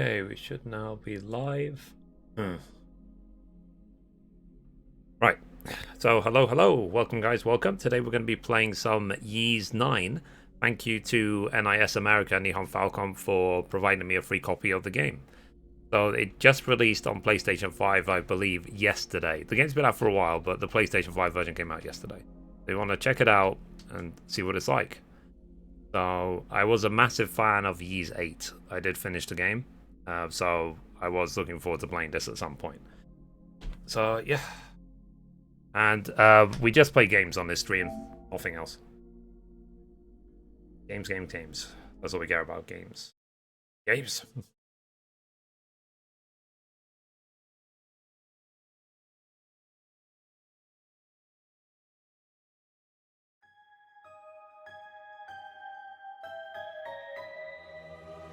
Okay, we should now be live. Right. So, hello. Welcome, guys. Welcome. Today we're going to be playing some Ys 9. Thank you to NIS America and Nihon Falcom for providing me a free copy of the game. So, it just released on PlayStation 5, I believe, yesterday. The game's been out for a while, but the PlayStation 5 version came out yesterday. So you want to check it out and see what it's like. So, I was a massive fan of Ys 8. I did finish the game. So I was looking forward to playing this at some point. So yeah, and we just play games on this stream, nothing else. Games. That's all we care about. Games.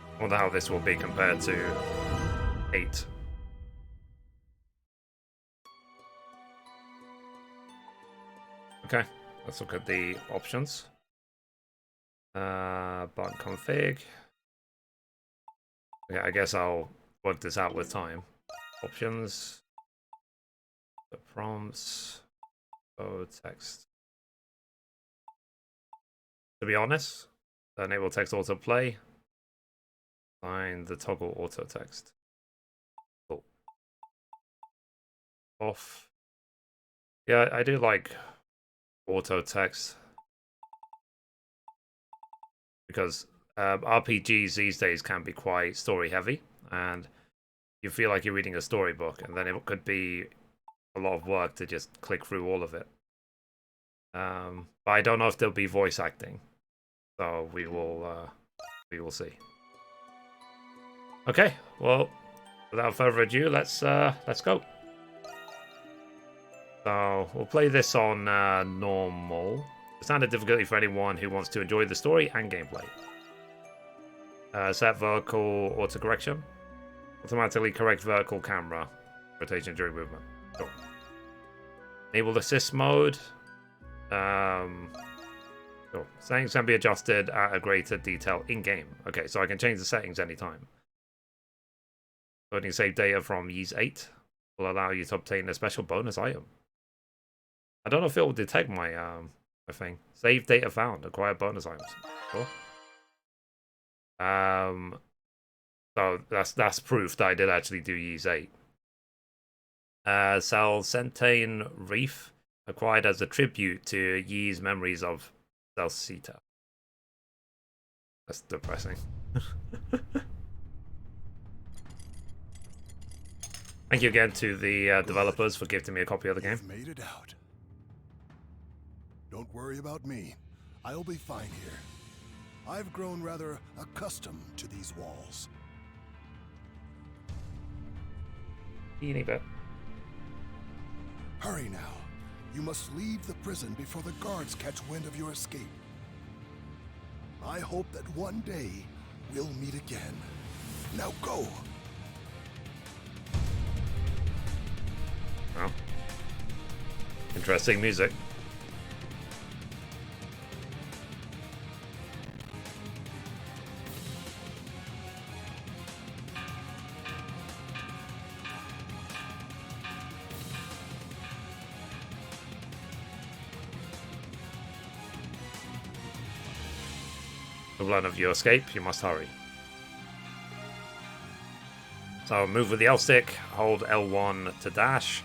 I wonder how this will be compared to 8. Okay, let's look at the options. Button config. Okay, I guess I'll work this out with time. Options. The prompts. Oh, text. To be honest, enable text autoplay. Find the toggle auto text. Cool. Off. Yeah, I do like auto text because RPGs these days can be quite story heavy, and you feel like you're reading a storybook, and then it could be a lot of work to just click through all of it. But I don't know if there'll be voice acting, so we will see. Okay, well, without further ado, let's go. So we'll play this on normal. Standard difficulty for anyone who wants to enjoy the story and gameplay. Set vertical autocorrection. Automatically correct vertical camera rotation during movement. Cool. Enable assist mode. Cool. Settings can be adjusted at a greater detail in-game. Okay, so I can change the settings anytime. Loading save data from Ys 8 will allow you to obtain a special bonus item. I don't know if it will detect my my thing. Save data found. Acquire bonus items. Cool. So that's proof that I did actually do Ys 8. Celcentane Reef acquired as a tribute to Ys memories of Celceta. That's depressing. Thank you again to the developers for gifting me a copy of the game. You've made it out. Don't worry about me. I'll be fine here. I've grown rather accustomed to these walls. Teeny bit. Hurry now. You must leave the prison before the guards catch wind of your escape. I hope that one day we'll meet again. Now go. Well, interesting music. To learn of your escape, you must hurry. So move with the L stick, hold L1 to dash.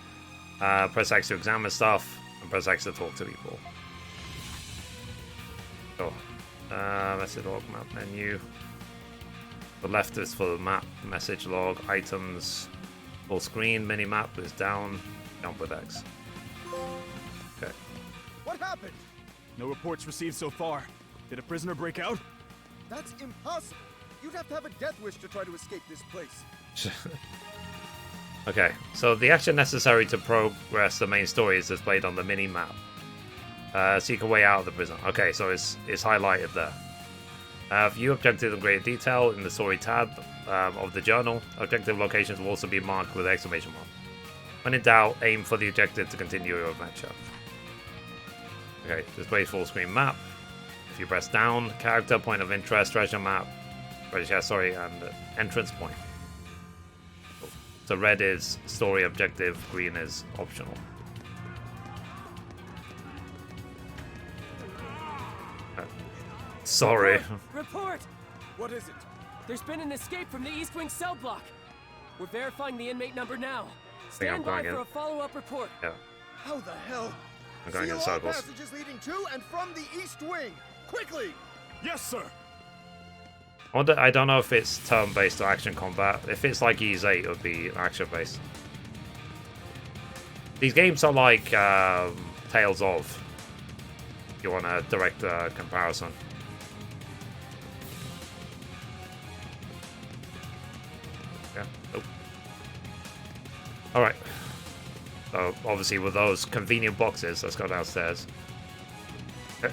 Press X to examine stuff, and press X to talk to people. Cool. Message log, map menu. The left is for the map, message log, items, full screen, mini map is down, jump with X. Okay. What happened? No reports received so far. Did a prisoner break out? That's impossible. You'd have to have a death wish to try to escape this place. Okay, so the action necessary to progress the main story is displayed on the mini map. Seek a way out of the prison. Okay, so it's highlighted there. View objectives in greater detail in the story tab of the journal. Objective locations will also be marked with exclamation mark. When in doubt, aim for the objective to continue your adventure. Okay, display full screen map. If you press down, character, point of interest, treasure map, and entrance point. So red is story objective, green is optional. Sorry. Report! What is it? There's been an escape from the East Wing cell block. We're verifying the inmate number now. think I'm Stand by going for in. a follow-up report. Yeah, How the hell? I'm going Seal in all circles. passages leading to and from the East Wing. Quickly! Yes, sir. I don't know if it's turn-based or action combat. If it's like Ys 8, it would be action-based. These games are like Tales of. If you want a direct comparison. Yeah. Nope. Alright. So, obviously with those convenient boxes, let's go downstairs.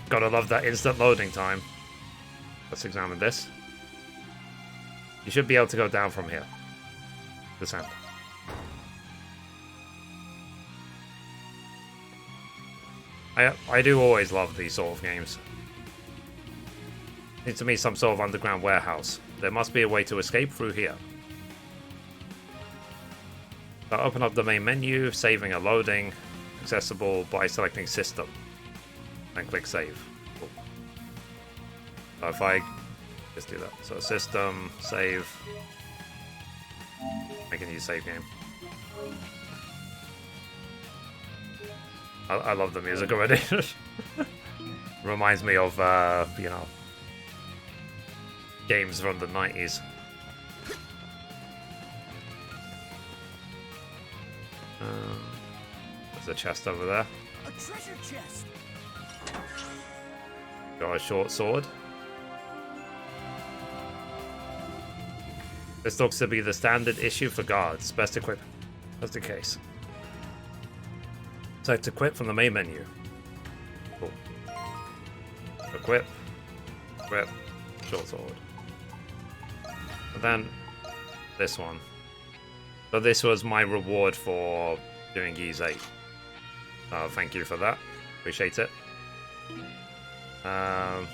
Gotta love that instant loading time. Let's examine this. You should be able to go down from here. This end. I do always love these sort of games. Seems to me some sort of underground warehouse. There must be a way to escape through here. So open up the main menu, saving or loading. Accessible by selecting system. And click save. Cool. So if I just do that. So system, save. I can use save game. I love the music already. Reminds me of, you know, games from the 90s. There's a chest over there. A treasure chest! Got a short sword. This looks to be the standard issue for guards. Best equipped. Just in case. Select equip from the main menu. Cool. Equip. Equip. Short sword. And then this one. So this was my reward for doing Ys 8. Thank you for that. Appreciate it. Oh.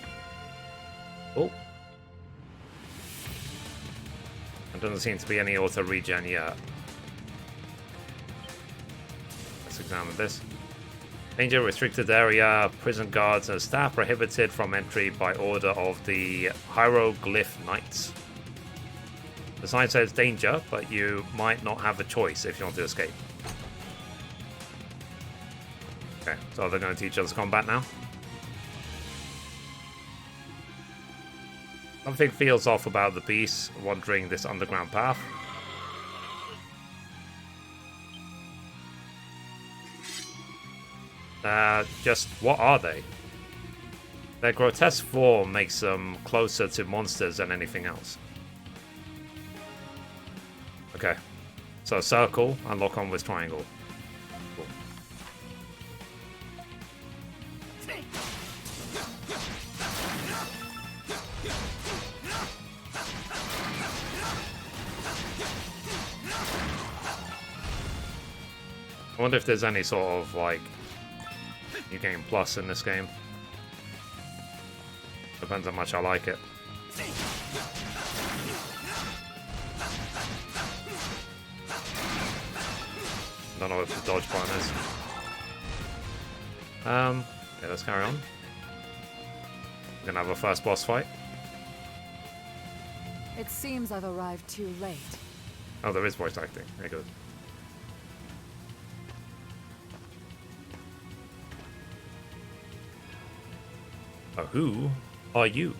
There doesn't seem to be any auto regen yet. Let's examine this. Danger, restricted area, prison guards and staff prohibited from entry by order of the Hieroglyph Knights. The sign says danger, but you might not have a choice if you want to escape. Okay, so they're going to teach us combat now. Something feels off about the beast wandering this underground path. Just what are they? Their grotesque form makes them closer to monsters than anything else. Okay, so circle and lock on with triangle. Cool. I wonder if there's any sort of like new game plus in this game. Depends how much I like it. Don't know what the dodge button is. Yeah, let's carry on. We're gonna have a first boss fight. It seems I've arrived too late. Oh, there is voice acting. Very good. Who are you?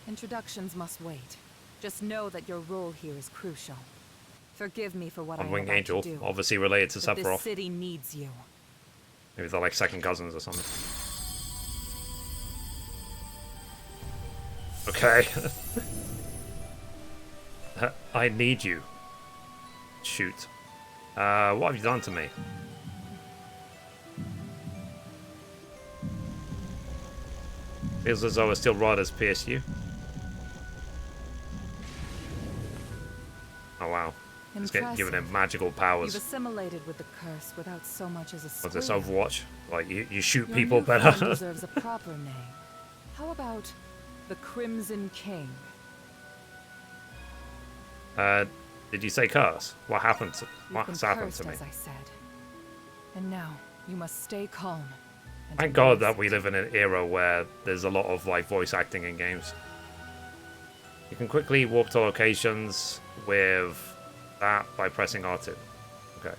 Introductions must wait. Just know that your role here is crucial. Forgive me for what I am Winged about Angel, to do. obviously related to But this Sephiroth. city needs you. Maybe they're like second cousins or something. Okay. I need you. Shoot. What have you done to me? Feels as though a steel rod has pierced you. Oh wow. It's giving him magical powers. You've assimilated with the curse without so much as a What's this, squeal. Overwatch? Like, you shoot Your people new better. friend deserves a proper name. How about the Crimson King? Did you say curse? What happened to You've been what's happened cursed, to me? as I said. And now, you must stay calm. And Thank God embrace that we it. live in an era where there's a lot of like voice acting in games. You can quickly warp to locations with that by pressing R2. Okay.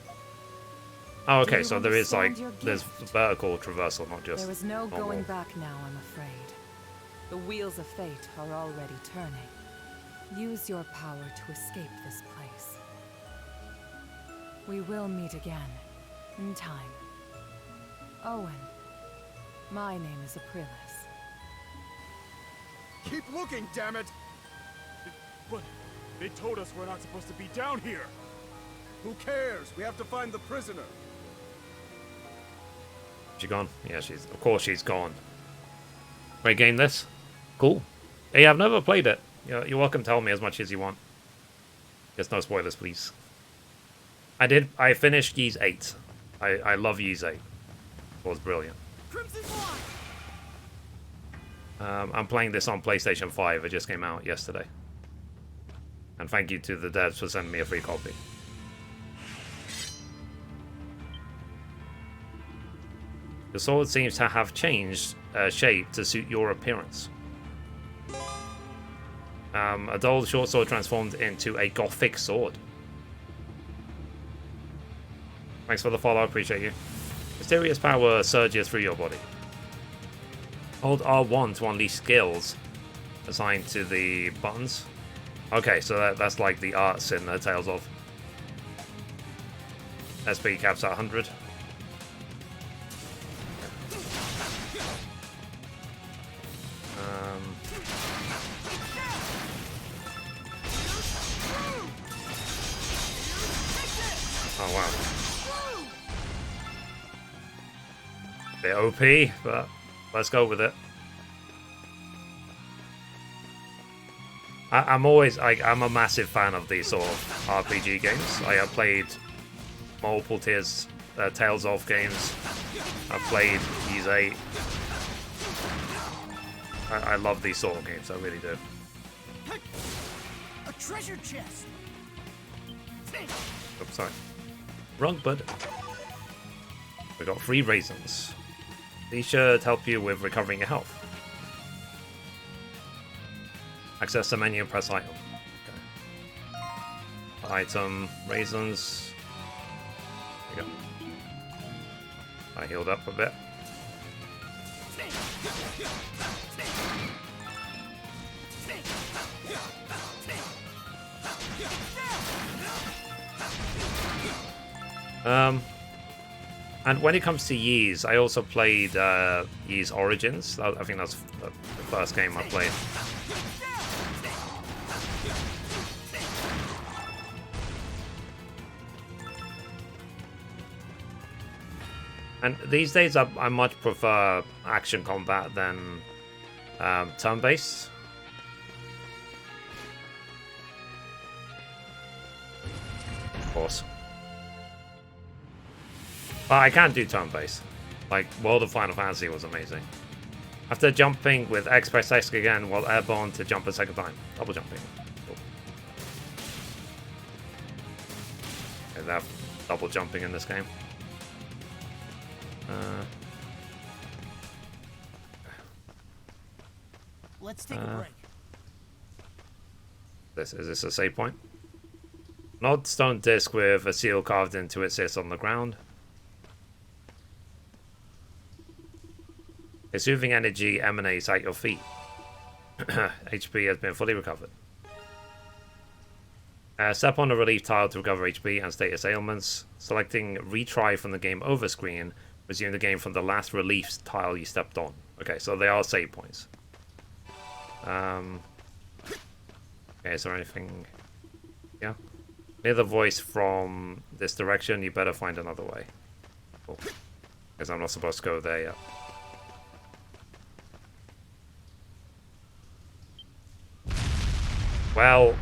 Oh, Do okay, you so there is like, understand your there's gift? vertical traversal, not just There is no normal. going back now, I'm afraid. The wheels of fate are already turning. Use your power to escape this place. We will meet again, in time. Owen, my name is Aprilis. Keep looking, damn it! But they told us we're not supposed to be down here. Who cares? We have to find the prisoner. She gone? Yeah, of course she's gone. Great game this. Cool. Hey, I've never played it. You're welcome to tell me as much as you want. Just no spoilers, please. I finished Ys 8. I love Ys 8. It was brilliant. Crimson Blood! I'm playing this on PlayStation 5. It just came out yesterday. And thank you to the devs for sending me a free copy. The sword seems to have changed shape to suit your appearance. A dull short sword transformed into a gothic sword. Thanks for the follow, appreciate you. Mysterious power surges through your body. Hold R1 to unleash skills assigned to the buttons. Okay, so that's like the arts in Tales of. SP caps at 100. Oh wow. Bit OP, but let's go with it. I'm a massive fan of these sort of RPG games. I have played multiple Tales of games. I've played Ys 8. I love these sort of games, I really do. A treasure chest! Oops, sorry. Wrong bud. We got 3 raisins. These should help you with recovering your health. Access the menu, press item. Okay. Item, raisins. There you go. I healed up a bit. And when it comes to Ys, I also played Ys Origins. I think that's the first game I played. And these days, I much prefer action combat than turn-based. Of course. But I can do turn-based. Like, World of Final Fantasy was amazing. After jumping with X, press X again while airborne to jump a second time. Double jumping. Cool. Okay, they have double jumping in this game. Let's take a break. Is this a save point? An odd stone disc with a seal carved into it sits on the ground. A soothing energy emanates at your feet. HP has been fully recovered. Step on the relief tile to recover HP and status ailments. Selecting retry from the game over screen. Resume the game from the last relief tile you stepped on. Okay, so they are save points. Okay, is there anything? Yeah. Hear the voice from this direction. You better find another way. Cool. Because I'm not supposed to go there yet. Well,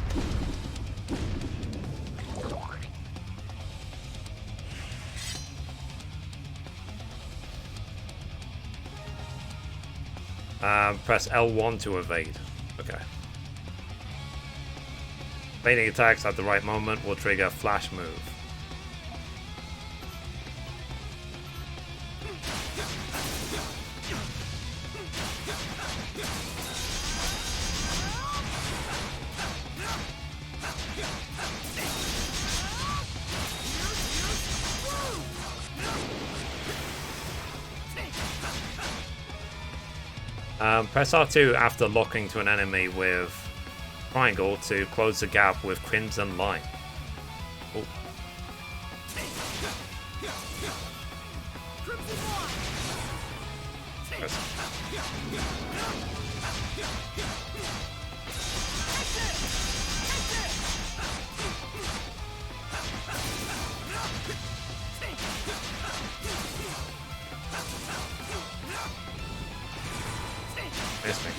press L1 to evade. Okay. Fading attacks at the right moment will trigger flash move. Press R2 after locking to an enemy with triangle to close the gap with Crimson Light. Ooh. Missed me.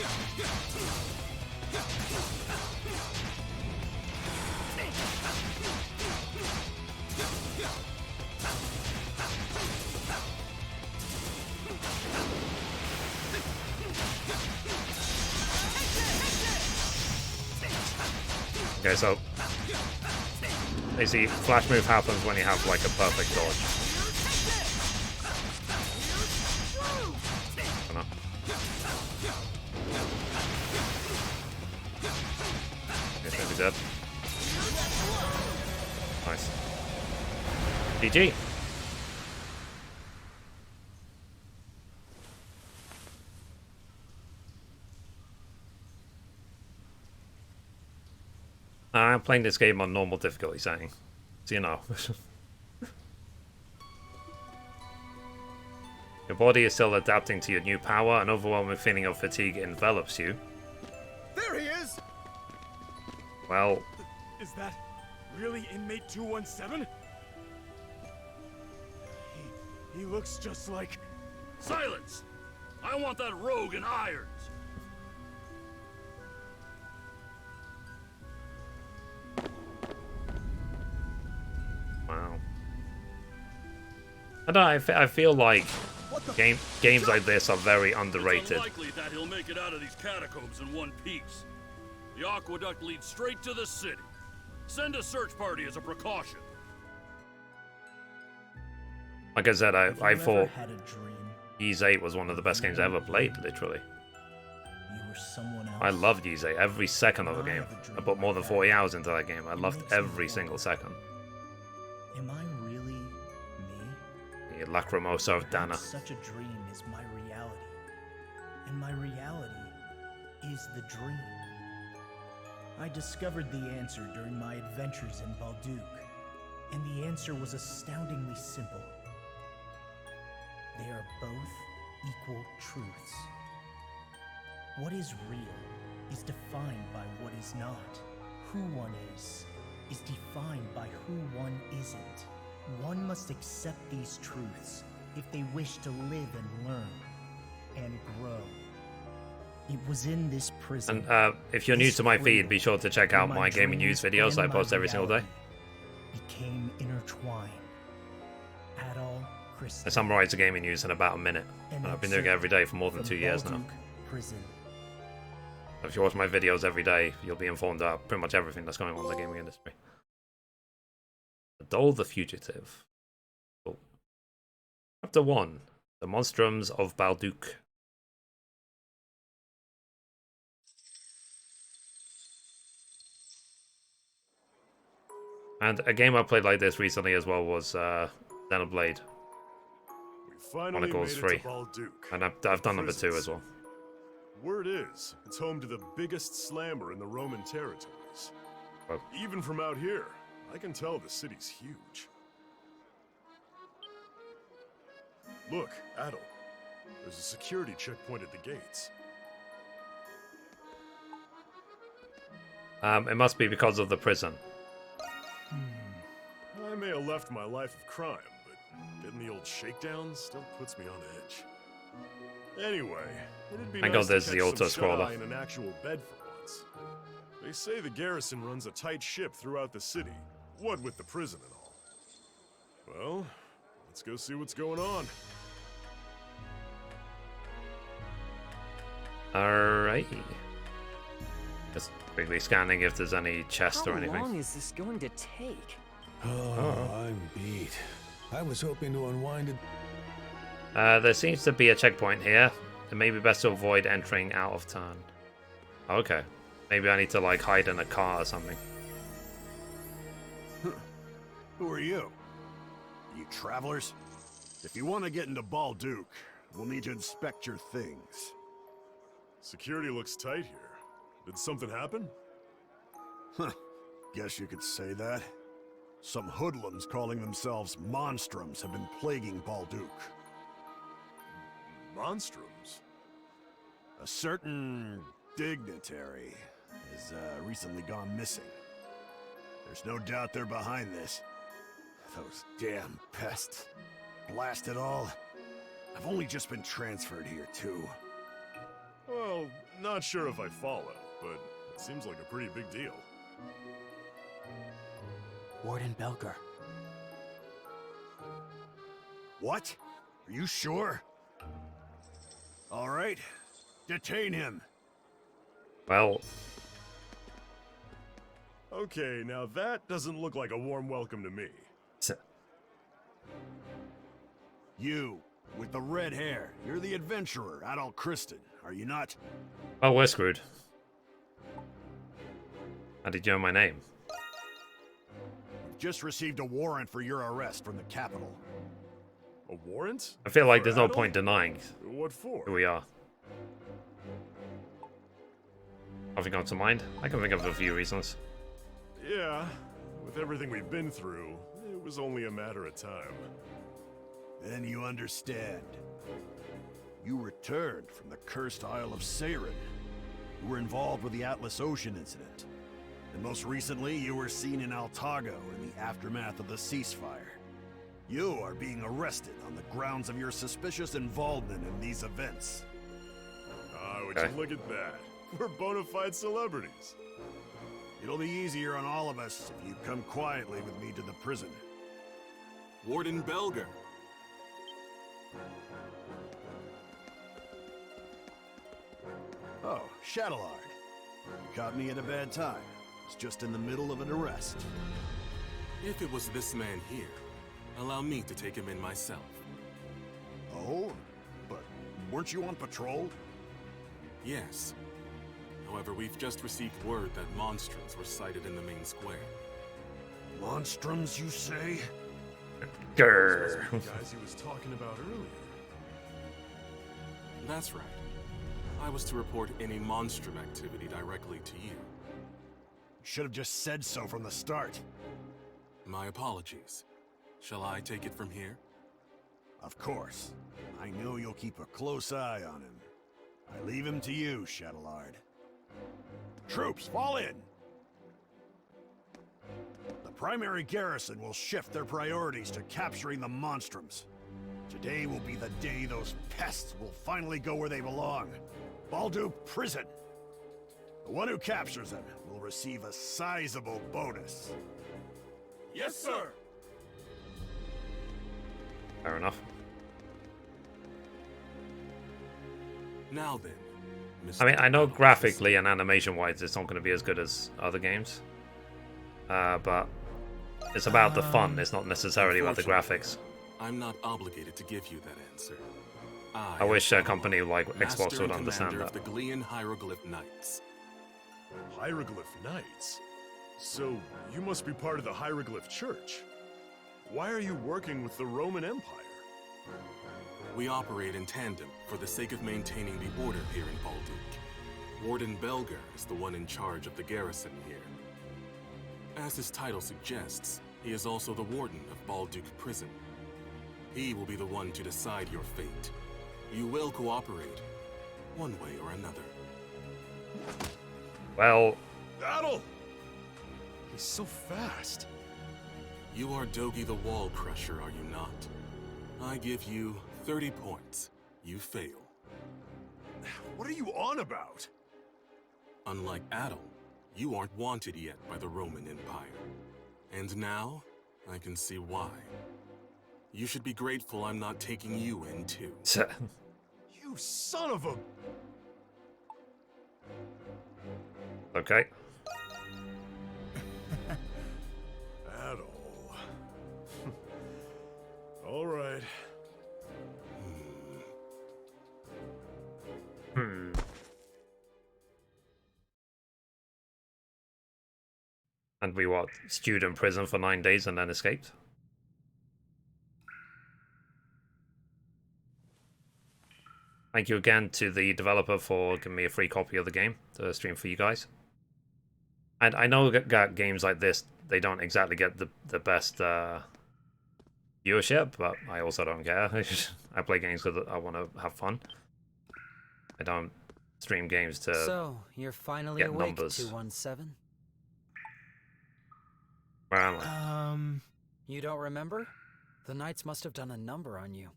Okay, so basically flash move happens when you have like a perfect dodge. Guess maybe dead. Nice. GG. I'm playing this game on normal difficulty setting, so you know. Your body is still adapting to your new power. An overwhelming feeling of fatigue envelops you. There he is! Well, Is that really inmate 217? He looks just like... Silence! I want that rogue in irons! wow. I don't know, I feel like games like this are very It's underrated. unlikely that he'll make it out of these catacombs in one piece. The aqueduct leads straight to the city. Send a search party as a precaution. Like I said, I thought had a dream Ys 8 was one of the best games I ever played, literally. you were someone else. I loved Ys 8, every second of the game. I put more than 40 hours into that game. I loved every single second. Am I really me? The Lacrimosa of Dana. Perhaps such a dream is my reality. And my reality is the dream. I discovered the answer during my adventures in Balduq, and the answer was astoundingly simple. They are both equal truths. What is real is defined by what is not. Who one is defined by who one isn't. One must accept these truths if they wish to live and learn and grow. It was in this prison. And if you're new to my feed, be sure to check out my gaming news videos that I post every single day. Became intertwined. Adol I Christie. summarize the gaming news in about a minute. And I've been doing it every day for more than 2 years now. Prison. If you watch my videos every day, you'll be informed about pretty much everything that's going on in the gaming industry. Adol the Fugitive. Cool. Chapter 1. The Monstrums of Balduq. And a game I played like this recently as well was Xenoblade We finally Chronicles made 3. it to Balduq. And I've done number 2 Prison as well. city. Word is, it's home to the biggest slammer in the Roman territories. Well. Even from out here, I can tell the city's huge. Look, Adel. There's a security checkpoint at the gates. It must be because of the prison. I may have left my life of crime, but getting the old shakedown still puts me on edge. Anyway, it'd be Thank nice God there's to the catch some auto-scroller. shut-eye in an actual bed for once. They say the garrison runs a tight ship throughout the city, what with the prison and all. Well, let's go see what's going on. Alright. Just quickly scanning if there's any chest or anything. How long is this going to take? Oh, I'm beat. I was hoping to unwind it. There seems to be a checkpoint here. It may be best to avoid entering out of turn. Okay. Maybe I need to like hide in a car or something. Who are you? You travelers? If you want to get into Balduke, we'll need to inspect your things. Security looks tight here. Did something happen? Huh. Guess you could say that. Some hoodlums calling themselves Monstrums have been plaguing Balduke. Monstrums? A certain dignitary has recently gone missing. There's no doubt they're behind this. Those damn pests. Blast it all. I've only just been transferred here, too. Well, not sure if I follow, but it seems like a pretty big deal. Warden Belger. What? Are you sure? All right. Detain him. Well, Okay, now that doesn't look like a warm welcome to me. You, with the red hair. You're the adventurer, Adol Kristen, are you not? well, we're screwed. How did you know my name? Just received a warrant for your arrest from the Capitol. A warrant? I feel like For there's no Adel? point denying What for? who we are. Nothing comes to mind? I can think of a few reasons. Yeah, with everything we've been through, it was only a matter of time. Then you understand. You returned from the cursed Isle of Seiren. You were involved with the Atlas Ocean incident. And most recently, you were seen in Altago in the aftermath of the ceasefire. You are being arrested on the grounds of your suspicious involvement in these events. Ah, would Okay. you look at that? We're bona fide celebrities. It'll be easier on all of us if you come quietly with me to the prison. Warden Belger. Oh, Shadowlard. You caught me at a bad time. It's just in the middle of an arrest. If it was this man here, allow me to take him in myself. Oh? But weren't you on patrol? Yes. However, we've just received word that monstrums were sighted in the main square. Monstrums, you say? Grrr. The guys he was talking about earlier. That's right. I was to report any monstrum activity directly to you. Should have just said so from the start. My apologies. Shall I take it from here? Of course. I know you'll keep a close eye on him. I leave him to you, Shadowlard. Troops, fall in! The primary garrison will shift their priorities to capturing the Monstrums. Today will be the day those pests will finally go where they belong. Balduke Prison. The one who captures them will receive a sizable bonus. Yes, sir! Fair enough. Now then, Mr. I mean, I know graphically and animation-wise it's not going to be as good as other games. But it's about the fun, it's not necessarily about the graphics. I'm not obligated to give you that answer. I wish a company like Master Xbox would and understand commander that. of the Glean Hieroglyph Knights. Hieroglyph Knights? So, you must be part of the Hieroglyph Church. Why are you working with the Roman Empire? We operate in tandem for the sake of maintaining the order here in Balduke. Warden Belger is the one in charge of the garrison here. As his title suggests, he is also the warden of Balduke Prison. He will be the one to decide your fate. You will cooperate, one way or another. Well, Battle! He's so fast. You are Dogi the Wall Crusher, are you not? I give you 30 points. You fail. What are you on about? Unlike Adam, you aren't wanted yet by the Roman Empire. And now, I can see why. You should be grateful I'm not taking you in too. You son of a... Okay. At all. All right. And we what? Stewed in prison for 9 days and then escaped? Thank you again to the developer for giving me a free copy of the game to stream for you guys. And I know that games like this, they don't exactly get the best viewership, but I also don't care. I play games because I want to have fun. I don't stream games to So, you're finally get awake, numbers. 217? Where am I? You don't remember? The Knights must have done a number on you.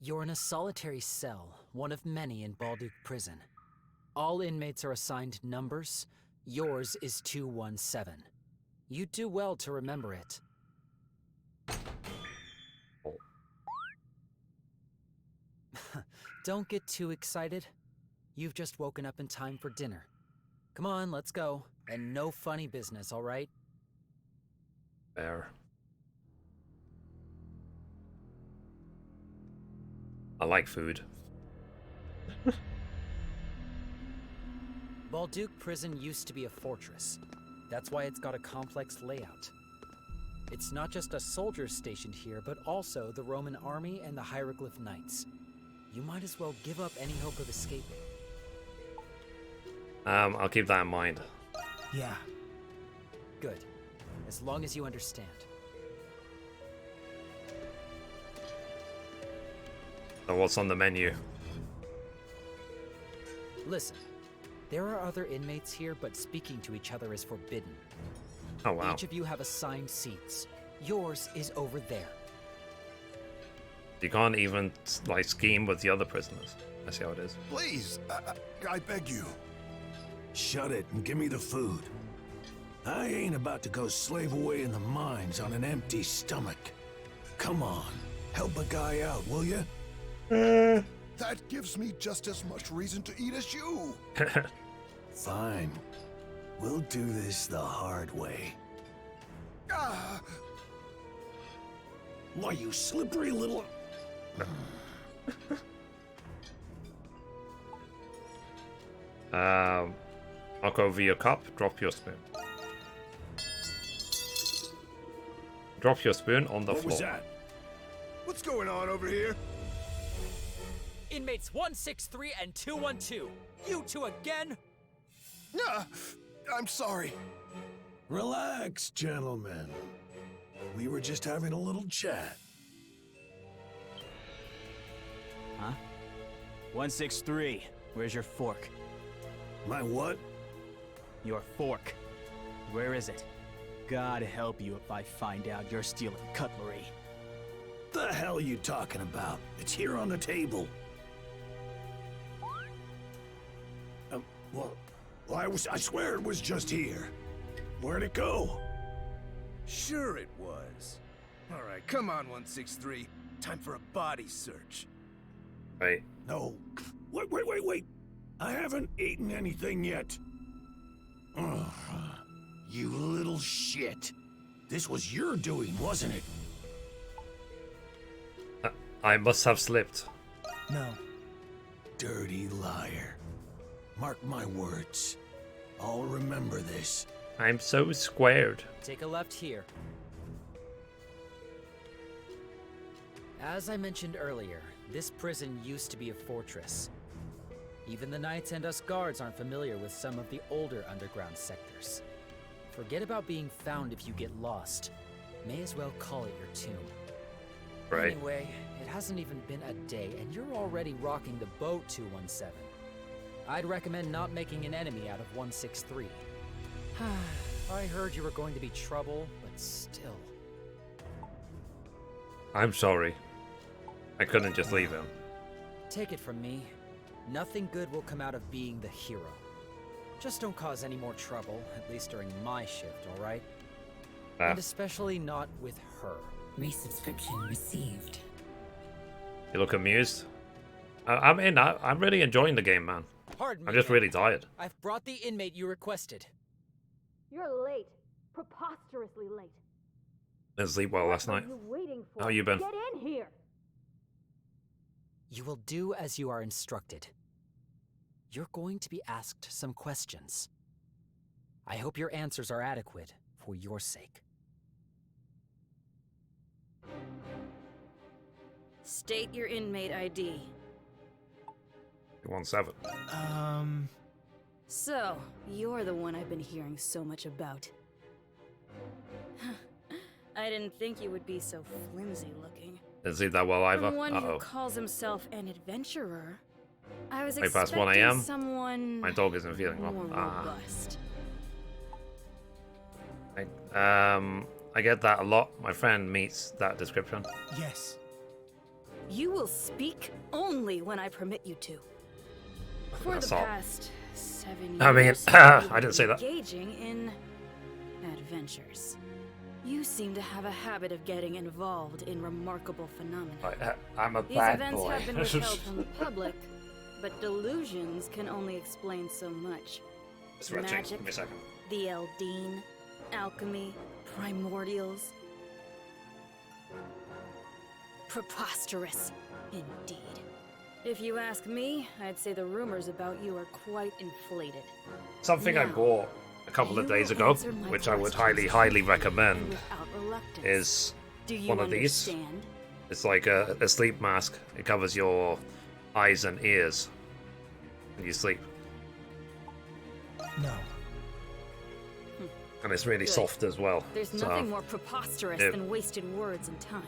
You're in a solitary cell, one of many in Balduke Prison. All inmates are assigned numbers. Yours is 217. You'd do well to remember it. Don't get too excited. You've just woken up in time for dinner. Come on, let's go. And no funny business, all right? There. I like food. Balduke Prison used to be a fortress. That's why it's got a complex layout. It's not just a soldier stationed here, but also the Roman army and the Hieroglyph Knights. You might as well give up any hope of escaping. I'll keep that in mind. Yeah. Good. As long as you understand. So what's on the menu? Listen, there are other inmates here, but speaking to each other is forbidden. Oh, wow. Each of you have assigned seats. Yours is over there. You can't even, like, scheme with the other prisoners. I see how it is. Please, I beg you. Shut it and give me the food. I ain't about to go slave away in the mines on an empty stomach. Come on, help a guy out, will you? That gives me just as much reason to eat as you. Fine. We'll do this the hard way. Why, you slippery little... Knock over your cup, drop your spoon. Drop your spoon on the What floor. was that? What's going on over here? Inmates 163 and 212. You two again? I'm sorry. Relax, gentlemen. We were just having a little chat. Huh? 163. Where's your fork? My what? Your fork. Where is it? God help you if I find out you're stealing cutlery. The hell you talking about? It's here on the table. Well, I swear it was just here. Where'd it go? Sure it was. All right, come on, 163. Time for a body search. Right. No. Wait. I haven't eaten anything yet. Ugh, you little shit. This was your doing, wasn't it? I must have slipped. No. Dirty liar. Mark my words. I'll remember this. I'm so squared. Take a left here. As I mentioned earlier, this prison used to be a fortress. Even the Knights and us guards aren't familiar with some of the older underground sectors. Forget about being found if you get lost. May as well call it your tomb. Right. Anyway, it hasn't even been a day, and you're already rocking the boat, 217. I'd recommend not making an enemy out of 163. I heard you were going to be trouble, but still. I'm sorry. I couldn't just leave him. Take it from me. Nothing good will come out of being the hero. Just don't cause any more trouble, at least during my shift, alright? And especially not with her. Resubscription received. You look amused. I'm really enjoying the game, man. Pardon me. I'm just really tired. I've brought the inmate you requested. You're late. Preposterously late. Didn't sleep well last night. What are you waiting for? How you been? Get in here. You will do as you are instructed. You're going to be asked some questions. I hope your answers are adequate for your sake. State your inmate ID. 17. So, you're the one I've been hearing so much about. I didn't think you would be so flimsy looking. Didn't sleep that well either. From one who calls himself an adventurer, I was Way past expecting 1 a.m. someone My dog isn't feeling well. more robust. I get that a lot. My friend meets that description. Yes. You will speak only when I permit you to. For That's the all. past 7 years, I mean, you've I been didn't say that. engaging in adventures. You seem to have a habit of getting involved in remarkable phenomena. I'm a These bad events boy. have been withheld from the public, but delusions can only explain so much. It's retching. Magic, Give me a second. the Eldine, alchemy, primordials. Preposterous, indeed. If you ask me, I'd say the rumors about you are quite inflated. Something I Now, bought a couple of days ago, which I would highly recommend, without reluctance. is Do you one of these. understand? It's like a sleep mask. It covers your eyes and ears when you sleep. No. And it's really Good. soft as well. There's So, nothing more preposterous it- than wasted words and time.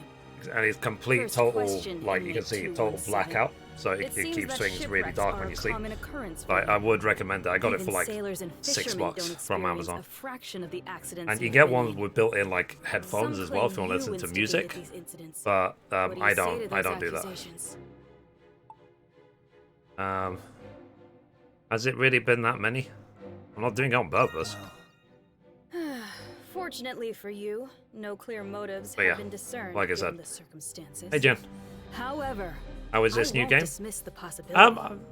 and it's complete First total, question, like you can inmate see, total 217. blackout. So it seems keeps that things really shipwrecks dark are when a you sleep. common occurrence But for I you. would recommend it. I got it Even for like sailors and $6 fishermen don't from experience Amazon. A fraction of the accidents And you you've get been ones in. with built-in like headphones Some as well if you claim want to listen to instigated music. these incidents. But What do you I say don't. to I those don't do that. accusations? Has it really been that many? I'm not doing it on purpose. Fortunately for you, no clear motives But have yeah, been discerned like I given said. the circumstances. Hey Jen, However, how is this I new won't game? dismiss the possibility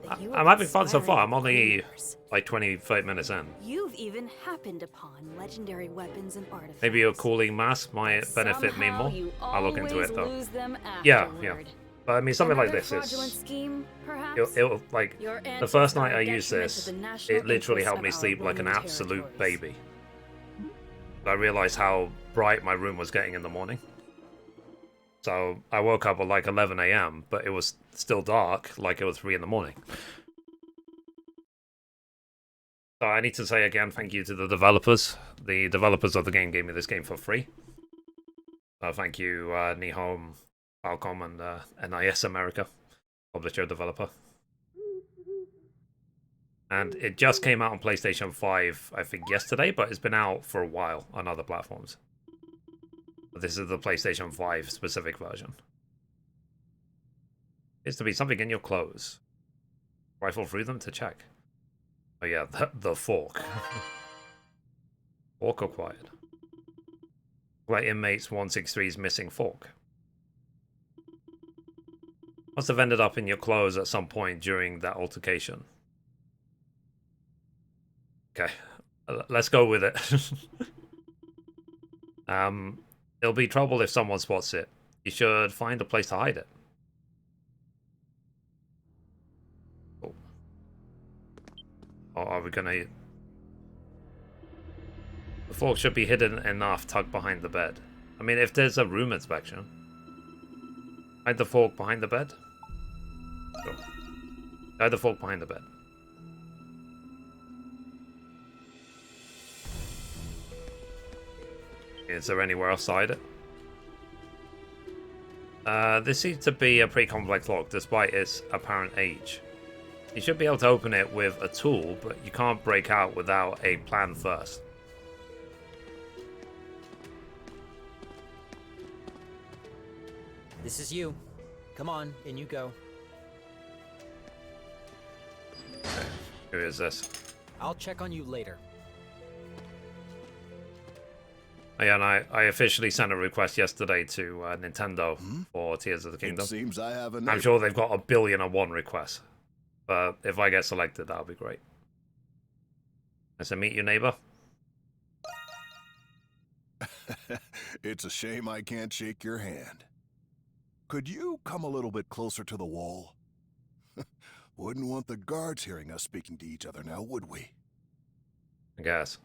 that you I'm have having been fun so far. swearing I'm only rumors. like 20-30 minutes in. You've even happened upon legendary weapons and artifacts. Maybe a cooling mask might benefit me Somehow more. you I'll look into always it though. lose them Yeah. afterward. But I mean, something like Another this fraudulent is. scheme, perhaps? It'll like Your the antics first are night a I used detriment this, to the national it literally interests helped of me our sleep like an roaming absolute territories. baby. I realized how bright my room was getting in the morning. So I woke up at like 11 a.m., but it was still dark, like it was 3 in the morning. So I need to say again, thank you to the developers. The developers of the game gave me this game for free. So thank you, Nihon Falcom and NIS America, publisher developer. And it just came out on PlayStation 5, I think, yesterday, but it's been out for a while on other platforms. But this is the PlayStation 5 specific version. Is to be something in your clothes. Rifle through them to check. Oh yeah, the fork. Fork acquired. Like inmates 163's missing fork. Must have ended up in your clothes at some point during that altercation. Okay, let's go with it. It'll be trouble if someone spots it. You should find a place to hide it. Oh. Or are we gonna... The fork should be hidden enough tucked behind the bed. I mean, if there's a room inspection. Hide the fork behind the bed? Sure. Hide the fork behind the bed. Is there anywhere else to hide it? This seems to be a pretty complex lock, despite its apparent age. You should be able to open it with a tool, but you can't break out without a plan first. This is you. Come on, in you go. Who is this? I'll check on you later. Oh, yeah, and I officially sent a request yesterday to Nintendo for Tears of the Kingdom. It seems I have a I'm neighbor. sure they've got 1,000,000,001 requests. But if I get selected, that'll be great. Nice to meet you, neighbor. It's a shame I can't shake your hand. Could you come a little bit closer to the wall? Wouldn't want the guards hearing us speaking to each other now, would we? I guess.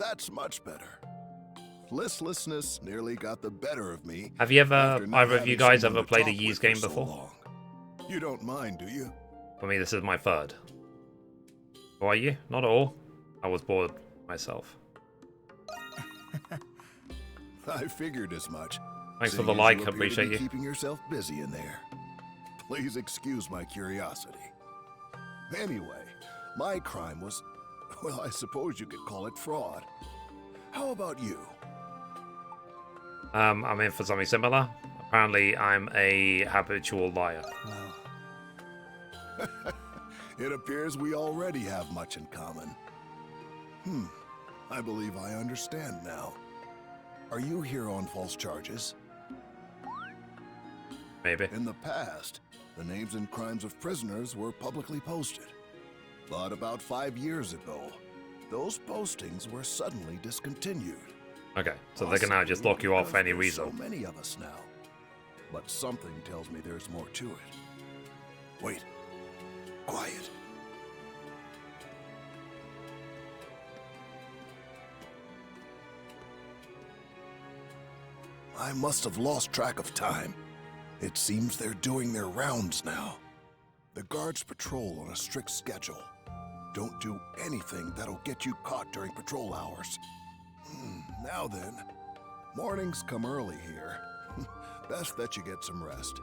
That's much better. Listlessness nearly got the better of me. Have you ever, after not either of you having guys someone ever to played a talk Ys with game for so before? long. You don't mind, do you? For me, this is my third. Who are you? Not all. I was bored myself. I figured as much. Thanks for seeing the as like, you appear to appreciate be you. Keeping yourself busy in there. Please excuse my curiosity. Anyway, my crime was, well, I suppose you could call it fraud. How about you? I'm in for something similar. Apparently, I'm a habitual liar. It appears we already have much in common. I believe I understand now. Are you here on false charges? Maybe. In the past, the names and crimes of prisoners were publicly posted. But about 5 years ago, those postings were suddenly discontinued. Okay, so they can now just lock you off for any There's reason. So many of us now. But something tells me there's more to it. Wait. Quiet. I must have lost track of time. It seems they're doing their rounds now. The guards patrol on a strict schedule. Don't do anything that'll get you caught during patrol hours. Now then, mornings come early here. Best that you get some rest.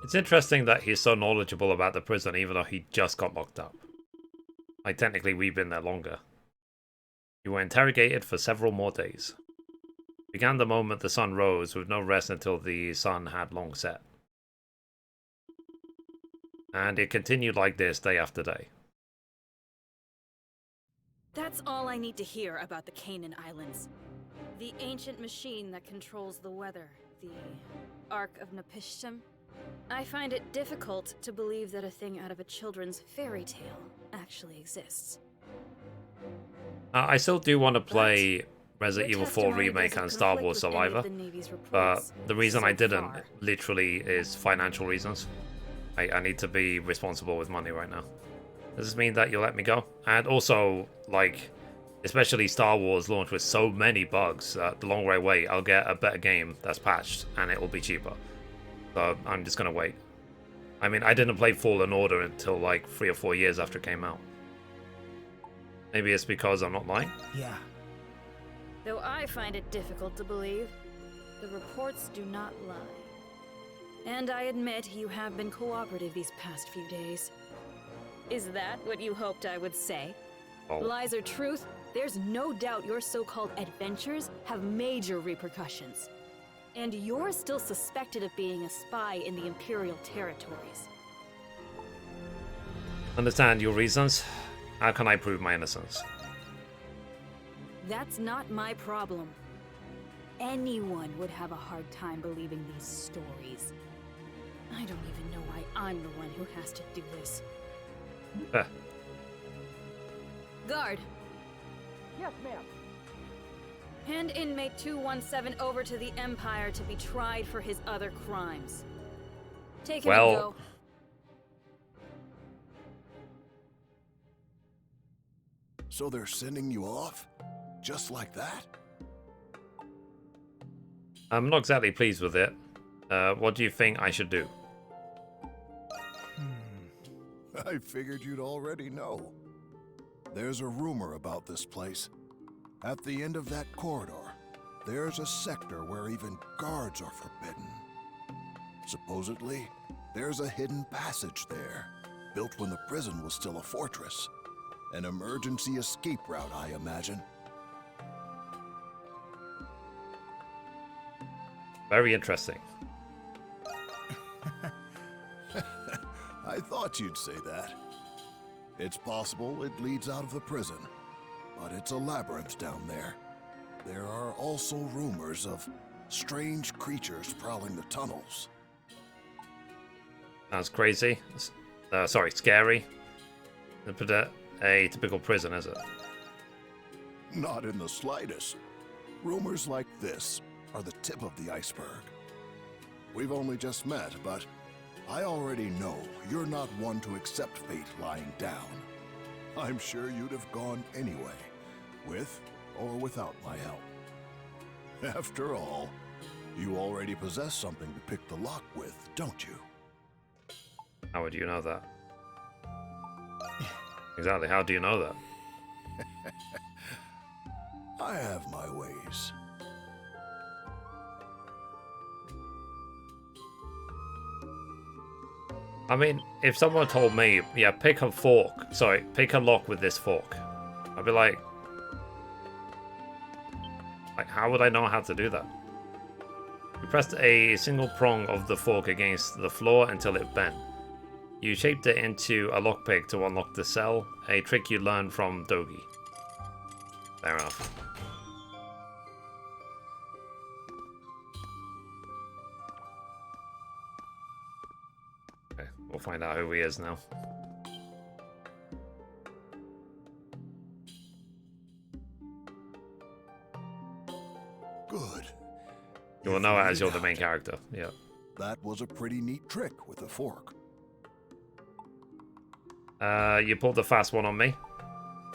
It's interesting that he's so knowledgeable about the prison even though he just got locked up. Like, technically we've been there longer. You were interrogated for several more days. Began the moment the sun rose, with no rest until the sun had long set. And it continued like this day after day. That's all I need to hear about the Canaan Islands. The ancient machine that controls the weather, the Ark of Napishtim. I find it difficult to believe that a thing out of a children's fairy tale actually exists. I still do want to play Resident Evil 4 testimony Remake doesn't and Star conflict Wars with any of Survivor, the Navy's but reports the reason I so didn't far. literally is financial reasons. I need to be responsible with money right now. Does this mean that you'll let me go? And also, like, especially Star Wars launched with so many bugs, the longer I wait, I'll get a better game that's patched and it will be cheaper. So I'm just gonna wait. I mean, I didn't play Fallen Order until like 3 or 4 years after it came out. Maybe it's because I'm not lying? Yeah. Though I find it difficult to believe, the reports do not lie. And I admit you have been cooperative these past few days. Is that what you hoped I would say? Oh. Lies or truth, there's no doubt your so-called adventures have major repercussions. And you're still suspected of being a spy in the Imperial territories. Understand your reasons. How can I prove my innocence? That's not my problem. Anyone would have a hard time believing these stories. I don't even know why I'm the one who has to do this. Guard! Yes, ma'am. Hand inmate 217 over to the Empire to be tried for his other crimes. Take him and go. So they're sending you off? Just like that? I'm not exactly pleased with it. What do you think I should do? I figured you'd already know. There's a rumor about this place. At the end of that corridor, there's a sector where even guards are forbidden. Supposedly, there's a hidden passage there, built when the prison was still a fortress. An emergency escape route, I imagine. Very interesting. I thought you'd say that. It's possible it leads out of the prison, but it's a labyrinth down there. There are also rumors of strange creatures prowling the tunnels. That's crazy. Sorry, scary. A typical prison, is it? Not in the slightest. Rumors like this are the tip of the iceberg. We've only just met, but I already know you're not one to accept fate lying down. I'm sure you'd have gone anyway, with or without my help. After all, you already possess something to pick the lock with, don't you? How would you know that? Exactly, how do you know that? I have my ways. I mean, if someone told me, yeah, pick a lock with this fork, I'd be like, how would I know how to do that? You pressed a single prong of the fork against the floor until it bent. You shaped it into a lockpick to unlock the cell, a trick you learned from Dogi. Fair enough. Okay, we'll find out who he is now. Good. You will know it as you're the main character, yeah. That was a pretty neat trick with a fork. You pulled the fast one on me.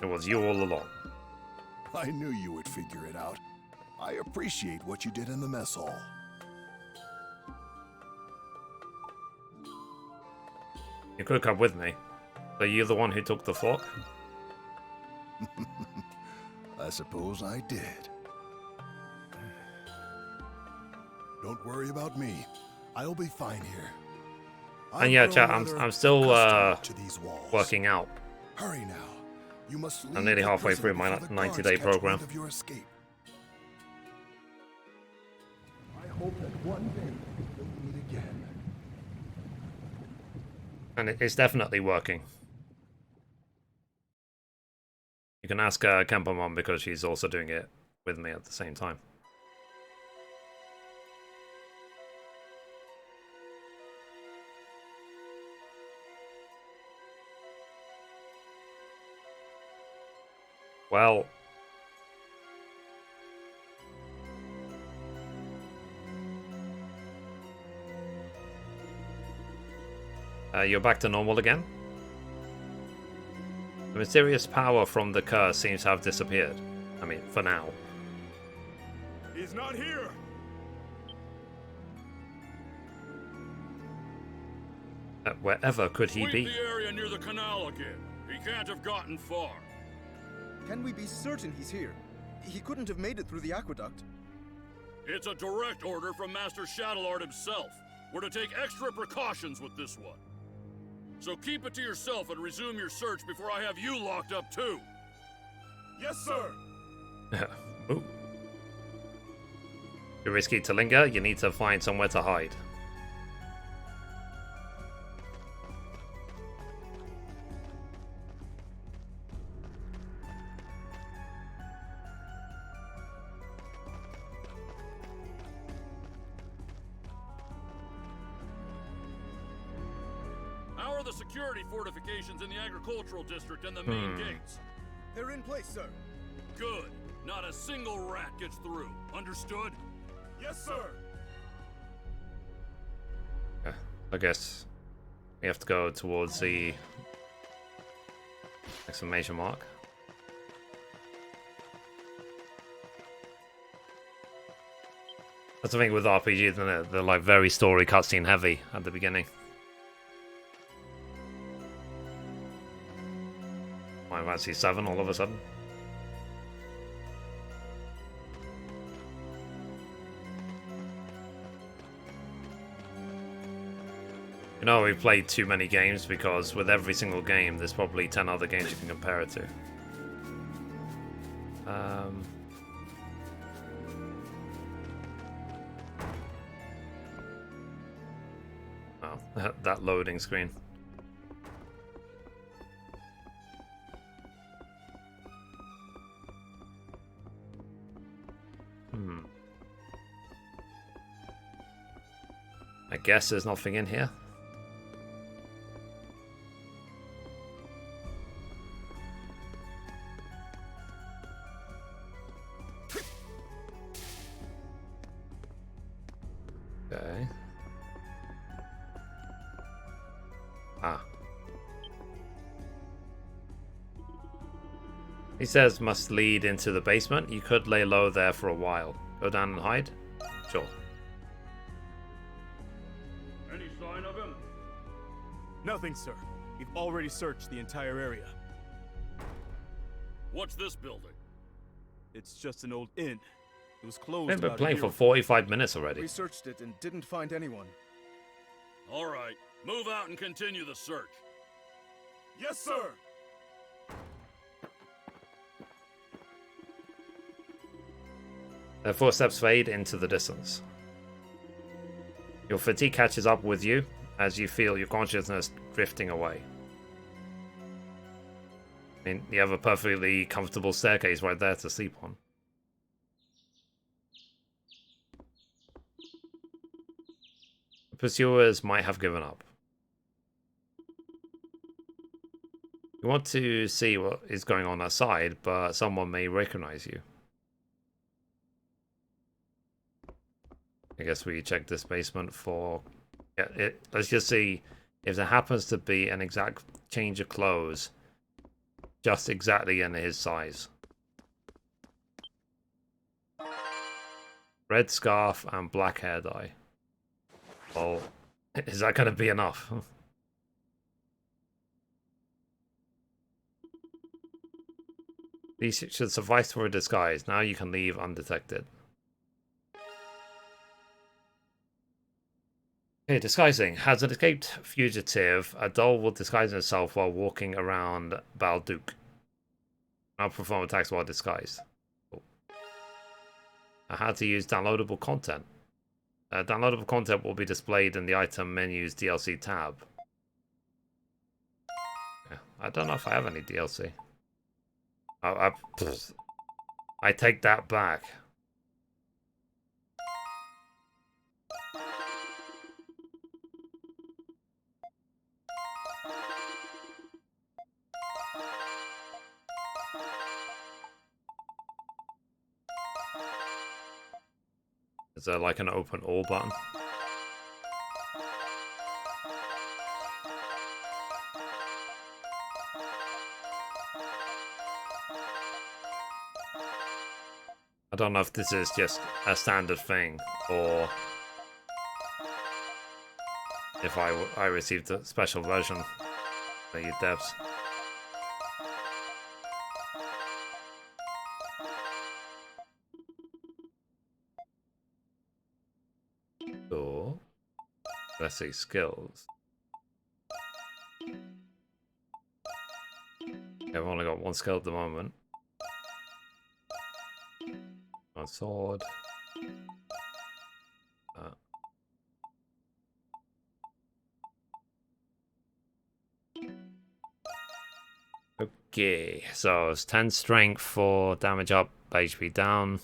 It was you all along. I knew you would figure it out. I appreciate what you did in the mess hall. You could come with me. Are you the one who took the fork? I suppose I did. Don't worry about me. I'll be fine here. And yeah, chat, I'm still working out. Hurry now. You must I'm nearly halfway through my 90-day program. I hope that one day we'll meet again. And it's definitely working. You can ask Kempamon because she's also doing it with me at the same time. Well, you're back to normal again? The mysterious power from the curse seems to have disappeared. I mean, for now. He's not here! Wherever could he be? Sweep the area near the canal again. He can't have gotten far. Can we be certain he's here? He couldn't have made it through the aqueduct. It's a direct order from Master Shadowlord himself. We're to take extra precautions with this one. So keep it to yourself and resume your search before I have you locked up too. Yes, sir! Ooh. Too risky to linger, you need to find somewhere to hide. How are the security fortifications in the agricultural district and the main gates? They're in place, sir. Good. Not a single rat gets through. Understood? Yes, sir! I guess we have to go towards the exclamation mark. That's the thing with RPGs, isn't it? They're like very story cutscene heavy at the beginning. Final Fantasy 7 all of a sudden. You know, we've played too many games because with every single game, there's probably 10 other games you can compare it to. Oh, that loading screen. I guess there's nothing in here. Ah. He says must lead into the basement. You could lay low there for a while. Go down and hide? Sure. Any sign of him? Nothing, sir. We've already searched the entire area. What's this building? It's just an old inn. It was closed. We've been about a playing year for ago. 45 minutes already. We searched it and didn't find anyone. All right, move out and continue the search. Yes, sir! Their footsteps fade into the distance. Your fatigue catches up with you as you feel your consciousness drifting away. I mean, you have a perfectly comfortable staircase right there to sleep on. The pursuers might have given up. You want to see what is going on outside, but someone may recognize you. I guess we check this basement for... Yeah, let's just see if there happens to be an exact change of clothes just exactly in his size. Red scarf and black hair dye. Well, is that going to be enough? These should suffice for a disguise. Now you can leave undetected. Okay, disguising. As an escaped fugitive, a doll will disguise himself while walking around Balduke. Now perform attacks while disguised. Cool. How to use downloadable content. Downloadable content will be displayed in the item menu's DLC tab. Yeah, I don't know if I have any DLC. I take that back. Is there like an open all button? I don't know if this is just a standard thing or if I received a special version for you devs. Cool. Let's see, skills. Okay, I've only got one skill at the moment. My sword. Okay, so it's 10 strength for damage up, HP down.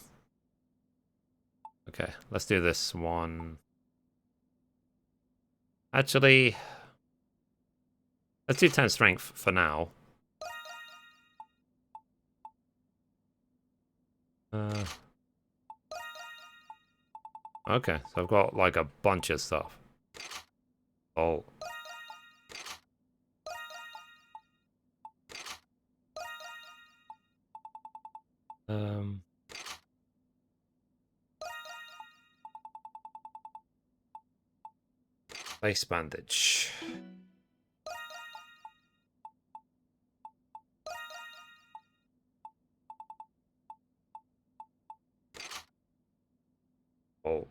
Okay, let's do this one. Actually, let's do 10 strength for now. Okay, so I've got like a bunch of stuff. Oh. Face bandage. Oh.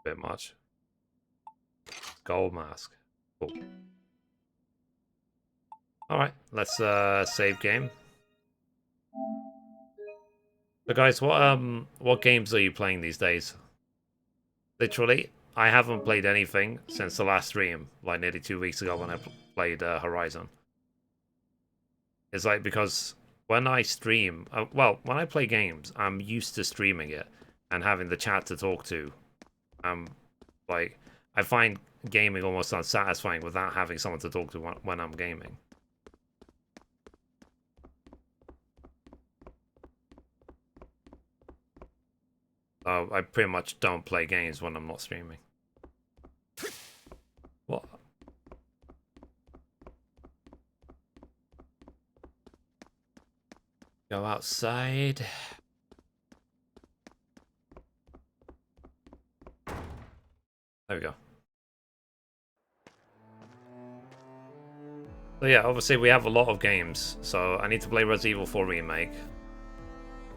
Bit much. Gold mask. Cool. Alright, let's save game. So guys, what games are you playing these days? Literally, I haven't played anything since the last stream, like nearly 2 weeks ago when I played Horizon. It's like because when I stream, well, when I play games, I'm used to streaming it and having the chat to talk to. Like, I find gaming almost unsatisfying without having someone to talk to when I'm gaming. I pretty much don't play games when I'm not streaming. What? Go outside. There we go. So yeah, obviously we have a lot of games, so I need to play Resident Evil 4 Remake.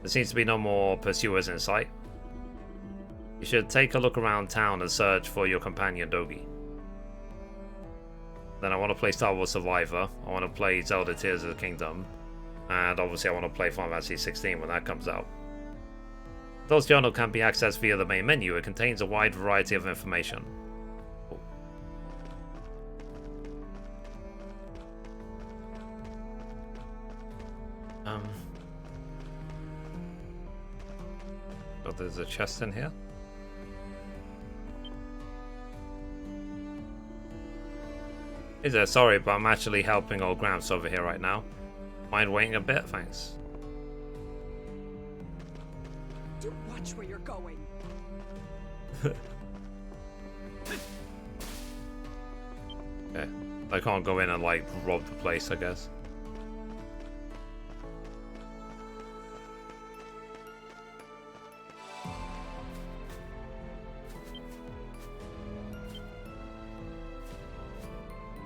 There seems to be no more pursuers in sight. You should take a look around town and search for your companion Dogi. Then I want to play Star Wars Survivor, I want to play Zelda Tears of the Kingdom, and obviously I want to play Final Fantasy 16 when that comes out. Those journals can be accessed via the main menu. It contains a wide variety of information. Oh, there's a chest in here. Is there? Sorry, but I'm actually helping old Gramps over here right now. Mind waiting a bit? Thanks. Do watch where you're going. Okay. I can't go in and like rob the place, I guess.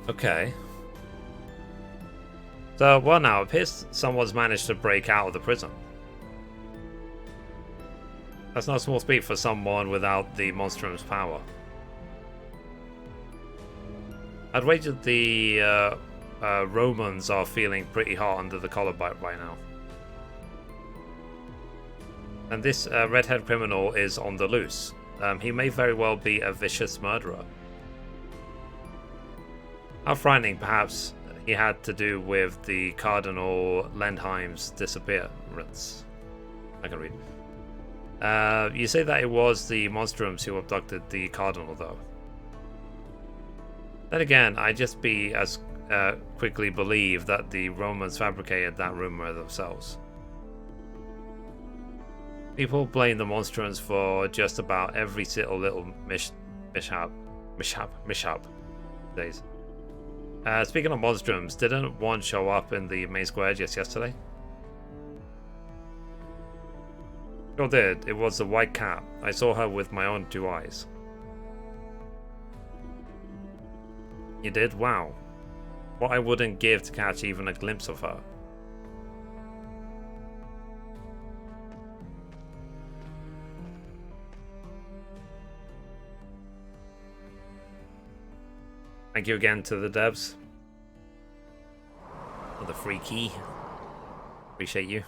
Okay. So, well now, it appears someone's managed to break out of the prison. That's no small feat for someone without the Monstrum's power. I'd wager the Romans are feeling pretty hot under the collar right now. And this redhead criminal is on the loose. He may very well be a vicious murderer. How frightening, perhaps, he had to do with the Cardinal Lendheim's disappearance. I can read. You say that it was the Monstrums who abducted the Cardinal, though. Then again, I'd just be as quickly believe that the Romans fabricated that rumor themselves. People blame the Monstrums for just about every little mishap days. Speaking of Monstrums, didn't one show up in the main square just yesterday? Sure did. It was the white cat. I saw her with my own 2 eyes. You did? Wow. What I wouldn't give to catch even a glimpse of her. Thank you again to the devs for the free key. Appreciate you.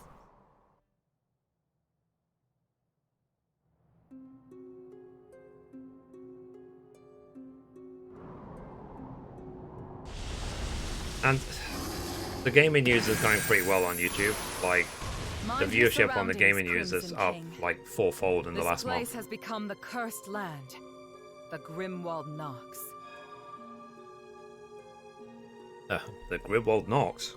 And the gaming news is going pretty well on YouTube. Like, the viewership on the gaming news is up like 4-fold in the last month. This place has become the cursed land, the Grimwald Nox. The Grimwald Nox.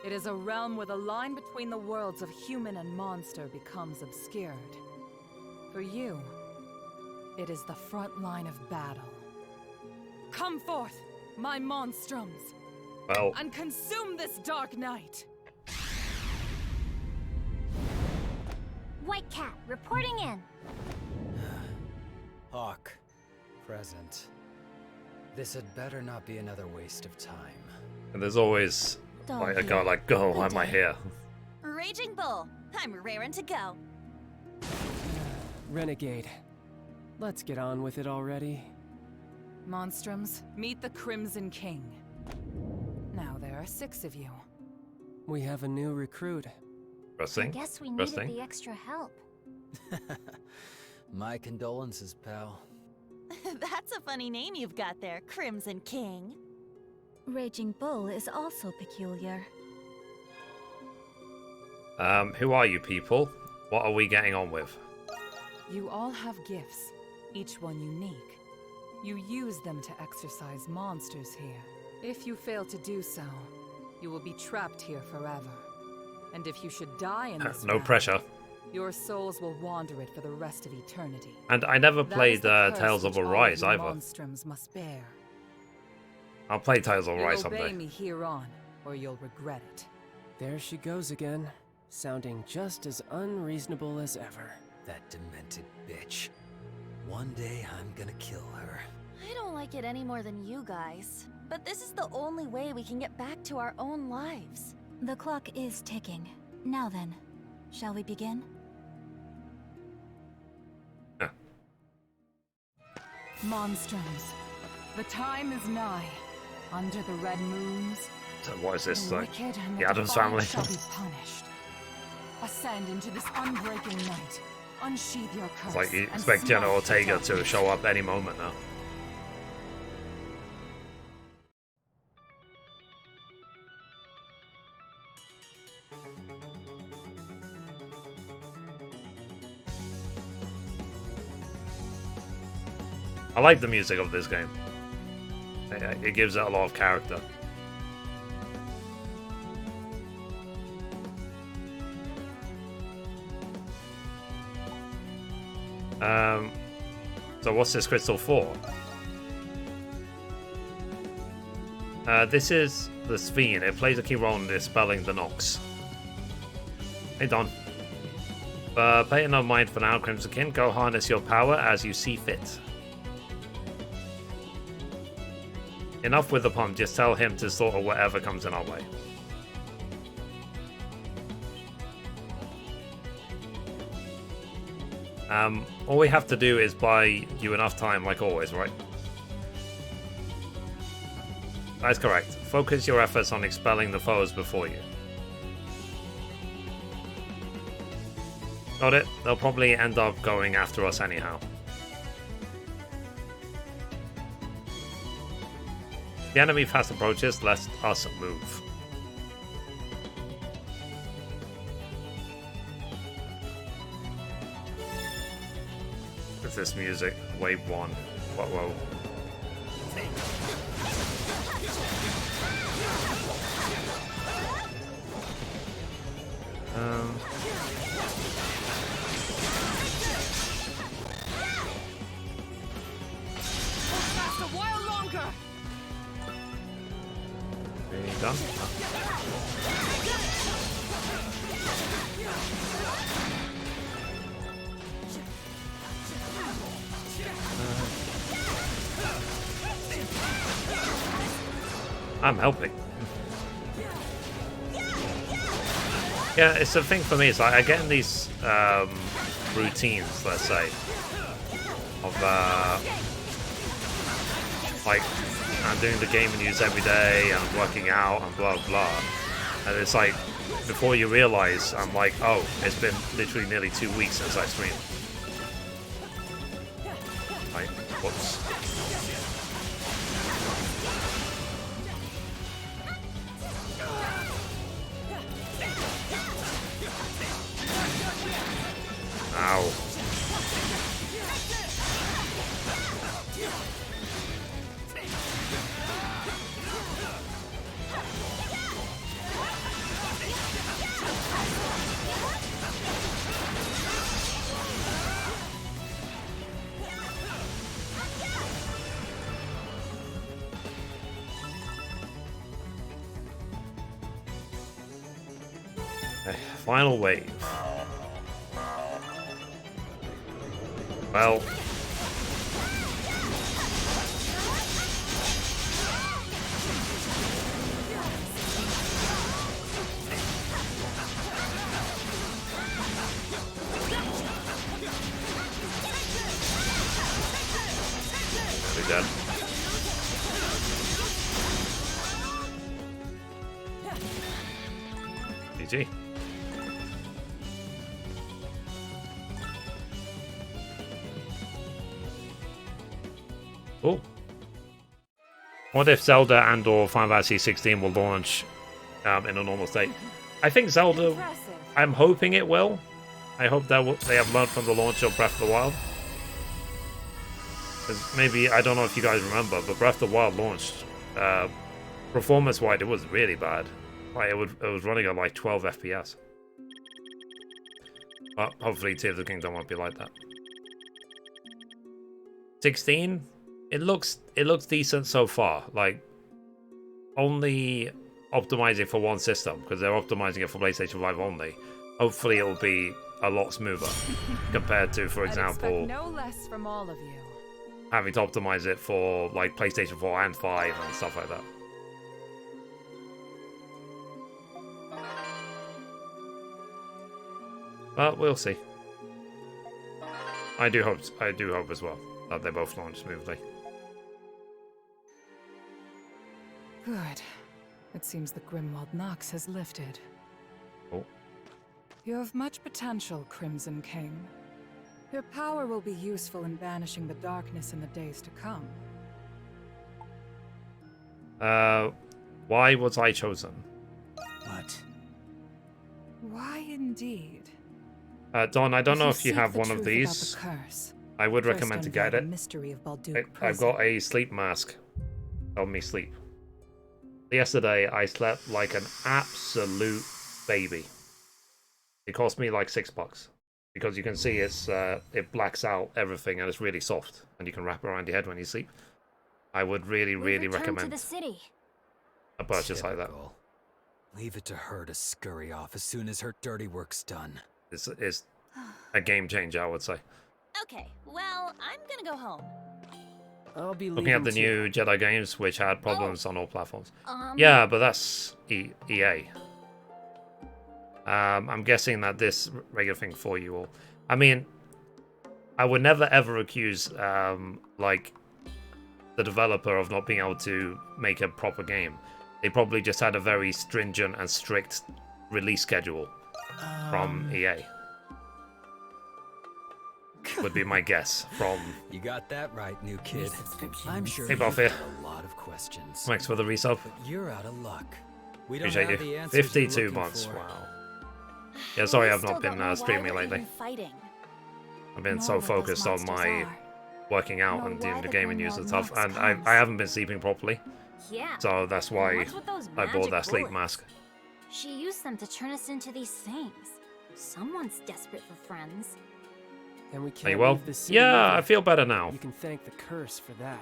It is a realm where the line between the worlds of human and monster becomes obscured. For you, it is the front line of battle. Come forth, my monstrums, well, and consume this dark night. White Cat, reporting in. Hawk, present. This had better not be another waste of time. And there's always like a guy like, go, why am I here? Raging Bull, I'm raring to go. Renegade. Let's get on with it already. Monstrums, meet the Crimson King. Now there are 6 of you. We have a new recruit. Interesting. I guess we needed the extra help. My condolences, pal. That's a funny name you've got there, Crimson King. Raging Bull is also peculiar. Who are you people? What are we getting on with? You all have gifts, each one unique. You use them to exorcise monsters here. If you fail to do so, you will be trapped here forever. And if you should die in this no realm, pressure. your souls will wander it for the rest of eternity. And I never That played is the curse Tales of which all Arise you either. Monstrums must bear. I'll play Tales of Rise You'll obey someday. me here on, or you'll regret it. There she goes again, sounding just as unreasonable as ever. That demented bitch. One day I'm gonna kill her. I don't like it any more than you guys. But this is the only way we can get back to our own lives. The clock is ticking. Now then, shall we begin? Monstrums, the time is nigh. Under the red moons, So what is this, the like wicked and the Addams defiant family? shall be punished. Ascend into this unbreaking night. Unsheath your curse. It's like you and expect Jenna smite the Ortega to darkness. show up any moment now. I like the music of this game. It gives it a lot of character. So what's this crystal for? This is the Sphere. It plays a key role in dispelling the Nox. Hey Don. Pay no mind for now, Crimson King. Go harness your power as you see fit. Enough with the pump, just tell him to slaughter whatever comes in our way. All we have to do is buy you enough time, like always, right? That's correct. Focus your efforts on expelling the foes before you. Got it? They'll probably end up going after us anyhow. The enemy fast approaches, let us move. With this music, wave 1. Whoa. Last a while longer. Are you done? I'm helping. Yeah, it's the thing for me. It's like I get in these routines, let's say, of like I'm doing the gaming news every day and I'm working out and blah blah. And it's like before you realize, I'm like, oh, it's been literally nearly 2 weeks since I streamed. Like, whoops. Ow. Okay, final wave. Well, they're dead. GG. Oh. What if Zelda and or Final Fantasy 16 will launch in a normal state? I think Zelda, I'm hoping it will. I hope that they have learned from the launch of Breath of the Wild. Because maybe, I don't know if you guys remember, but Breath of the Wild launched, performance-wise, it was really bad. Like, it was running at like 12 FPS. But hopefully Tears of the Kingdom won't be like that. 16? It looks decent so far. Like, only optimizing for one system, because they're optimizing it for PlayStation 5 only, hopefully it will be a lot smoother compared to, for example, no less from all of you. having to optimize it for like PlayStation 4 and 5 and stuff like that. But we'll see. I do hope as well that they both launch smoothly. Good. It seems the Grimwald Nox has lifted. Oh. You have much potential, Crimson King. Your power will be useful in banishing the darkness in the days to come. Why was I chosen? What? Why indeed? Don, I don't know if you seek have the one of truth these. about the curse, I would first recommend to unveil get the it. mystery of Balduke I've Prison. got a sleep mask. Help me sleep. Yesterday, I slept like an absolute baby. It cost me like $6 because you can see it blacks out everything and it's really soft and you can wrap it around your head when you sleep. I would really recommend to the city. a purchase like that. Leave it to her to scurry off as soon as her dirty work's done. It's a game changer, I would say. Okay, well, I'm gonna go home. I'll be Looking at the leaving new Jedi games, which had problems on all platforms. Um, Yeah, but that's EA. I'm guessing that this regular thing for you all. I mean, I would never ever accuse like the developer of not being able to make a proper game. They probably just had a very stringent and strict release schedule from EA. Would be my guess from. You got that right, new kid. I'm sure Hey, you've Buffy. got a lot of questions. Thanks for the resub. But you're out of luck. We don't Appreciate have you. the answers 52 you're looking months. for. Wow. Yeah, sorry I've not been streaming lately. I've been so focused on my working out and doing the gaming news and stuff, and I haven't been sleeping properly. Yeah. So that's why What's with those I bought magic that sleep bullets? mask. She used them to turn us into these things. Someone's desperate for friends. And we Are can't you well? leave the city Yeah, either. I feel better now. You can thank the curse for that.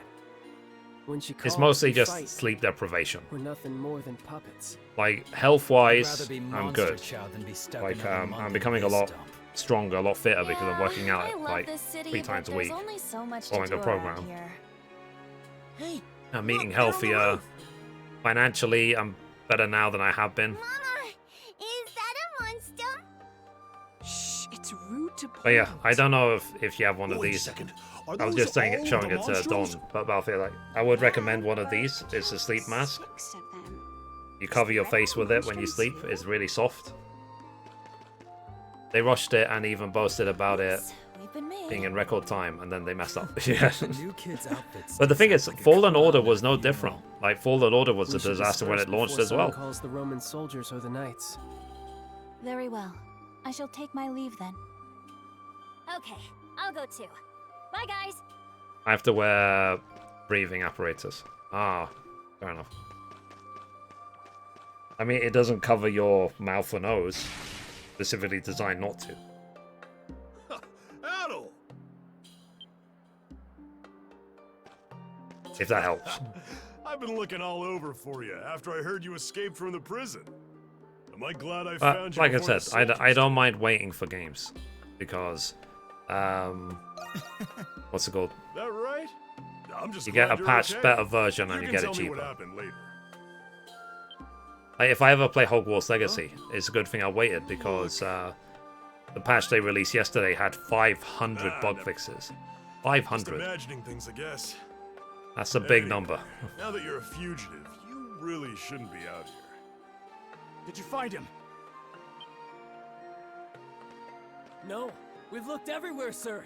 When she It's calls, mostly we just fight. sleep deprivation. We're nothing more than puppets. Like I'd health-wise, rather be I'm monster good. chow than be stuck Like another month I'm in becoming a this lot dump. stronger, a lot fitter because I'm working out I love like this city, 3 but times a there's week. only so much to Following do the program. around here. Hey, I'm eating healthier. Financially, I'm better now than I have been. Mama, is that a monster? Shh, it's rude to But yeah, point. I don't know if you have one of Wait a these. second. Are I was those just saying all it, showing the it to monstrums? Dawn, but I feel like I would recommend one of these. It's a sleep mask. 6 of them. You cover your face with it when you sleep. It's really soft. They rushed it and even boasted about it We've been made. being in record time, and then they messed up. Yeah. The new kid's outfit's But the thing is, like a Fallen clown Order at was a no funeral. different. Like Fallen Order was a We should disaster when disperse it launched before as well. someone calls the Roman soldiers or the knights. Very well. I shall take my leave then. Okay, I'll go too. Bye, guys. I have to wear breathing apparatus. Ah, fair enough. I mean, it doesn't cover your mouth or nose. Specifically designed not to. Adel! If that helps. I've been looking all over for you after I heard you escaped from the prison. Am I glad I But found you like I before said, the I don't mind waiting for games. Because, what's it called? That right? I'm just You get glad a you're patched, okay. better version and You you can get it tell me what cheaper. happened later. Like, if I ever play Hogwarts Legacy, it's a good thing I waited because the patch they released yesterday had 500 bug fixes. Just 500. imagining things, I guess. That's a big Anyway, number. Now that you're a fugitive, you really shouldn't be out here. Did you find him? No, we've looked everywhere, sir.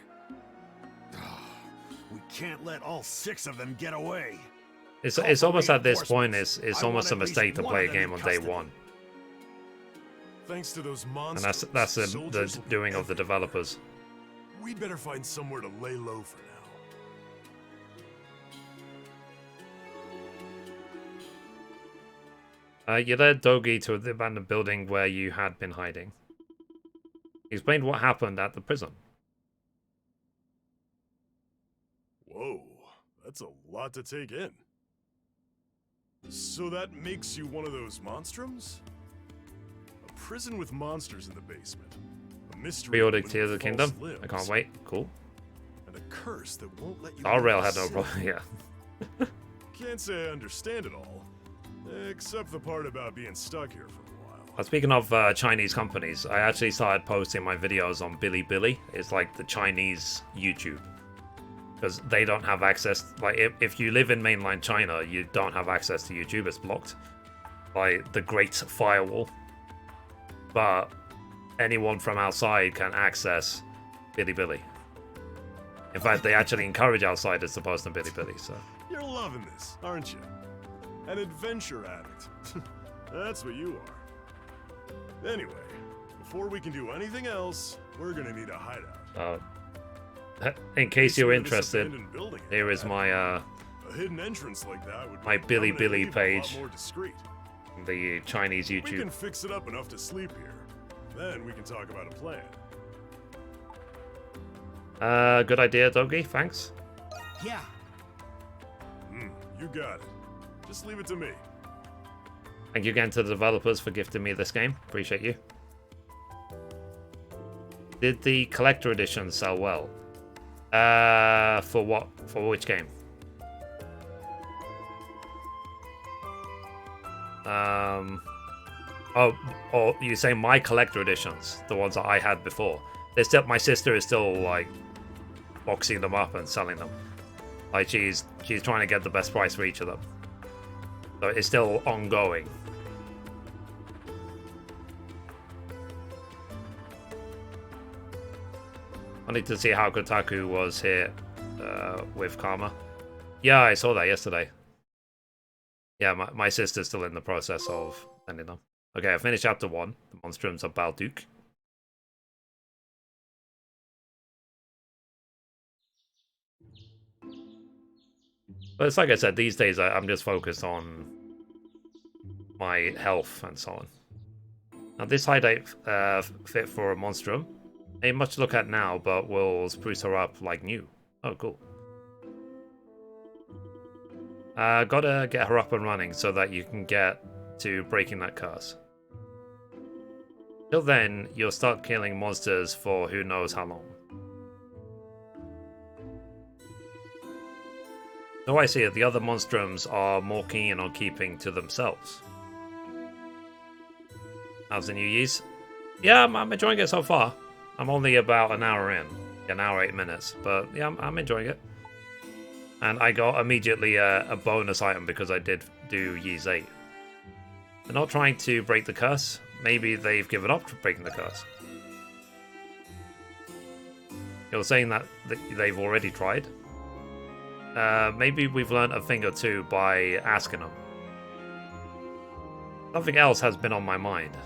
We can't let all 6 of them get away. It's almost at this point, it's I almost a want at least mistake to one play a of them game in on day custody. one. Thanks to those And monsters. that's the soldiers will be doing of the everywhere. developers. We'd better find somewhere to lay low for now. You led Dogi to the abandoned building where you had been hiding. He explained what happened at the prison. Whoa, that's a lot to take in. So that makes you one of those monstrums? A prison with monsters in the basement. A mystery. Pre-ordered Tears of the Kingdom. I can't wait. Cool. And a curse that won't let you. Our rail had no problem. Yeah. Can't say I understand it all, except the part about being stuck here for a while. Speaking of Chinese companies, I actually started posting my videos on Bilibili. It's like the Chinese YouTube. Because they don't have access, like if you live in mainland China, you don't have access to YouTube, it's blocked by the Great Firewall. But anyone from outside can access Bilibili. In fact, they actually encourage outsiders to post on Bilibili, so. You're loving this, aren't you? An adventure addict. That's what you are. Anyway, before we can do anything else, we're gonna need a hideout. In case you're interested, here is my a hidden entrance like that would my Bilibili page. More discreet. The Chinese YouTube. We can fix it up enough to sleep here. Then we can talk about a plan. Good idea, Doggy. Thanks. Yeah. You got it. Just leave it to me. Thank you again to the developers for gifting me this game. Appreciate you. Did the collector edition sell well? For what? For which game? Oh, you say my collector editions, the ones that I had before. They're still, my sister is still like boxing them up and selling them. Like she's trying to get the best price for each of them. So it's still ongoing. I need to see how Kotaku was here with Karma. Yeah, I saw that yesterday. Yeah, my sister's still in the process of sending them. Okay, I finished chapter 1, The Monstrums of Balduke. But it's like I said, these days I'm just focused on my health and so on. Now this hideout fit for a monstrum. Ain't much to look at now, but we'll spruce her up like new. Oh, cool. Gotta get her up and running so that you can get to breaking that curse. Till then, you'll start killing monsters for who knows how long. So I see it, the other monstrums are more keen on keeping to themselves. How's the new years? Yeah, I'm enjoying it so far. I'm only about an hour in. An hour, 8 minutes. But yeah, I'm enjoying it. And I got immediately a bonus item because I did do Years 8. They're not trying to break the curse. Maybe they've given up to breaking the curse. You're saying that they've already tried? Maybe we've learned a thing or two by asking them. Something else has been on my mind.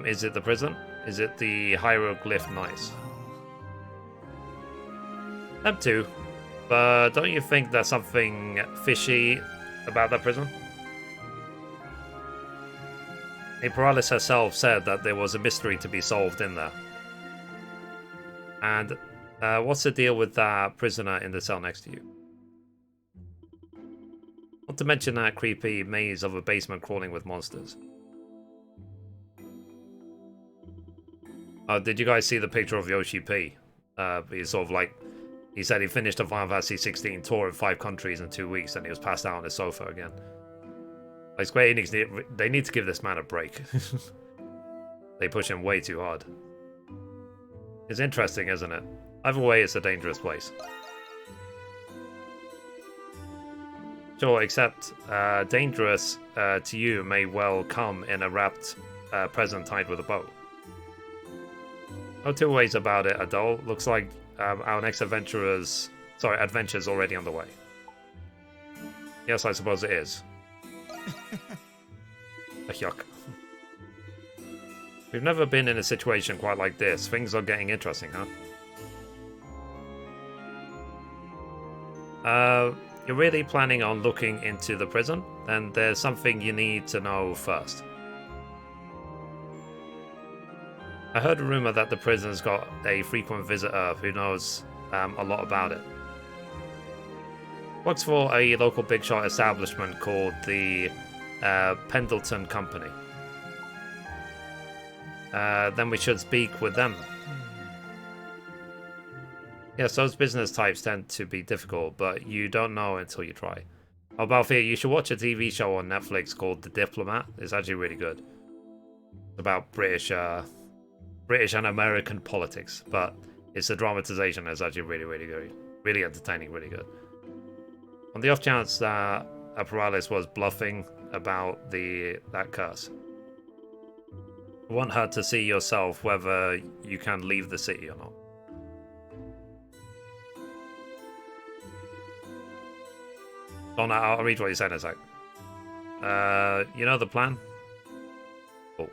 Is it the prison? Is it the hieroglyph nice? Them too. But don't you think there's something fishy about that prison? Paralis herself said that there was a mystery to be solved in there. And what's the deal with that prisoner in the cell next to you? Not to mention that creepy maze of a basement crawling with monsters. Did you guys see the picture of Yoshi P? He's sort of like, he said he finished a Final Fantasy 16 tour in 5 countries in 2 weeks and he was passed out on his sofa again. Like Square Enix, they need to give this man a break. They push him way too hard. It's interesting, isn't it? Either way, it's a dangerous place. Sure, except dangerous to you may well come in a wrapped present tied with a bow. No two ways about it, Adol. Looks like our next adventure's already underway. Yes, I suppose it is. Yuck. We've never been in a situation quite like this. Things are getting interesting, huh? You're really planning on looking into the prison? Then there's something you need to know first. I heard a rumor that the prison's got a frequent visitor who knows a lot about it. Works for a local big shot establishment called the Pendleton Company. Then we should speak with them. Yes, those business types tend to be difficult, but you don't know until you try. Oh, Balfour, you should watch a TV show on Netflix called The Diplomat. It's actually really good. It's about British and American politics, but it's a dramatization that's actually really, really good. Really entertaining, really good. On the off chance that Apparatus was bluffing about that curse, I want her to see yourself whether you can leave the city or not. Donna, I'll read what you said in a sec. You know the plan? Cool.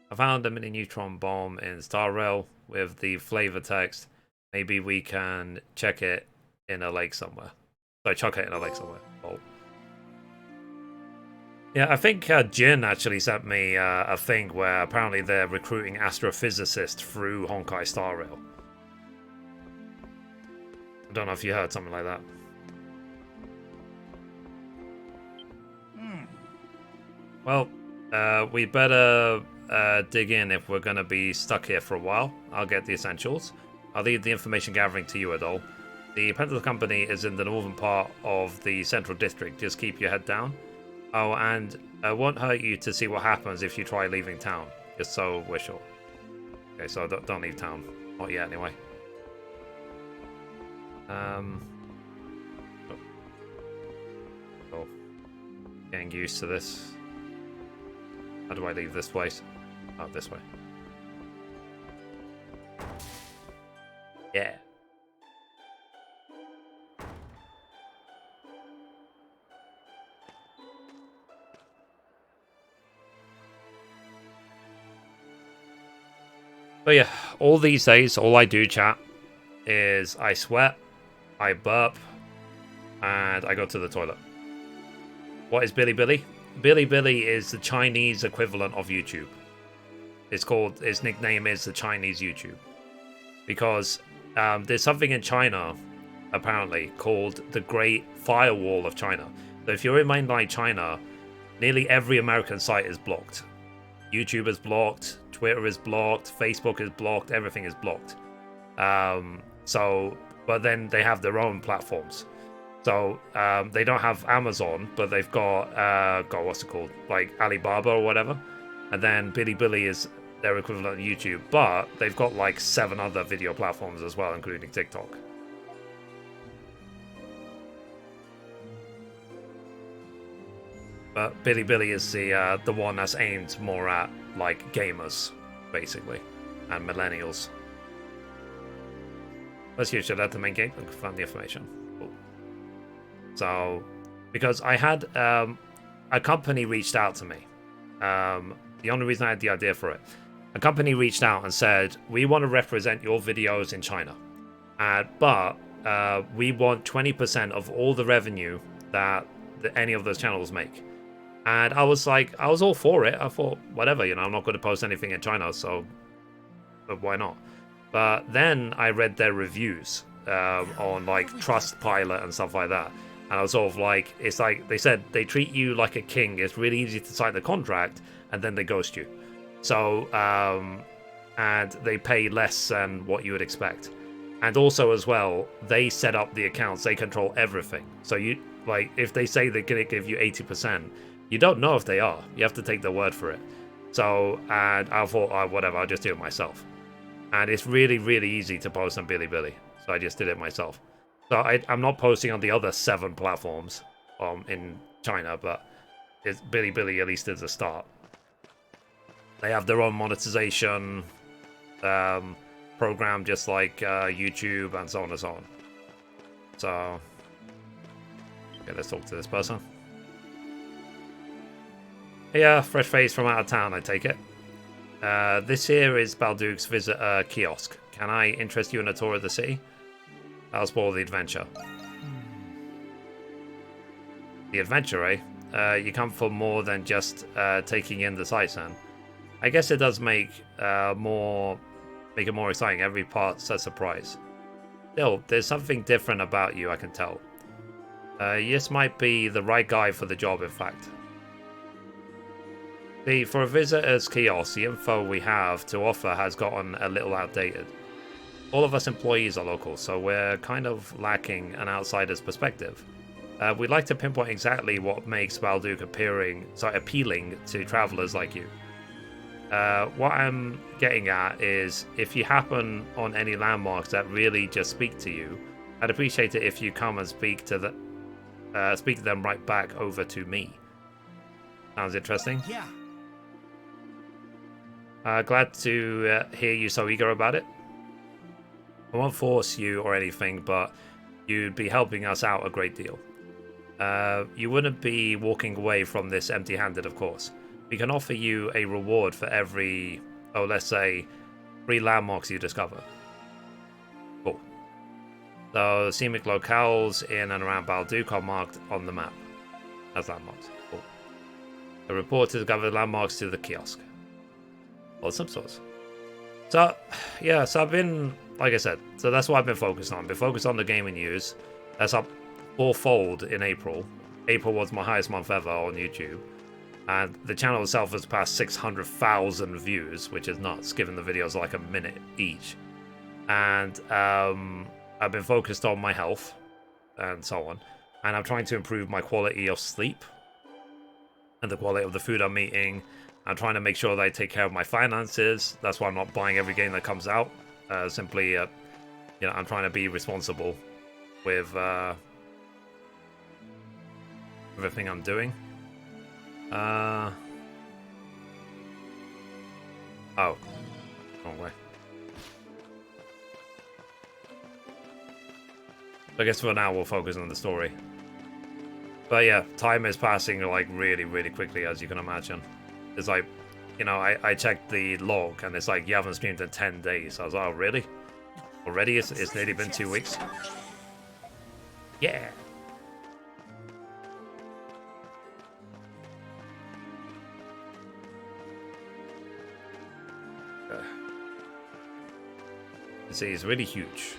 I found a mini neutron bomb in Star Rail with the flavor text. Maybe we can check it in a lake somewhere. So chuck it in a lake somewhere. Oh. Yeah, I think Jin actually sent me a thing where apparently they're recruiting astrophysicists through Honkai Star Rail. I don't know if you heard something like that. Well, we better dig in if we're going to be stuck here for a while. I'll get the essentials. I'll leave the information gathering to you, Adol. The Pendleton Company is in the northern part of the central district. Just keep your head down. Oh, and it won't hurt you to see what happens if you try leaving town. Just so we're sure. Okay, so don't leave town. Not yet, anyway. Oh. Getting used to this. How do I leave this place? Oh, this way. Yeah. But yeah, all these days, all I do, chat, is I sweat, I burp, and I go to the toilet. What is Bilibili? Bilibili is the Chinese equivalent of YouTube. Its nickname is the Chinese YouTube. Because there's something in China, apparently, called the Great Firewall of China. So if you're in mainland China, nearly every American site is blocked. YouTube is blocked, Twitter is blocked, Facebook is blocked, everything is blocked. But then they have their own platforms. So they don't have Amazon, but they've got what's it called, like Alibaba or whatever, and then Bilibili is their equivalent of YouTube. But they've got like 7 other video platforms as well, including TikTok. But Bilibili is the one that's aimed more at like gamers, basically, and millennials. Let's use that the main gate and confirm the information. Cool. So, because I had a company reached out to me. The only reason I had the idea for it, a company reached out and said, we want to represent your videos in China, but we want 20% of all the revenue that any of those channels make. And I was like, I was all for it. I thought, whatever, I'm not going to post anything in China, so but why not? But then I read their reviews on like Trustpilot and stuff like that. And I was sort of like, it's like they said they treat you like a king. It's really easy to sign the contract, and then they ghost you. So, and they pay less than what you would expect. And also as well, they set up the accounts. They control everything. So you, like, if they say they're going to give you 80%, you don't know if they are. You have to take their word for it. So, and I thought, oh, whatever, I'll just do it myself. And it's really, really easy to post on Bilibili. So I just did it myself. So I'm not posting on the other 7 platforms in China, but Bilibili at least is a start. They have their own monetization program, just like YouTube and so on and so on. So, okay, let's talk to this person. Yeah, fresh face from out of town, I take it. This here is Balduke's visitor kiosk. Can I interest you in a tour of the city? I'll spoil the adventure. The adventure, eh? You come for more than just taking in the sights, then. I guess it does make it more exciting. Every part's a surprise. Still, there's something different about you, I can tell. This might be the right guy for the job, in fact. See, for a visitor's kiosk, the info we have to offer has gotten a little outdated. All of us employees are local, so we're kind of lacking an outsider's perspective. We'd like to pinpoint exactly what makes Balduke appealing to travelers like you. What I'm getting at is, if you happen on any landmarks that really just speak to you, I'd appreciate it if you come and speak to them right back over to me. Sounds interesting? Yeah. Glad to hear you so eager about it. I won't force you or anything, but you'd be helping us out a great deal. You wouldn't be walking away from this empty-handed, of course. We can offer you a reward for every, let's say, 3 landmarks you discover. Cool. So, scenic locales in and around Balduke are marked on the map as landmarks. Cool. The report to discover landmarks to the kiosk. Awesome sauce. So, yeah, so I've been, like I said, so that's what I've been focused on. Been focused on the gaming news. That's up 4-fold in April. April was my highest month ever on YouTube. And the channel itself has passed 600,000 views, which is nuts, given the videos are like a minute each. And I've been focused on my health and so on. And I'm trying to improve my quality of sleep and the quality of the food I'm eating. I'm trying to make sure that I take care of my finances. That's why I'm not buying every game that comes out. Simply, you know, I'm trying to be responsible with everything I'm doing. Oh, wrong way. I guess for now we'll focus on the story. But yeah, time is passing like really, really quickly, as you can imagine. It's like, you know, I checked the log and it's like, you haven't streamed in 10 days. I was like, oh, really? Already? It's nearly been 2 weeks. Yeah. You see, it's really huge.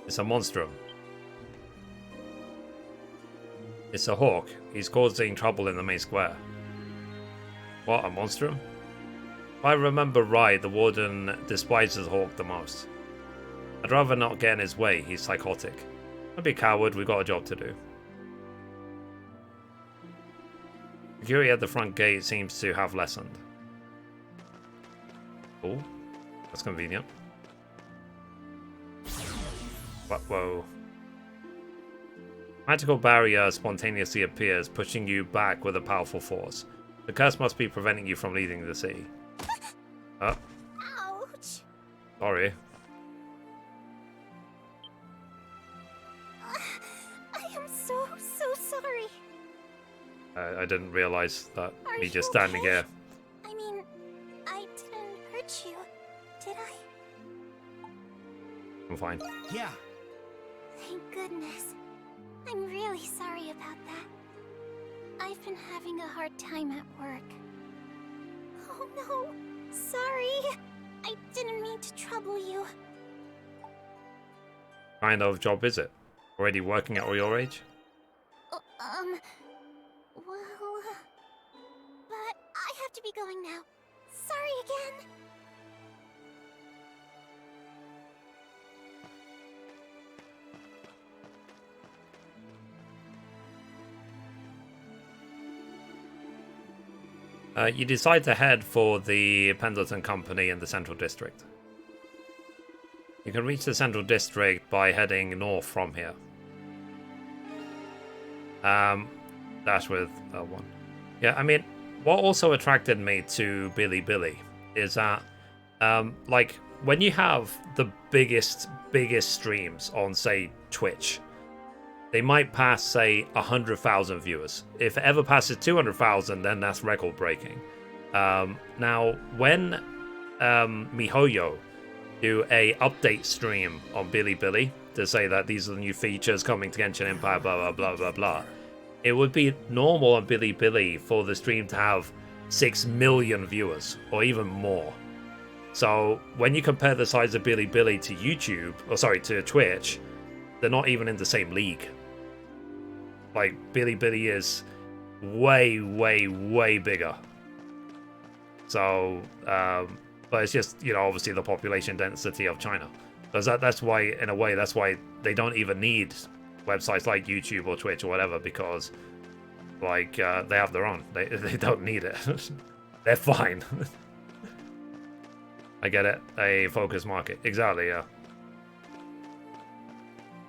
It's a monstrum. It's a hawk. He's causing trouble in the main square. What, a monstrum? If I remember right, the warden despises Hawk the most. I'd rather not get in his way, he's psychotic. Don't be a coward, we've got a job to do. Security at the front gate seems to have lessened. Cool. That's convenient. Whoa. Magical barrier spontaneously appears, pushing you back with a powerful force. The curse must be preventing you from leaving the city. Oh. Ouch. Sorry. I am so sorry. I didn't realize that me just you standing okay? here. I mean, I didn't hurt you, did I? I'm fine. Yeah. Thank goodness. I'm really sorry about that. I've been having a hard time at work. Oh no, sorry. I didn't mean to trouble you. What kind of job is it? Already working at your age? Well, but I have to be going now. Sorry again. You decide to head for the Pendleton Company in the Central District. You can reach the Central District by heading north from here. Dash with L1. Yeah, I mean, what also attracted me to Billy is that, like, when you have the biggest streams on, say, Twitch, they might pass, say, 100,000 viewers. If it ever passes 200,000, then that's record-breaking. Now, when MiHoYo do a update stream on Billy to say that these are the new features coming to Genshin Impact, blah, blah, blah, blah, blah, it would be normal on Billy for the stream to have 6 million viewers, or even more. So, when you compare the size of Billy to YouTube, or sorry, to Twitch, they're not even in the same league. Like, Bilibili is way, way, way bigger. So, but it's just, you know, obviously the population density of China. Because that's why, in a way, that's why they don't even need websites like YouTube or Twitch or whatever, because, like, they have their own. They don't need it. They're fine. I get it. A focus market. Exactly, yeah.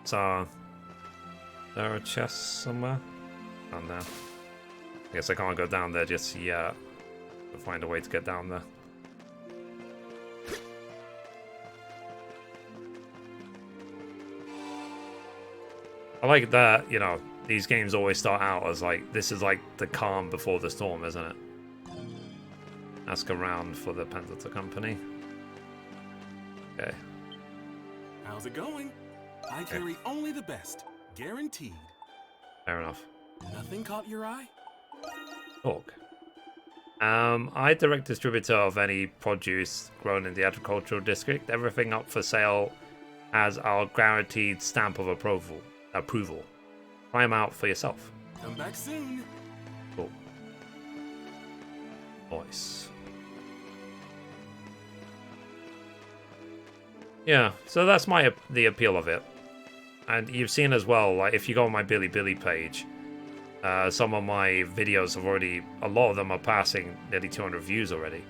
So, there are chests somewhere? Down there. I guess I can't go down there just yet. I'll find a way to get down there. I like that, you know, these games always start out as like, this is like the calm before the storm, isn't it? Ask around for the Pendleton Company. Okay. How's it going? I carry only the best. Guaranteed. Fair enough. Nothing caught your eye? Talk. I direct distributor of any produce grown in the agricultural district. Everything up for sale has our guaranteed stamp of approval. Try them out for yourself. Come back soon. Cool. Nice. Yeah, so that's the appeal of it. And you've seen as well, like, if you go on my Bilibili page, some of my videos have already, a lot of them are passing nearly 200 views already,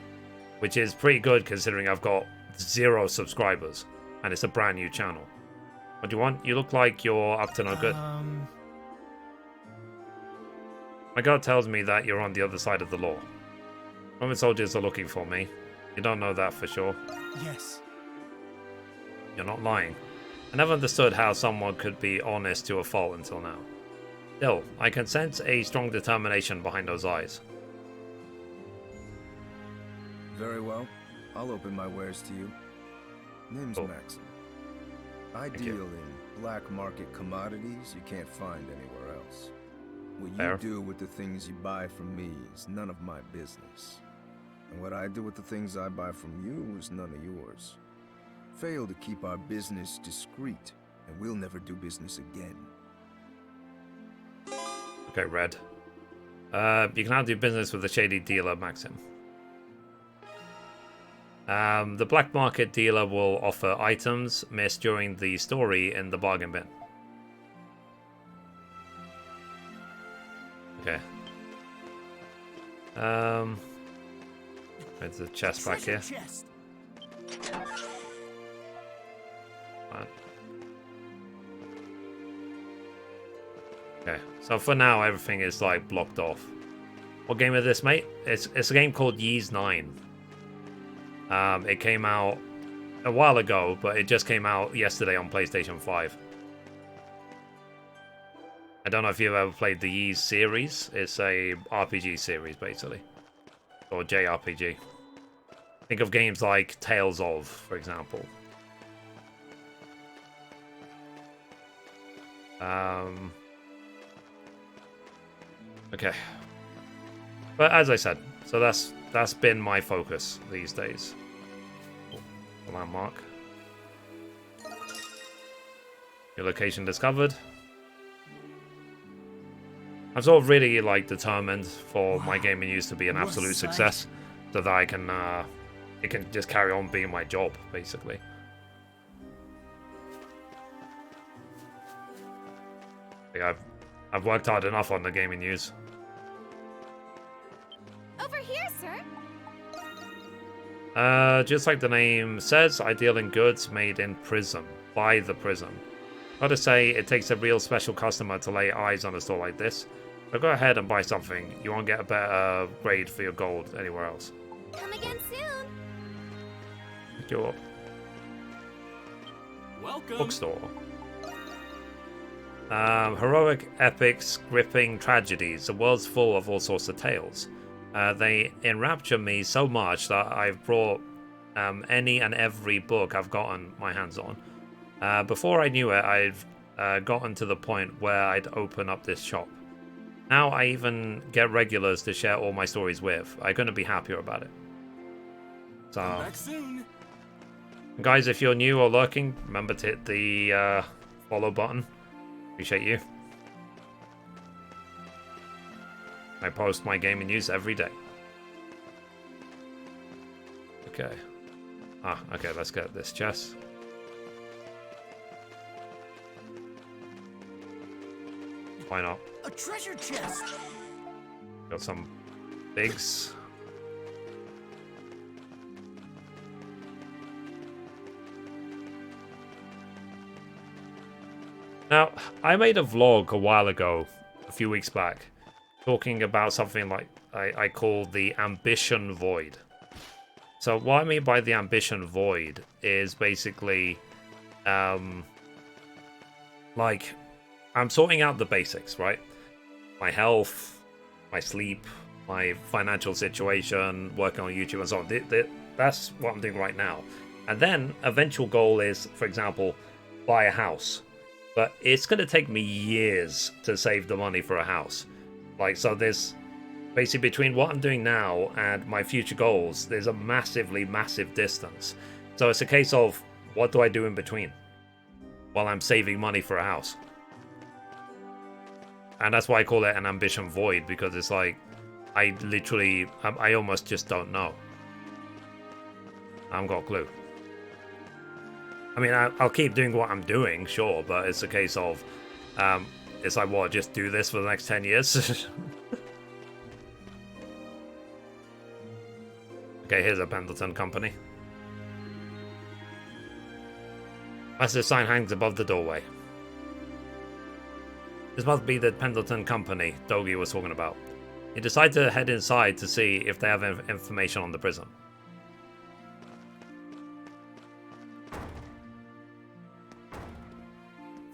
which is pretty good considering I've got 0 subscribers, and it's a brand new channel. What do you want? You look like you're up to no good. My gut tells me that you're on the other side of the law. Roman soldiers are looking for me. You don't know that for sure. Yes. You're not lying. I never understood how someone could be honest to a fault until now. Still, I can sense a strong determination behind those eyes. Very well. I'll open my wares to you. Name's Maxim. I deal in black market commodities you can't find anywhere else. What you do with the things you buy from me is none of my business. And what I do with the things I buy from you is none of yours. Fail to keep our business discreet, and we'll never do business again. Okay, Red. You can now do business with the shady dealer, Maxim. The black market dealer will offer items missed during the story in the bargain bin. Okay. There's a chest back here. Right. Okay, so for now everything is like blocked off. What game is this, mate? It's a game called Ys 9. It came out a while ago, but it just came out yesterday on PlayStation 5. I don't know if you've ever played the Ys series. It's a RPG series, basically. Or JRPG. Think of games like Tales of, for example. Okay. But as I said, so that's been my focus these days. A landmark. Your location discovered. I'm sort of really like determined for my gaming use to be an absolute success, so that I can it can just carry on being my job, basically. Like I've worked hard enough on the gaming news. Over here, sir. Just like the name says, I deal in goods made in Prism, by the Prism. Gotta say, it takes a real special customer to lay eyes on a store like this. So go ahead and buy something. You won't get a better grade for your gold anywhere else. Come again soon. Pick you up. Welcome. Bookstore. Heroic epics, gripping tragedies. The world's full of all sorts of tales. They enrapture me so much that I've brought any and every book I've gotten my hands on. Before I knew it, I've gotten to the point where I'd open up this shop. Now I even get regulars to share all my stories with. I couldn't be happier about it. So, back soon. guys, if you're new or lurking, remember to hit the follow button. Appreciate you. I post my gaming news every day. Okay. Okay, let's get this chest. Why not? A treasure chest. Got some pigs. Now, I made a vlog a while ago, a few weeks back, talking about something like I call the ambition void. So what I mean by the ambition void is basically, like, I'm sorting out the basics, right? My health, my sleep, my financial situation, working on YouTube and so on. That's what I'm doing right now. And then, eventual goal is, for example, buy a house. But it's going to take me years to save the money for a house. Like, so there's basically between what I'm doing now and my future goals, there's a massive distance. So it's a case of, what do I do in between while I'm saving money for a house? And that's why I call it an ambition void, because it's like, I almost just don't know. I haven't got a clue. I mean, I'll keep doing what I'm doing, sure, but it's a case of, it's like, what, just do this for the next 10 years? Okay, here's a Pendleton company. Massive sign hangs above the doorway. This must be the Pendleton company Dogi was talking about. He decided to head inside to see if they have information on the prison.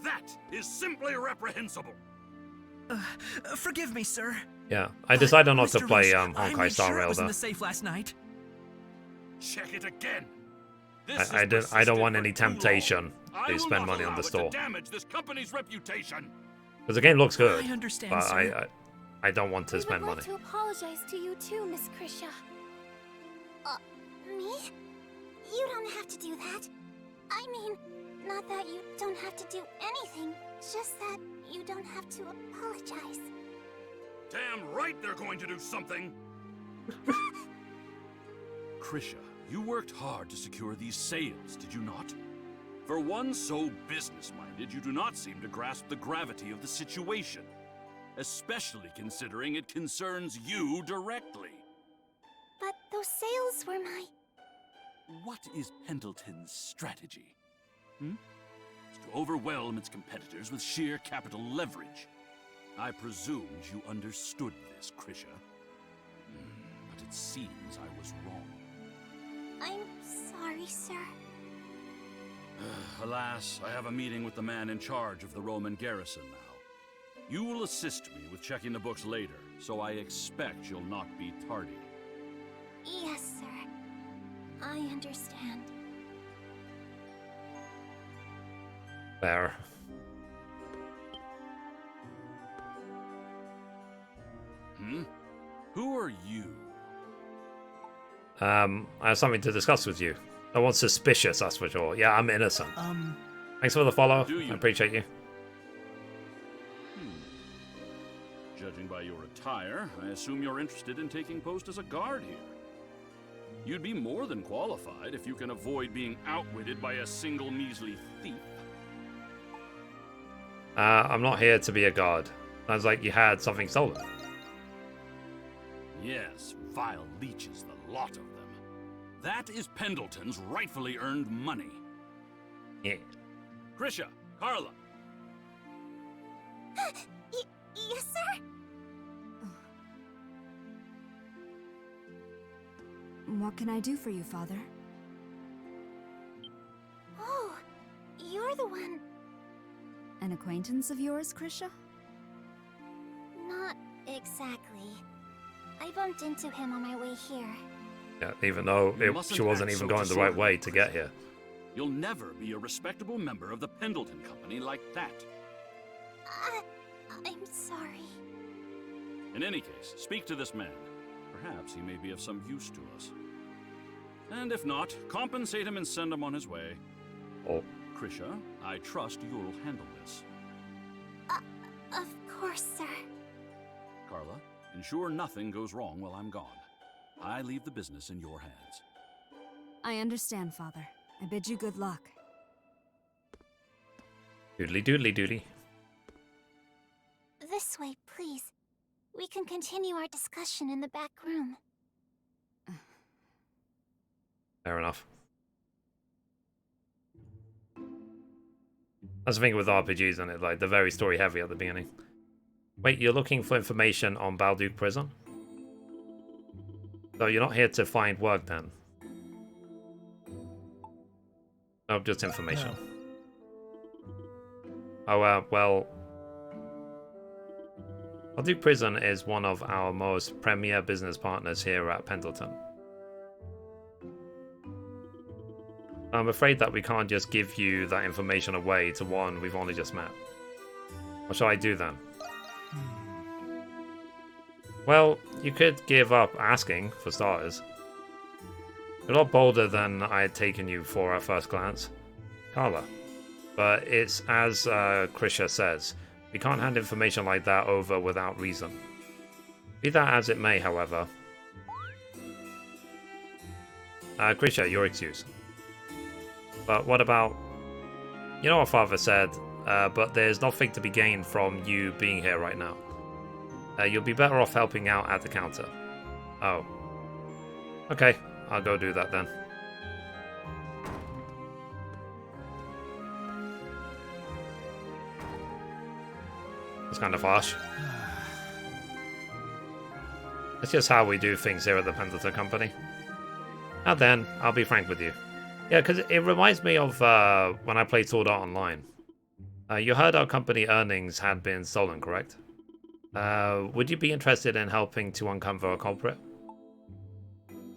That is simply reprehensible. Forgive me, sir. Yeah, I decided not to Mr. play Reese, Honkai Star Rail was in though. the safe last night. Check it again. I don't want any temptation to spend money on the store. Damage this company's reputation. Because the game looks good, I understand, but sir. I don't want to spend I would money. like to apologize to you too, Miss Krisha. Me? You don't have to do that. I mean, not that you don't have to do anything, just that you don't have to apologize. Damn right they're going to do something. Krisha, you worked hard to secure these sales, did you not? For one so business-minded, you do not seem to grasp the gravity of the situation. Especially considering it concerns you directly. But those sales were my... What is Pendleton's strategy? It's to overwhelm its competitors with sheer capital leverage. I presumed you understood this, Krisha. But it seems I was wrong. I'm sorry, sir. Alas, I have a meeting with the man in charge of the Roman garrison now. You will assist me with checking the books later, so I expect you'll not be tardy. Yes, sir. I understand. There. Who are you? I have something to discuss with you. No one's suspicious, that's for sure. Yeah, I'm innocent. Thanks for the follow. I appreciate you. Judging by your attire, I assume you're interested in taking post as a guard here. You'd be more than qualified if you can avoid being outwitted by a single measly thief. I'm not here to be a guard. Sounds like you had something stolen. Yes, vile leeches, the lot of them. That is Pendleton's rightfully earned money. Yeah. Krisha, Carla. Yes, sir? What can I do for you, Father? Oh, you're the one. An acquaintance of yours, Krisha? Not exactly. I bumped into him on my way here. Yeah, even though she wasn't even going the right way to get here. You'll never be a respectable member of the Pendleton Company like that. I'm sorry. In any case, speak to this man. Perhaps he may be of some use to us. And if not, compensate him and send him on his way. Oh. Krisha. I trust you'll handle this. Of course, sir. Carla, ensure nothing goes wrong while I'm gone. I leave the business in your hands. I understand, Father. I bid you good luck. Doodly doodly doodly. This way, please. We can continue our discussion in the back room. Fair enough. That's the thing with RPGs, isn't it? Like, they're very story heavy at the beginning. Wait, you're looking for information on Balduke Prison? So you're not here to find work then? Nope, just information. Oh, well... Balduke Prison is one of our most premier business partners here at Pendleton. I'm afraid that we can't just give you that information away to one we've only just met. What shall I do then? Well, you could give up asking, for starters. You're a lot bolder than I had taken you for at first glance. Carla. But it's as Krisha says, we can't hand information like that over without reason. Be that as it may, however. Krisha, your excuse. But what about... You know what Father said, but there's nothing to be gained from you being here right now. You'll be better off helping out at the counter. Oh. Okay, I'll go do that then. It's kind of harsh. That's just how we do things here at the Pendleton Company. Now then, I'll be frank with you. Yeah, because it reminds me of when I played Sword Art Online. You heard our company earnings had been stolen, correct? Would you be interested in helping to uncover a culprit?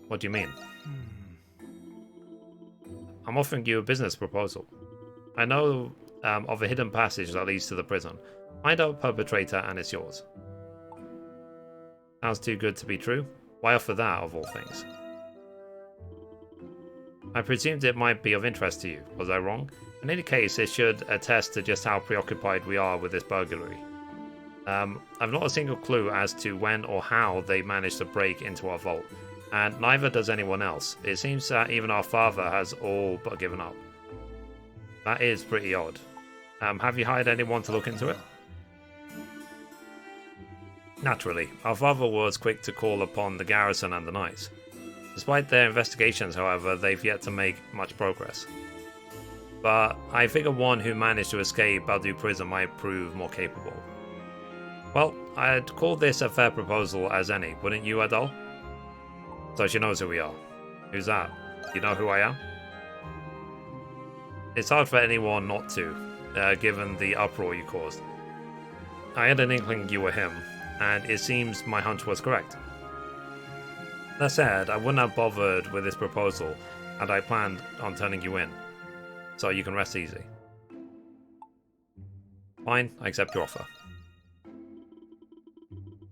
What do you mean? I'm offering you a business proposal. I know of a hidden passage that leads to the prison. Find out a perpetrator and it's yours. Sounds too good to be true. Why offer that, of all things? I presumed it might be of interest to you. Was I wrong? In any case, it should attest to just how preoccupied we are with this burglary. I've not a single clue as to when or how they managed to break into our vault, and neither does anyone else. It seems that even our father has all but given up. That is pretty odd. Have you hired anyone to look into it? Naturally, our father was quick to call upon the garrison and the knights. Despite their investigations, however, they've yet to make much progress. But I figure one who managed to escape Balduke Prison might prove more capable. Well, I'd call this a fair proposal as any, wouldn't you, Adol? So she knows who we are. Who's that? You know who I am? It's hard for anyone not to, given the uproar you caused. I had an inkling you were him, and it seems my hunch was correct. That said, I wouldn't have bothered with this proposal had I planned on turning you in, so you can rest easy. Fine, I accept your offer.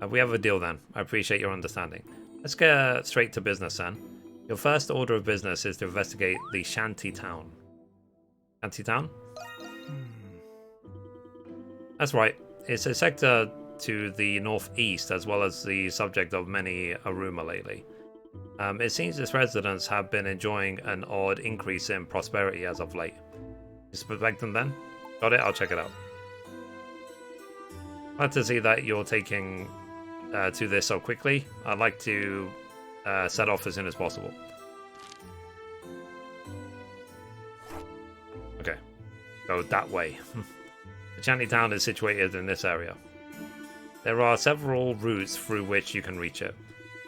We have a deal then. I appreciate your understanding. Let's get straight to business then. Your first order of business is to investigate the Shanty Town. Shanty Town? That's right. It's a sector to the northeast, as well as the subject of many a rumor lately. It seems its residents have been enjoying an odd increase in prosperity as of late. You suspect them then? Got it, I'll check it out. Glad to see that you're taking to this so quickly. I'd like to set off as soon as possible. Okay, go that way. The Shanty Town is situated in this area. There are several routes through which you can reach it,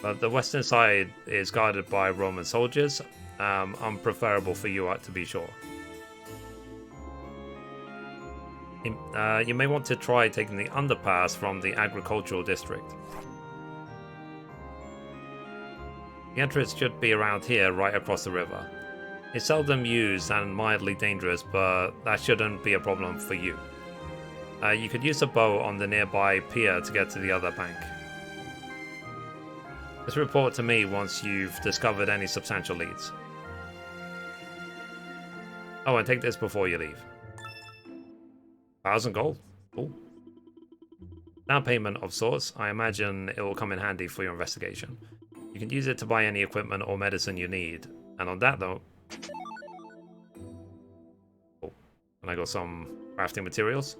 but the western side is guarded by Roman soldiers, unpreferable for you to be sure. You may want to try taking the underpass from the agricultural district. The entrance should be around here, right across the river. It's seldom used and mildly dangerous, but that shouldn't be a problem for you. You could use a boat on the nearby pier to get to the other bank. Just report to me once you've discovered any substantial leads. Oh, and take this before you leave. 1,000 gold. Cool. Down payment of sorts. I imagine it will come in handy for your investigation. You can use it to buy any equipment or medicine you need. And on that note... Oh, and I got some crafting materials.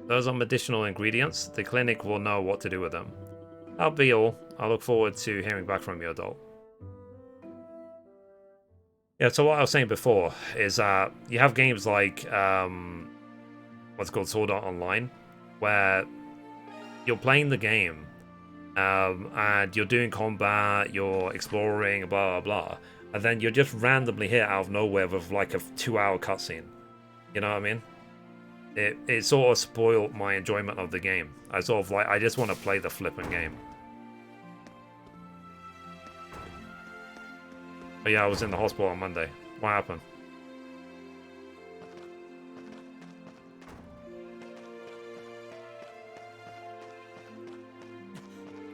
Those are medicinal ingredients. The clinic will know what to do with them. That'll be all. I look forward to hearing back from you, adult. Yeah, so what I was saying before is you have games like what's called Sword Art Online, where you're playing the game and you're doing combat, you're exploring, blah, blah, blah, and then you're just randomly hit out of nowhere with like a 2-hour cutscene. You know what I mean? It sort of spoiled my enjoyment of the game. I just want to play the flipping game. But yeah, I was in the hospital on Monday. What happened?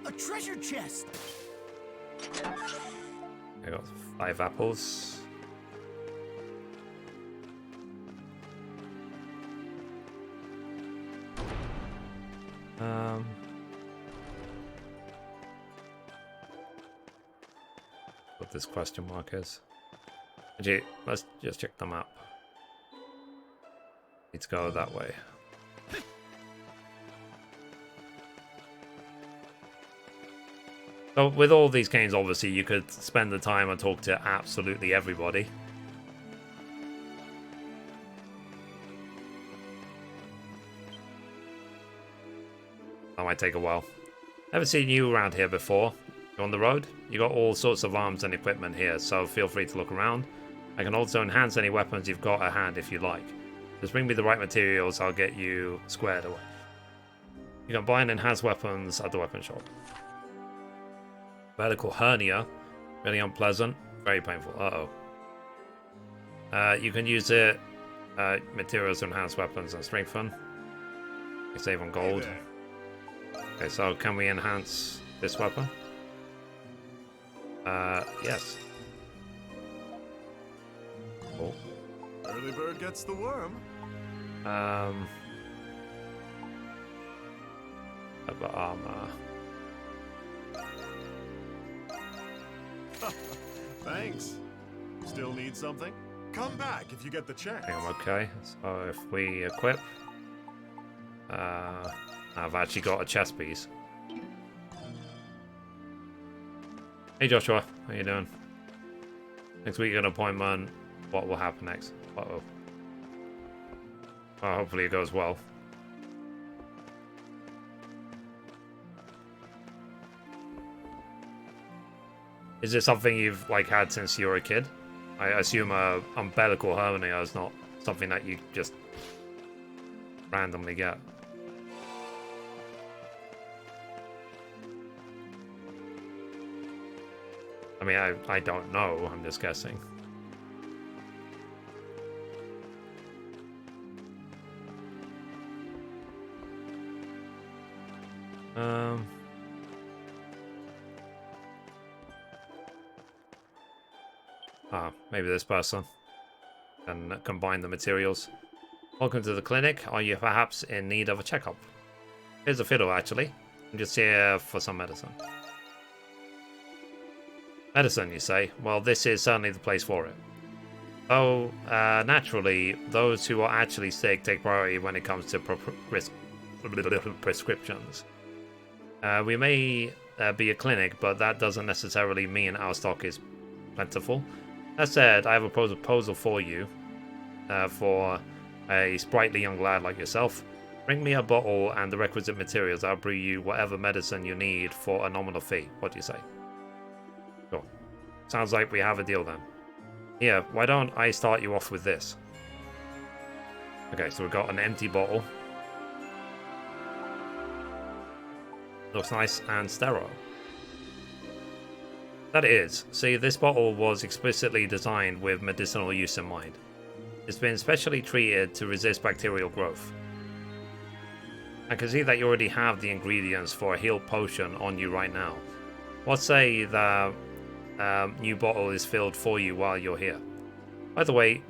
A treasure chest! I got 5 apples. What this question mark is. Actually, let's just check the map. Let's go that way. So with all these games, obviously, you could spend the time and talk to absolutely everybody. That might take a while. Never seen you around here before. You on the road? You got all sorts of arms and equipment here, so feel free to look around. I can also enhance any weapons you've got at hand if you like. Just bring me the right materials, I'll get you squared away. You can buy and enhance weapons at the weapon shop. Vertical hernia. Really unpleasant. Very painful. Uh-oh. You can use it. Materials to enhance weapons and strengthen. You save on gold. Okay, so can we enhance this weapon? Yes. Cool. Early bird gets the worm. About armor. Thanks. Still need something? Come back if you get the chance. I think I'm okay. So if we equip, I've actually got a chest piece. Hey Joshua, how you doing? Next week an appointment. What will happen next? Uh-oh. Well, hopefully it goes well. Is it something you've like had since you were a kid? I assume a umbilical hernia is not something that you just randomly get. I mean, I don't know. I'm just guessing. Maybe this person can combine the materials. Welcome to the clinic. Are you perhaps in need of a checkup? Here's a fiddle, actually. I'm just here for some medicine. Medicine, you say? Well, this is certainly the place for it. Though, naturally, those who are actually sick take priority when it comes to prescriptions. We may be a clinic, but that doesn't necessarily mean our stock is plentiful. That said, I have a proposal for you, for a sprightly young lad like yourself. Bring me a bottle and the requisite materials. I'll brew you whatever medicine you need for a nominal fee. What do you say? Cool. Sounds like we have a deal then. Here, why don't I start you off with this? Okay, so we've got an empty bottle. Looks nice and sterile. That is. See, this bottle was explicitly designed with medicinal use in mind. It's been specially treated to resist bacterial growth. I can see that you already have the ingredients for a heal potion on you right now. Let's say the new bottle is filled for you while you're here. By the way,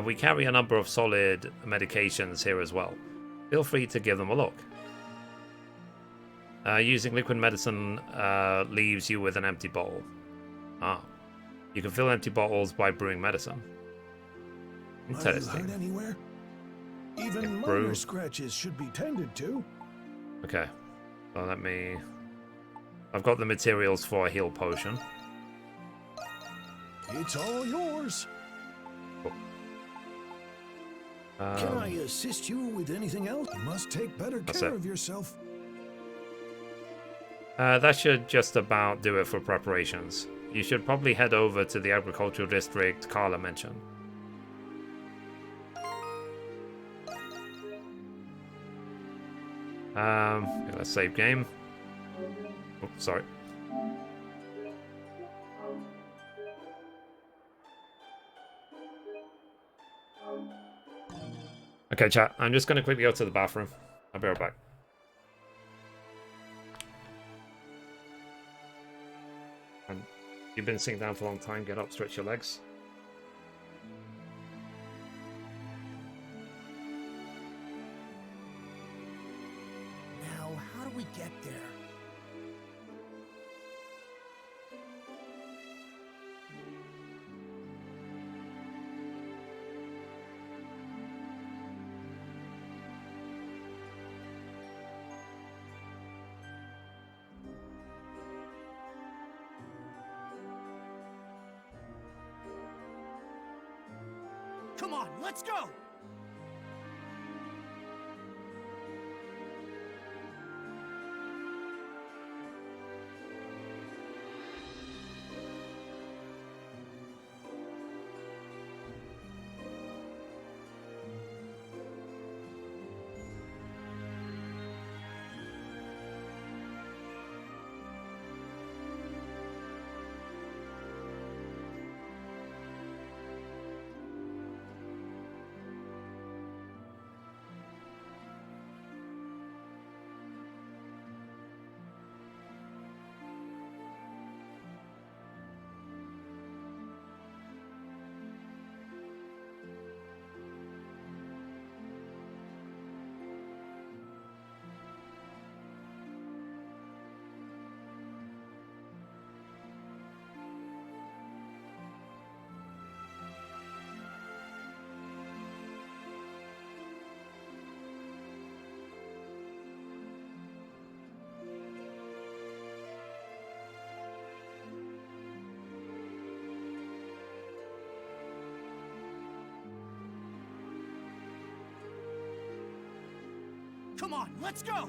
we carry a number of solid medications here as well. Feel free to give them a look. Using liquid medicine leaves you with an empty bottle. Ah. You can fill empty bottles by brewing medicine. Interesting. Are you hurt anywhere? Even minor scratches should be tended to. Okay. So let me... I've got the materials for a heal potion. It's all yours. Cool. Can I assist you with anything else? You must take better care of yourself. That should just about do it for preparations. You should probably head over to the agricultural district Carla mentioned. Let's save game. Oh, sorry. Okay, chat. I'm just going to quickly go to the bathroom. I'll be right back. And you've been sitting down for a long time. Get up, stretch your legs. Now, how do we get there? Come on, let's go! Come on, let's go!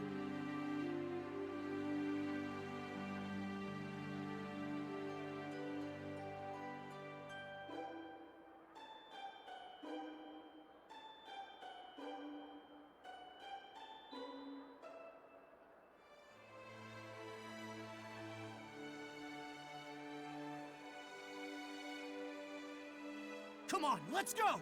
Come on, let's go!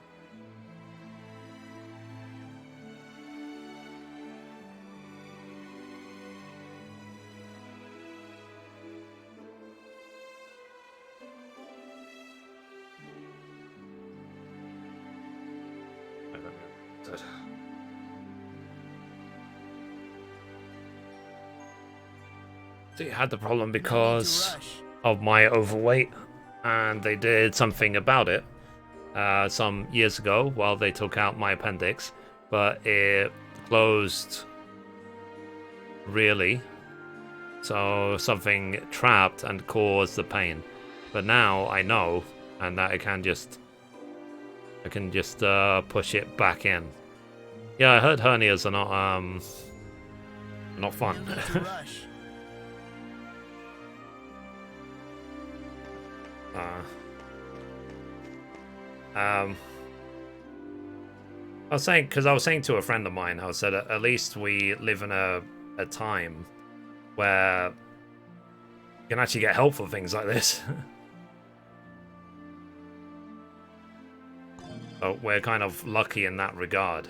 They had the problem because of my overweight, and they did something about it some years ago while they took out my appendix, but it closed really, so something trapped and caused the pain. But now I know, and that I can just push it back in. Yeah, I heard hernias are not fun. I was saying to a friend of mine, I said at least we live in a time where you can actually get help for things like this. So we're kind of lucky in that regard.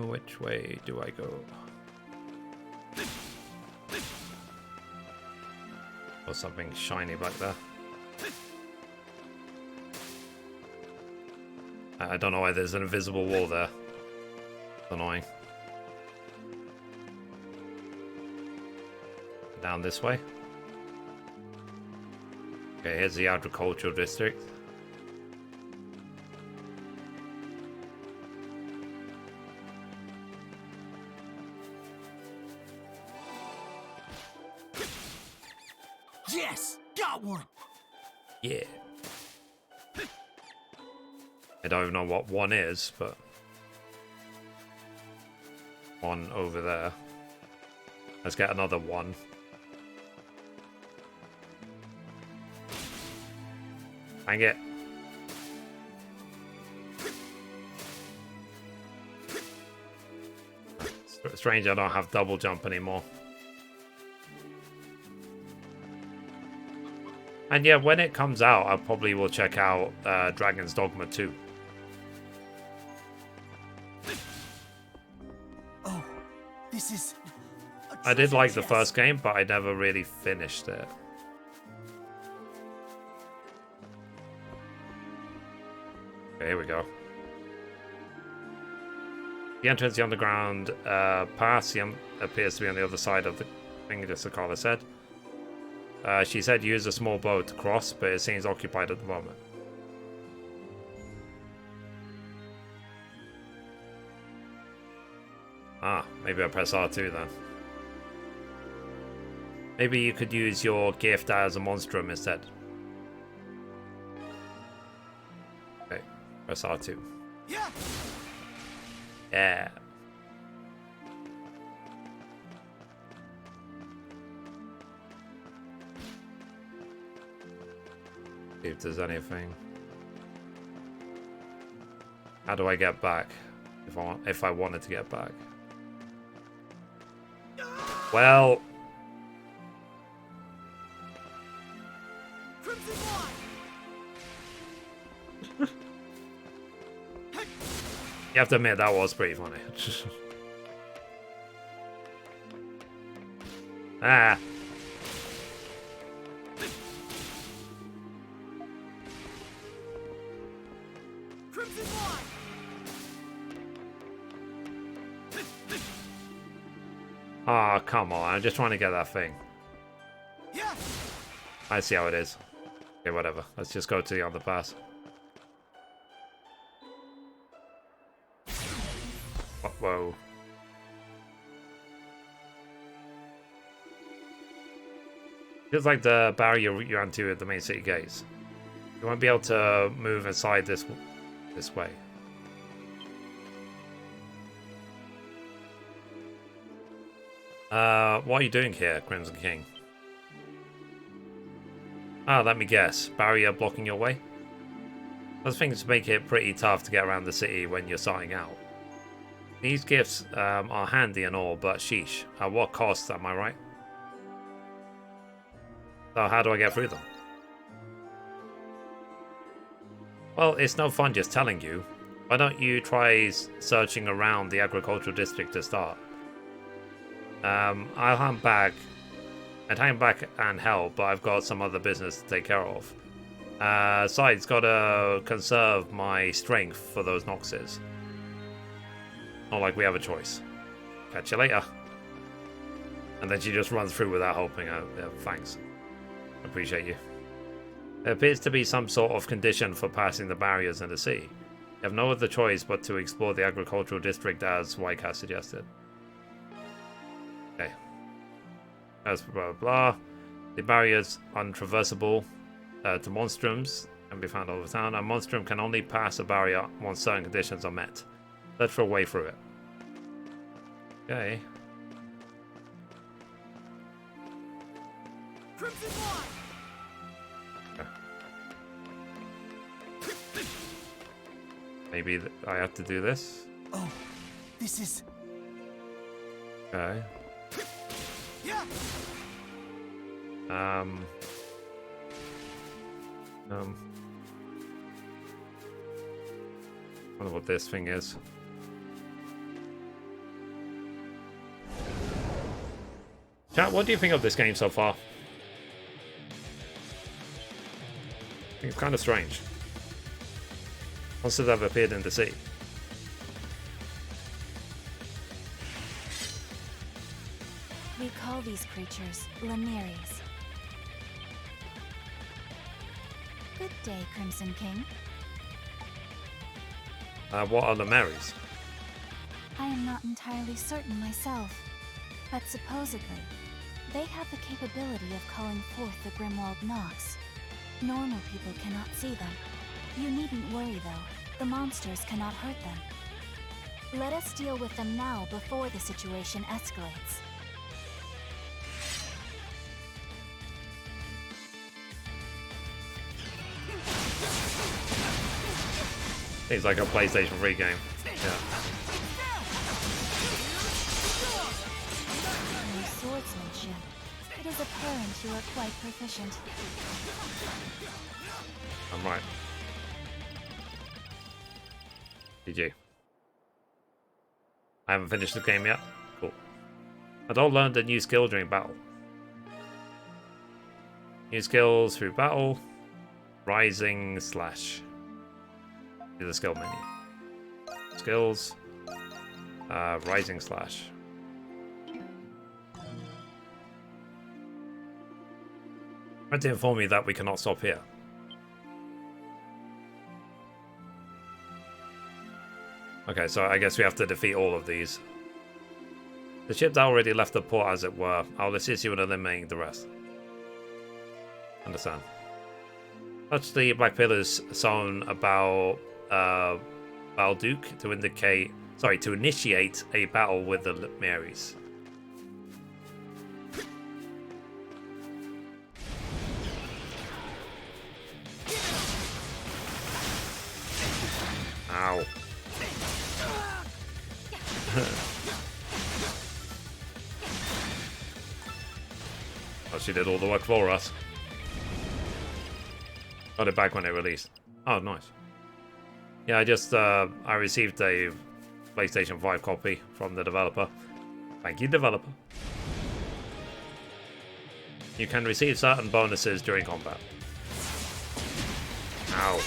Which way do I go? Or something shiny back there. I don't know why there's an invisible wall there. Annoying. Down this way. Okay, here's the agricultural district. Yes! Got one! Yeah. I don't even know what one is, but one over there. Let's get another one. Dang it. Strange I don't have double jump anymore. And yeah, when it comes out, I probably will check out Dragon's Dogma 2. Oh, this is... I did like the first game, but I never really finished it. Okay, here we go. The entrance to the underground pass appears to be on the other side of the thing, just as Carla said. She said use a small boat to cross, but it seems occupied at the moment. Ah, maybe I press R2 then. Maybe you could use your gift as a monstrum instead. Okay, press R2. Yeah. Yeah. See if there's anything. How do I get back? If I wanted to get back. Well. You have to admit that was pretty funny. Ah. Oh, come on. I'm just trying to get that thing. Yeah. I see how it is. Okay, whatever. Let's just go to the underpass. Oh, whoa. Feels like the barrier you ran to at the main city gates. You won't be able to move inside this way. What are you doing here, Crimson King? Ah, let me guess. Barrier blocking your way? Those things make it pretty tough to get around the city when you're starting out. These gifts are handy and all, but sheesh. At what cost, am I right? So how do I get through them? Well, it's no fun just telling you. Why don't you try searching around the agricultural district to start? I'll hang back. I'd hang back and help, but I've got some other business to take care of. Besides, gotta conserve my strength for those Noxes. Not like we have a choice. Catch you later. And then she just runs through without helping. Yeah, thanks. Appreciate you. There appears to be some sort of condition for passing the barriers in the sea. You have no other choice but to explore the agricultural district as White has suggested. Okay. As blah blah. The barriers untraversable to monstrums can be found all over town. A monstrum can only pass a barrier once certain conditions are met. Let's throw a way through it. Okay. Crimson Line. Maybe I have to do this. Oh, this is. Okay. Yeah. Wonder what this thing is. Chat, what do you think of this game so far? It's kind of strange. Monsters have appeared in the sea. We call these creatures Lemires. Good day, Crimson King. What are the Marys? I am not entirely certain myself, but supposedly, they have the capability of calling forth the Grimwald Nox. Normal people cannot see them. You needn't worry though, the monsters cannot hurt them. Let us deal with them now before the situation escalates. Seems like a PlayStation 3 game. Yeah. In swordsmanship, it is apparent you are quite proficient. I'm right. GG. I haven't finished the game yet. Cool. Adult learned a new skill during battle. New skills through battle. Rising slash. Do the skill menu. Skills. Rising slash. Meant to inform you that we cannot stop here. Okay, so I guess we have to defeat all of these. The ship that already left the port, as it were. I'll assist you in eliminating the rest. Understand. Touch the black pillars sewn about Balduke to indicate, to initiate a battle with the Marys. Ow. Oh, she did all the work for us. Got it back when it released. Oh, nice. Yeah, I received a PlayStation 5 copy from the developer. Thank you, developer. You can receive certain bonuses during combat. Ow.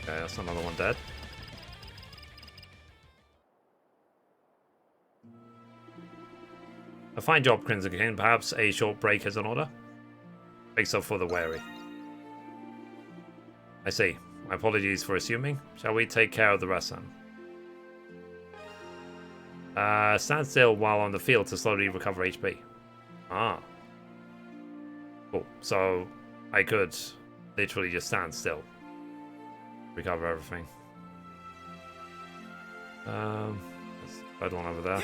Okay, that's another one dead. A fine job, Crimson King. Perhaps a short break is in order? Breaks up for the wary. I see. My apologies for assuming. Shall we take care of the rest then? Stand still while on the field to slowly recover HP. Ah. Cool. So, I could literally just stand still. Recover everything. There's a red one over there.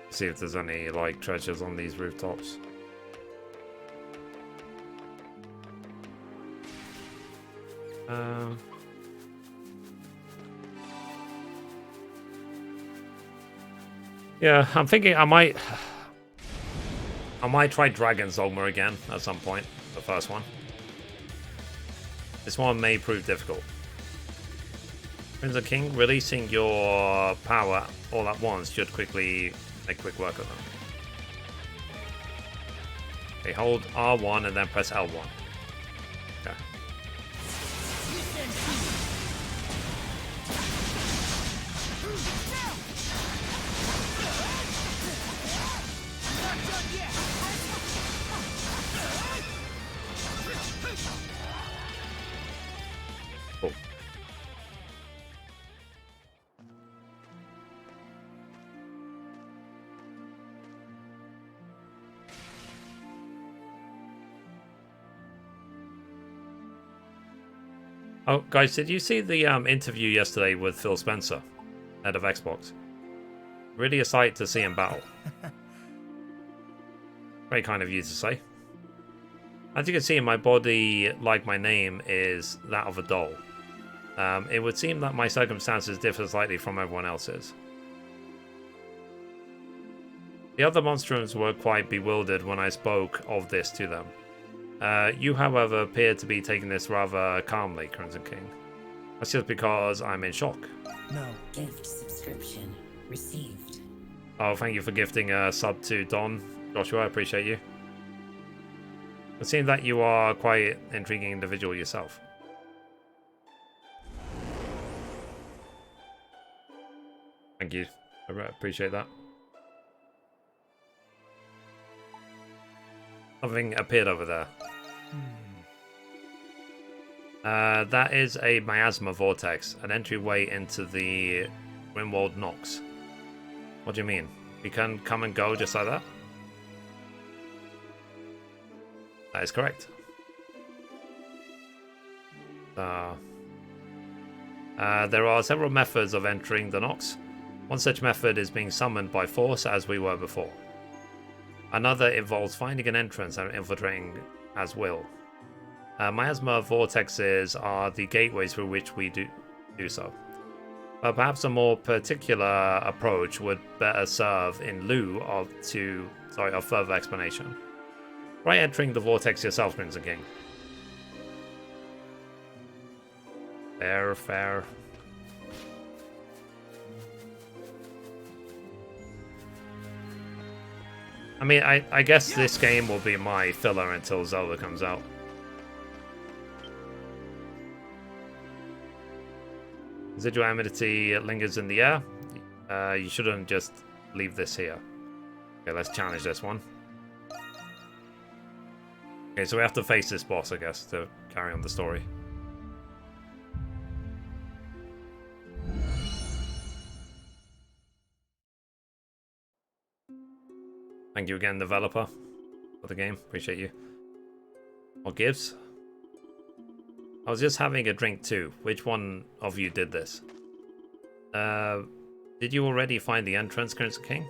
See if there's any like treasures on these rooftops. Yeah, I'm thinking I might try Dragon's Dogma again at some point. The first one. This one may prove difficult. Crimson King, releasing your power all at once should quickly make quick work of them. Okay, hold R1 and then press L1. Okay. Cool. Oh, guys, did you see the interview yesterday with Phil Spencer, head of Xbox? Really a sight to see in battle. Very kind of you to say. As you can see, my body, like my name, is that of a doll. It would seem that my circumstances differ slightly from everyone else's. The other monstrums were quite bewildered when I spoke of this to them. You, however, appear to be taking this rather calmly, Crimson King. That's just because I'm in shock. No. Gift subscription received. Oh, thank you for gifting a sub to Don. Joshua, I appreciate you. It seems that you are quite an intriguing individual yourself. Thank you. I appreciate that. Something appeared over there. That is a miasma vortex, an entryway into the Grimwald Nox. What do you mean? You can come and go just like that? That is correct. There are several methods of entering the Nox. One such method is being summoned by force, as we were before. Another involves finding an entrance and infiltrating as will. Miasma vortexes are the gateways through which we do so. But perhaps a more particular approach would better serve in lieu of further explanation. Try entering the vortex yourself, Crimson King. Fair, fair. I mean, I guess this game will be my filler until Zelda comes out. Residual amity lingers in the air. You shouldn't just leave this here. Okay, let's challenge this one. Okay, so we have to face this boss, I guess, to carry on the story. Thank you again, developer, for the game. Appreciate you. What gives? I was just having a drink too. Which one of you did this? Did you already find the entrance, Crimson King?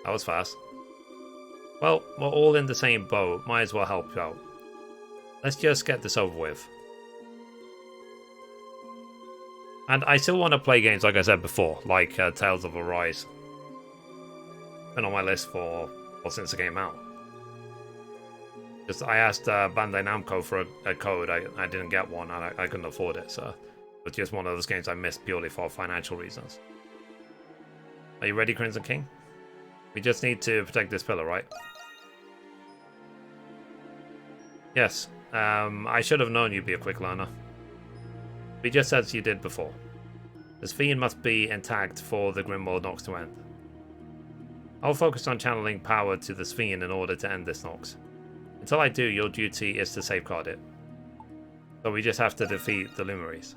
That was fast. Well, we're all in the same boat. Might as well help out. Let's just get this over with. And I still want to play games, like I said before, like Tales of Arise. Been on my list since it came out. Just I asked Bandai Namco for a code. I didn't get one, and I couldn't afford it. So it's just one of those games I missed purely for financial reasons. Are you ready, Crimson King? We just need to protect this pillar, right? Yes. I should have known you'd be a quick learner. Be just as you did before. This fiend must be intact for the Grimwald Nox to end. I'll focus on channeling power to the fiend in order to end this Nox. Until I do, your duty is to safeguard it. So we just have to defeat the Luminaries.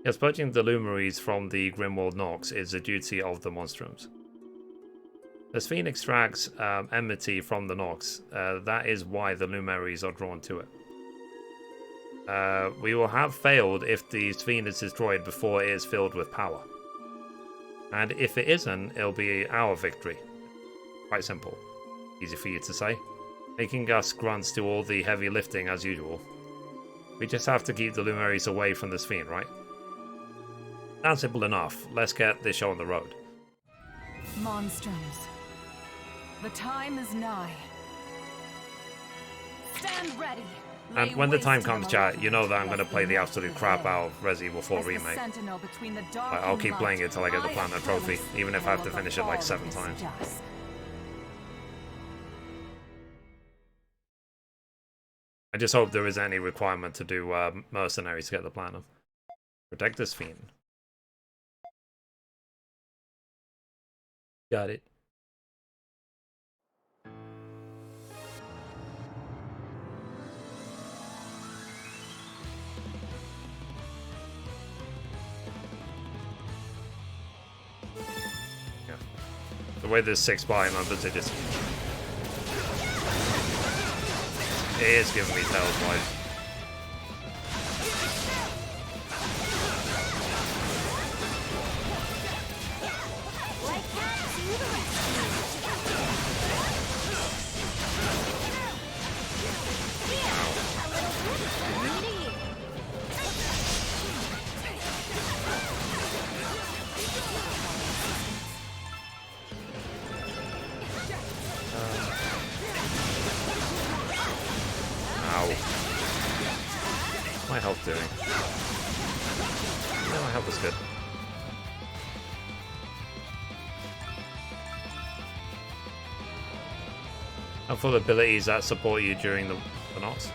Yes, purging the Luminaries from the Grimwald Nox is the duty of the Monstrums. The fiend extracts enmity from the Nox. That is why the Luminaries are drawn to it. We will have failed if the fiend is destroyed before it is filled with power. And if it isn't, it'll be our victory. Quite simple. Easy for you to say. Making us grunts do all the heavy lifting as usual. We just have to keep the Luminaries away from this fiend, right? That's simple enough. Let's get this show on the road. Monstrums. The time is nigh. Stand ready. And when the time comes, chat, you know that I'm going to play the absolute crap out of Resident Evil 4 Remake. I'll keep playing it till I get the Platinum Trophy, even if I have to finish it like 7 times. I just hope there isn't any requirement to do Mercenaries to get the Platinum. Protect this fiend. Got it. The way there's 6 by numbers, it is giving me Tails life. health doing? No, my health is good. Helpful abilities that support you during the Nox.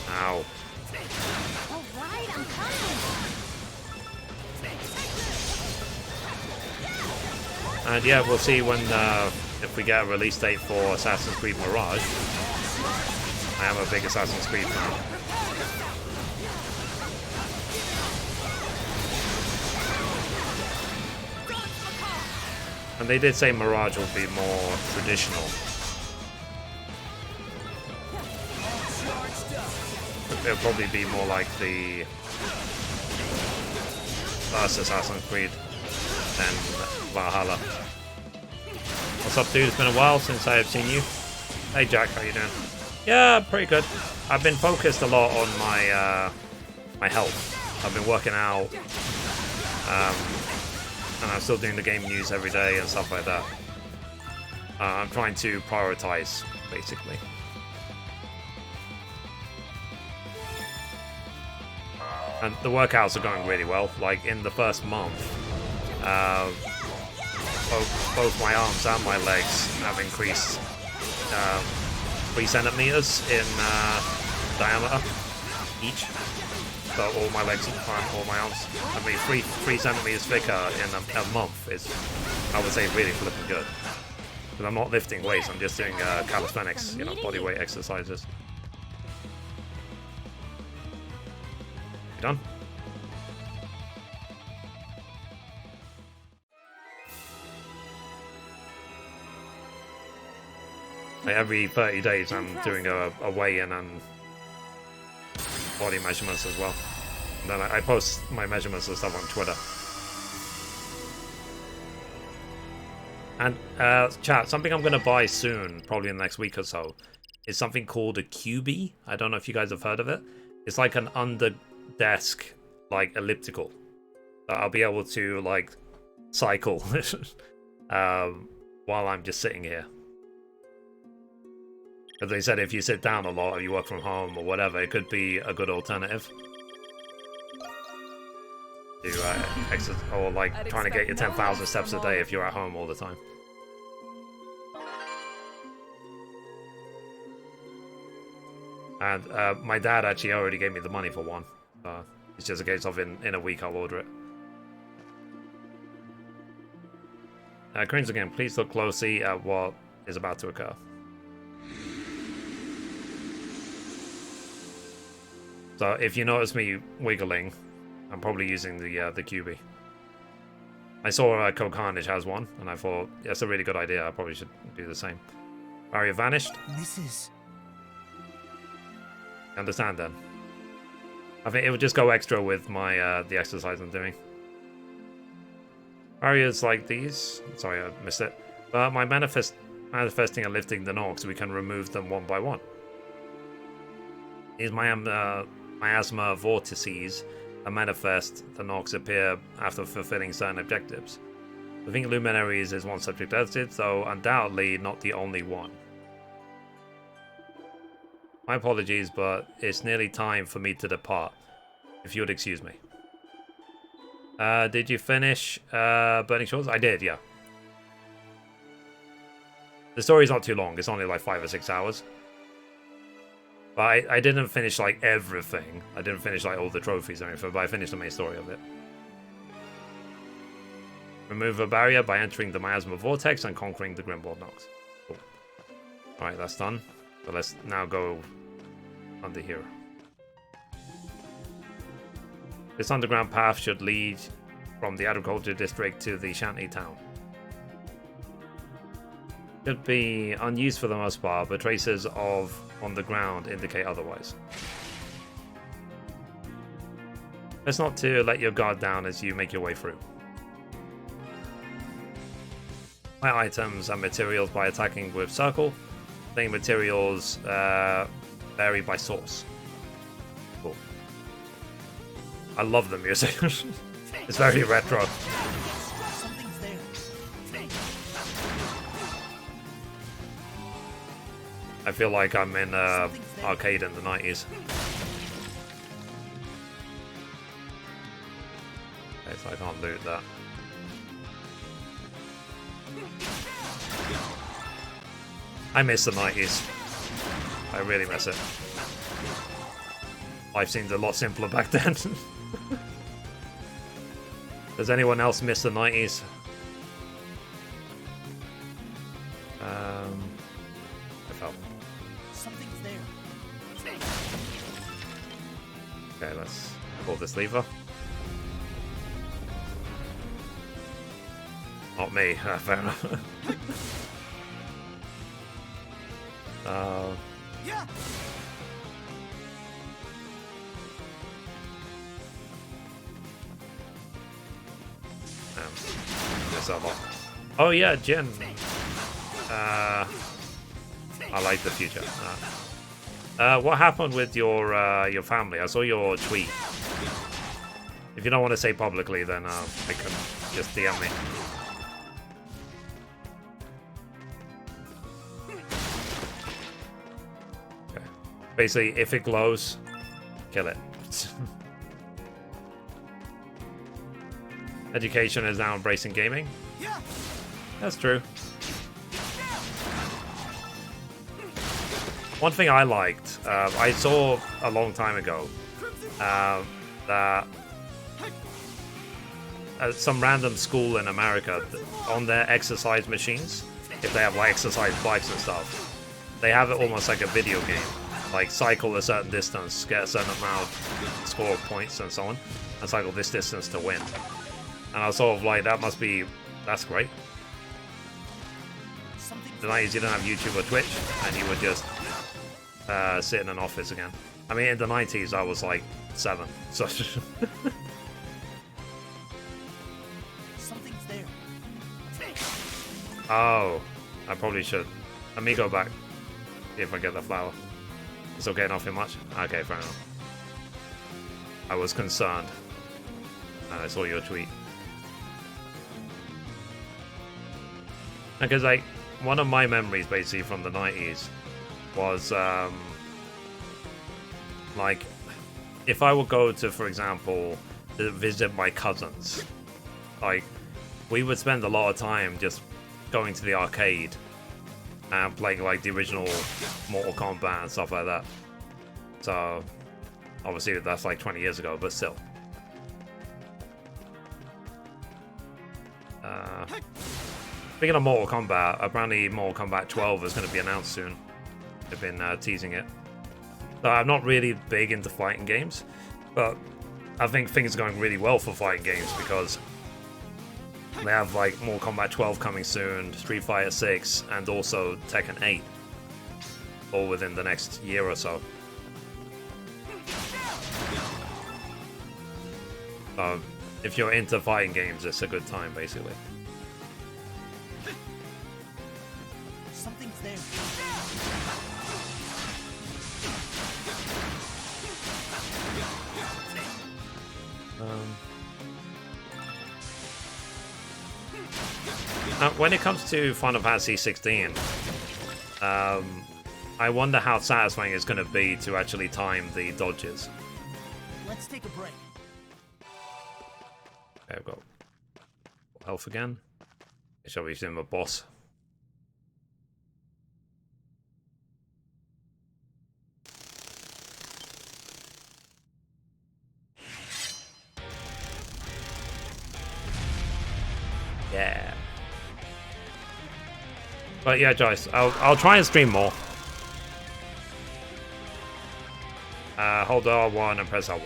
Ow. Alright, I'm coming. And yeah, we'll see when if we get a release date for Assassin's Creed Mirage. I am a big Assassin's Creed fan. And they did say Mirage will be more traditional. It'll probably be more like the first Assassin's Creed than Valhalla. What's up, dude? It's been a while since I have seen you. Hey, Jack, how you doing? Yeah, pretty good. I've been focused a lot on my my health. I've been working out, and I'm still doing the game news every day and stuff like that. I'm trying to prioritize, basically. And the workouts are going really well. Like in the first month, both my arms and my legs have increased 3 centimeters in diameter each. So all my legs and all my arms, I mean, 3 centimeters thicker in a month is, I would say, really flipping good. Because I'm not lifting weights, I'm just doing calisthenics, you know, body weight exercises. You done? Like every 30 days I'm doing a weigh-in and body measurements as well. And then I post my measurements and stuff on Twitter. And chat, something I'm going to buy soon, probably in the next week or so, is something called a QB. I don't know if you guys have heard of it. It's like an under-desk, like, elliptical. So I'll be able to, like, cycle while I'm just sitting here. As they said, if you sit down a lot or you work from home or whatever, it could be a good alternative to exercise, or like trying to get your 10,000 steps a day if you're at home all the time. And my dad actually already gave me the money for one. It's just a case of in a week I'll order it. Cringe again, please look closely at what is about to occur. So if you notice me wiggling, I'm probably using the QB. I saw Code Carnage has one, and I thought, yeah, that's a really good idea. I probably should do the same. Barrier vanished. Mrs. Understand then. I think it would just go extra with my the exercise I'm doing. Barriers like these. Sorry, I missed it. But my manifesting and lifting the Nox, we can remove them one by one. These miasma vortices that manifest the Nox appear after fulfilling certain objectives. I think Luminaries is one subject edited, though undoubtedly not the only one. My apologies, but it's nearly time for me to depart, if you would excuse me. Did you finish Burning Shores? I did, yeah. The story's not too long, it's only like 5 or 6 hours. But I didn't finish like everything. I didn't finish like all the trophies or anything, but I finished the main story of it. Remove a barrier by entering the Miasma Vortex and conquering the Grimwald Nox. Cool. Alright, that's done. So let's now go under here. This underground path should lead from the agriculture district to the shanty town. Should be unused for the most part, but traces of on the ground indicate otherwise. Best not to let your guard down as you make your way through. Buy items and materials by attacking with circle. Playing materials vary by source. Cool. I love the music. It's very retro. Something's there. I feel like I'm in arcade in the 90s. Okay, so I can't loot that. I miss the 90s. I really miss it. Life seemed a lot simpler back then. Does anyone else miss the 90s? I fell. Something's there. Okay, let's pull this lever. Not me, fair enough. Yeah. Oh yeah, Jen. I like the future. What happened with your family? I saw your tweet. If you don't want to say publicly, then I can just DM me. Okay. Basically, if it glows, kill it. Education is now embracing gaming. That's true. One thing I liked, I saw a long time ago, that some random school in America, on their exercise machines, if they have like exercise bikes and stuff, they have it almost like a video game. Like cycle a certain distance, get a certain amount, score points and so on, and cycle this distance to win. And I was sort of like, that's great. The 90s, you didn't have YouTube or Twitch, and you would just sit in an office again. I mean, in the 90s, I was like 7, so... Something's there. Oh, I probably should. Let me go back, see if I get the flower. It's okay, nothing much? Okay, fair enough. I was concerned, and I saw your tweet. Because, like, one of my memories, basically, from the 90s was, like, if I would go to, for example, visit my cousins, like, we would spend a lot of time just going to the arcade and playing, like, the original Mortal Kombat and stuff like that. So, obviously, that's, like, 20 years ago, but still. Speaking of Mortal Kombat, apparently Mortal Kombat 12 is going to be announced soon. They've been teasing it. So I'm not really big into fighting games, but I think things are going really well for fighting games because they have like Mortal Kombat 12 coming soon, Street Fighter 6, and also Tekken 8, all within the next year or so. So if you're into fighting games, it's a good time, basically. Something's there. Now, when it comes to Final Fantasy 16, I wonder how satisfying it's going to be to actually time the dodges. Let's take a break. Okay, I've got health again. Shall we sim a boss? Yeah. But yeah, Joyce, I'll try and stream more. Hold R1 and press R1.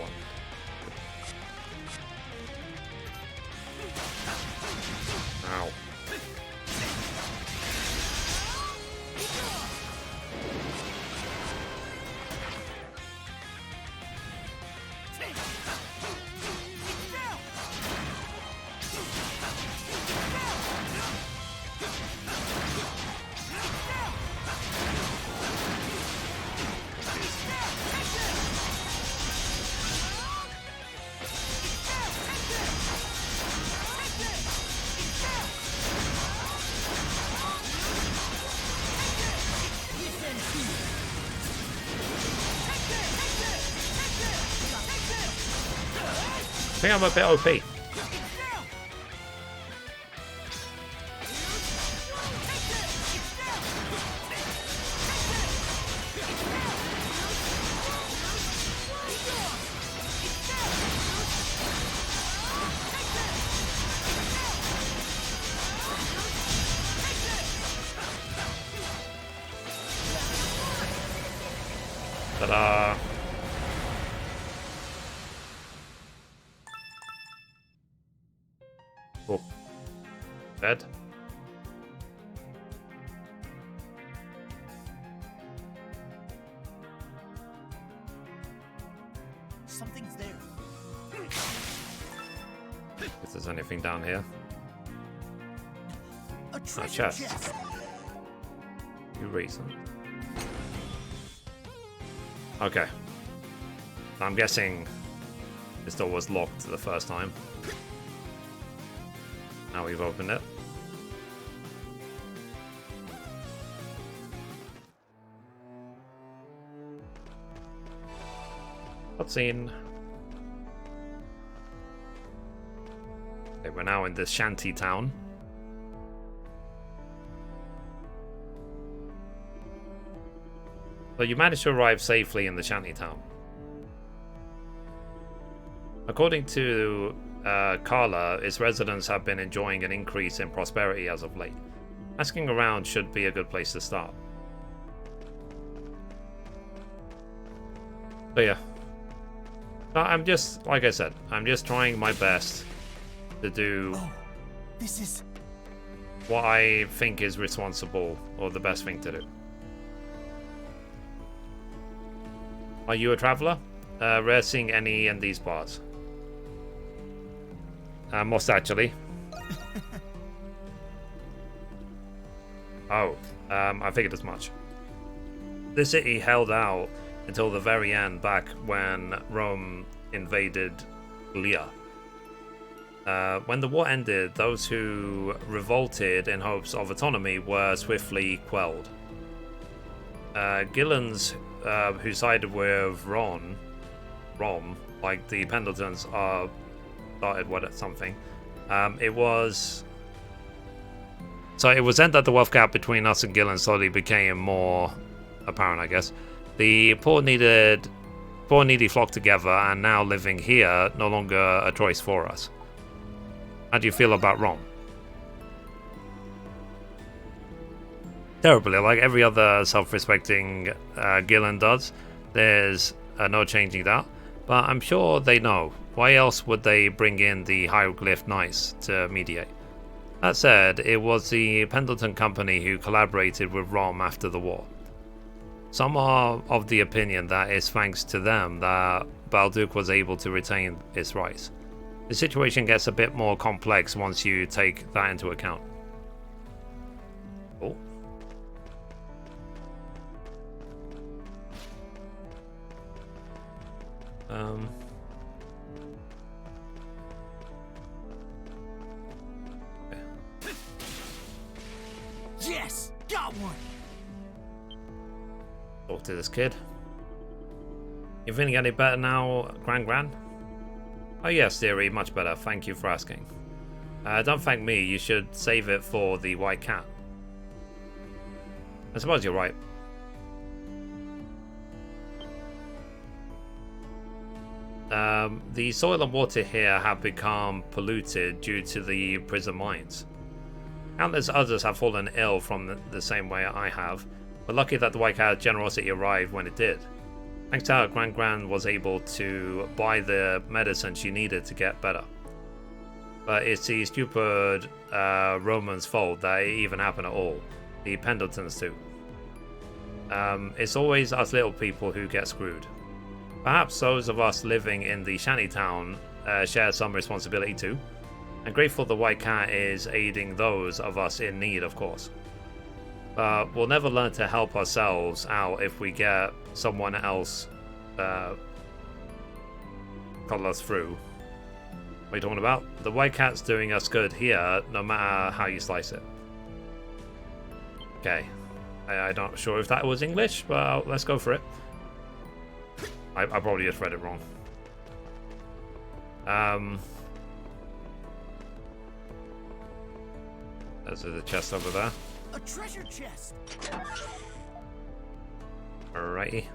Ow. think I'm a bit OP. Ta-da! Cool. Dead. Something's there. If there's anything down here. A treasure chest. You reason. Okay. I'm guessing this door was locked the first time. Now we've opened it. Cutscene. Okay, we're now in this shanty town. So you managed to arrive safely in the shanty town. According to Carla, its residents have been enjoying an increase in prosperity as of late. Asking around should be a good place to start. So yeah. I'm just, like I said, I'm just trying my best to do This is what I think is responsible or the best thing to do. Are you a traveler? Rare seeing any in these parts. Most actually. Oh, I figured as much. The city held out until the very end, back when Rome invaded Leah. When the war ended, those who revolted in hopes of autonomy were swiftly quelled. Gillans, who sided with Rom, like the Pendletons, started something. It was then that the wealth gap between us and Gillan slowly became more apparent, I guess. The poor needy flocked together, and now living here no longer a choice for us. How do you feel about Rom? Terribly, like every other self-respecting Gillan does. There's no changing that, but I'm sure they know. Why else would they bring in the Hieroglyph Knights to mediate? That said, it was the Pendleton Company who collaborated with Rom after the war. Some are of the opinion that it's thanks to them that Balduke was able to retain its rights. The situation gets a bit more complex once you take that into account. Cool. Yes, got one. Talk to this kid. You feeling any better now, Gran? Oh yes, dearie, much better. Thank you for asking. Don't thank me. You should save it for the white cat. I suppose you're right. The soil and water here have become polluted due to the prison mines. Countless others have fallen ill from the same way I have. We're lucky that the White Cat's generosity arrived when it did. Thanks to her, Gran was able to buy the medicine she needed to get better. But it's the stupid Romans' fault that it even happened at all. The Pendletons too. It's always us little people who get screwed. Perhaps those of us living in the shantytown share some responsibility too. I'm grateful the White Cat is aiding those of us in need, of course. But we'll never learn to help ourselves out if we get someone else cuddle us through. What are you talking about? The White Cat's doing us good here, no matter how you slice it. Okay. I'm not sure if that was English, but let's go for it. I probably just read it wrong. There's the chest over there. A treasure chest. Alrighty.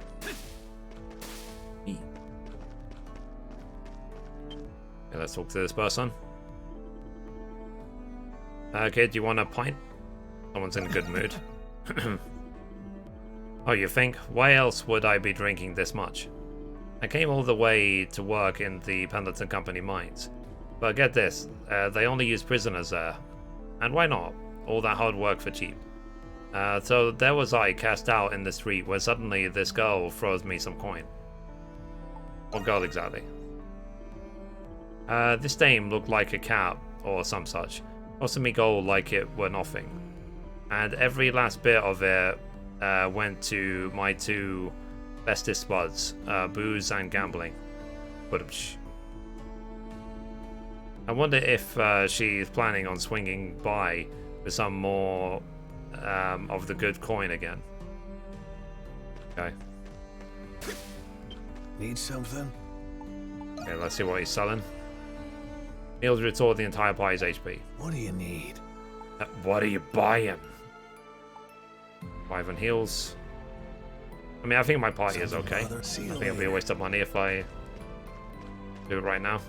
Okay, let's talk to this person. Okay, do you want a pint? Someone's in a good mood. Oh, you think? Why else would I be drinking this much? I came all the way to work in the Pendleton Company mines. But get this, they only use prisoners there. And why not? All that hard work for cheap. So there was I, cast out in the street, where suddenly this girl throws me some coin. What girl exactly? This dame looked like a cat, or some such. Tossing me gold like it were nothing. And every last bit of it went to my two bestest buds, booze and gambling. But I wonder if she's planning on swinging by with some more of the good coin again. Okay. Need something? Okay, let's see what he's selling. Heals restore the entire party's HP. What do you need? What are you buying? 5 on heals. I mean, I think my party is okay. I think it'll be a waste of money if I do it right now.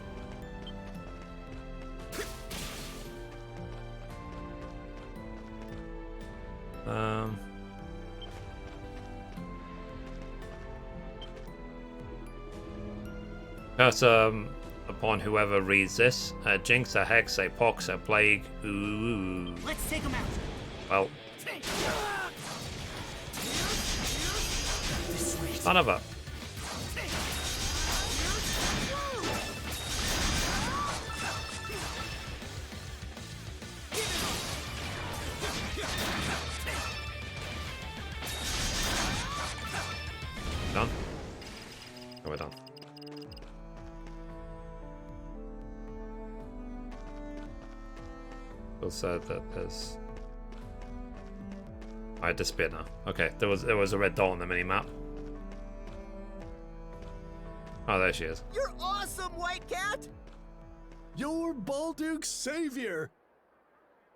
Curse upon whoever reads this. A jinx, a hex, a pox, a plague. Ooh. Let's take him out. Well. Son of a. Done? Oh, we're done. Bill said that there's... I disappeared now. Okay, there was a red dot on the mini-map. Oh, there she is. You're awesome, White Cat! You're Balduke's savior!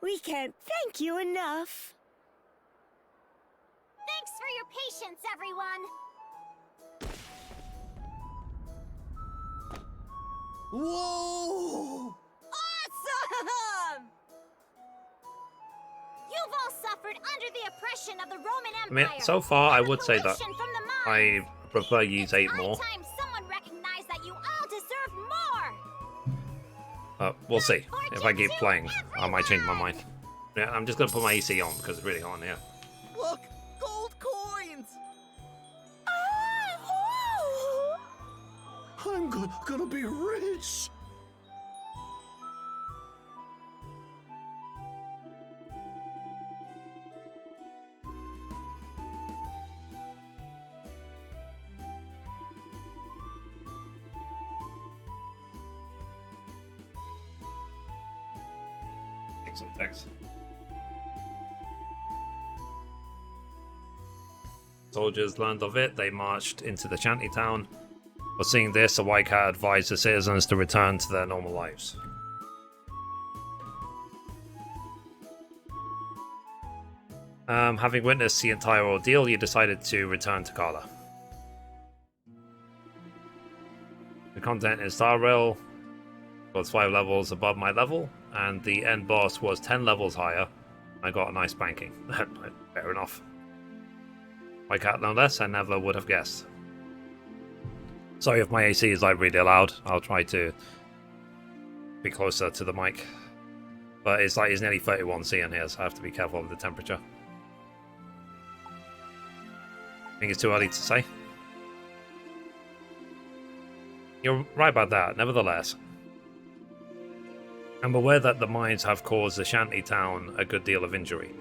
We can't thank you enough. Thanks for your patience, everyone! Whoa! Awesome! You've all suffered under the oppression of the Roman I Empire. mean, so far, I would say that I prefer use 8 more. Time someone recognized that you all deserve more. We'll see. If I keep playing, I might change my mind. Yeah, I'm just gonna put my AC on because it's really hot in here. Look, gold coins! I'm gonna be rich! Take some text. Soldiers learned of it, they marched into the shanty town. For seeing this, the White Cat advised the citizens to return to their normal lives. Having witnessed the entire ordeal, you decided to return to Kala. The content in Star Rail was 5 levels above my level, and the end boss was 10 levels higher. I got a nice spanking. Fair enough. White Cat no less, I never would have guessed. Sorry if my AC is like really loud. I'll try to be closer to the mic. But it's like it's nearly 31C in here, so I have to be careful of the temperature. I think it's too early to say. You're right about that, nevertheless. I'm aware that the mines have caused the shanty town a good deal of injury.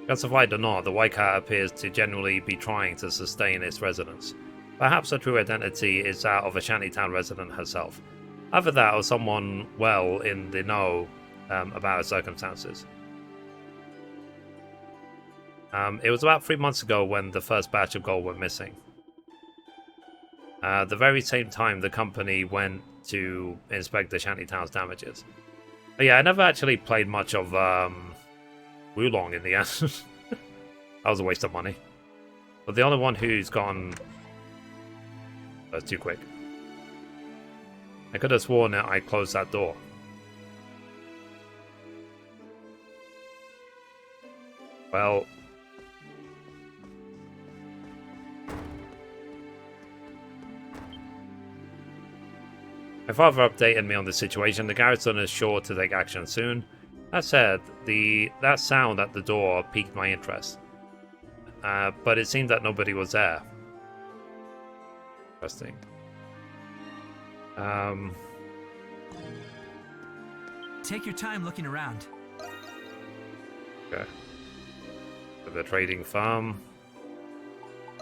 Justified or not, the White Cat appears to genuinely be trying to sustain its residents. Perhaps her true identity is that of a shantytown resident herself. Either that or someone well in the know about her circumstances. It was about 3 months ago when the first batch of gold went missing. The very same time the company went to inspect the shantytown's damages. But yeah, I never actually played much of Wulong in the end. That was a waste of money. But the only one who's gone... That's too quick. I could have sworn that I closed that door. Well... My father updated me on the situation. The garrison is sure to take action soon. That said, that sound at the door piqued my interest. But it seemed that nobody was there. Interesting. Take your time looking around. Okay. The trading farm.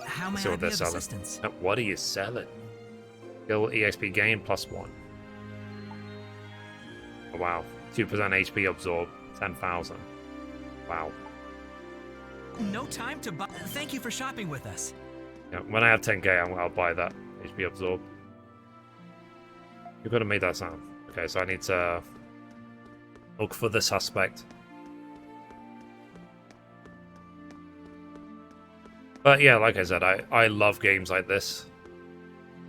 How may See I what be they're of selling. assistance? What are you selling? Skill EXP gain +1. Oh, wow. 2% HP absorb. 10,000. Wow. No time to buy. Thank you for shopping with us. Yeah, when I have 10k, I'll buy that. HP absorb. You could have made that sound. Okay, so I need to look for the suspect. But yeah, like I said, I love games like this.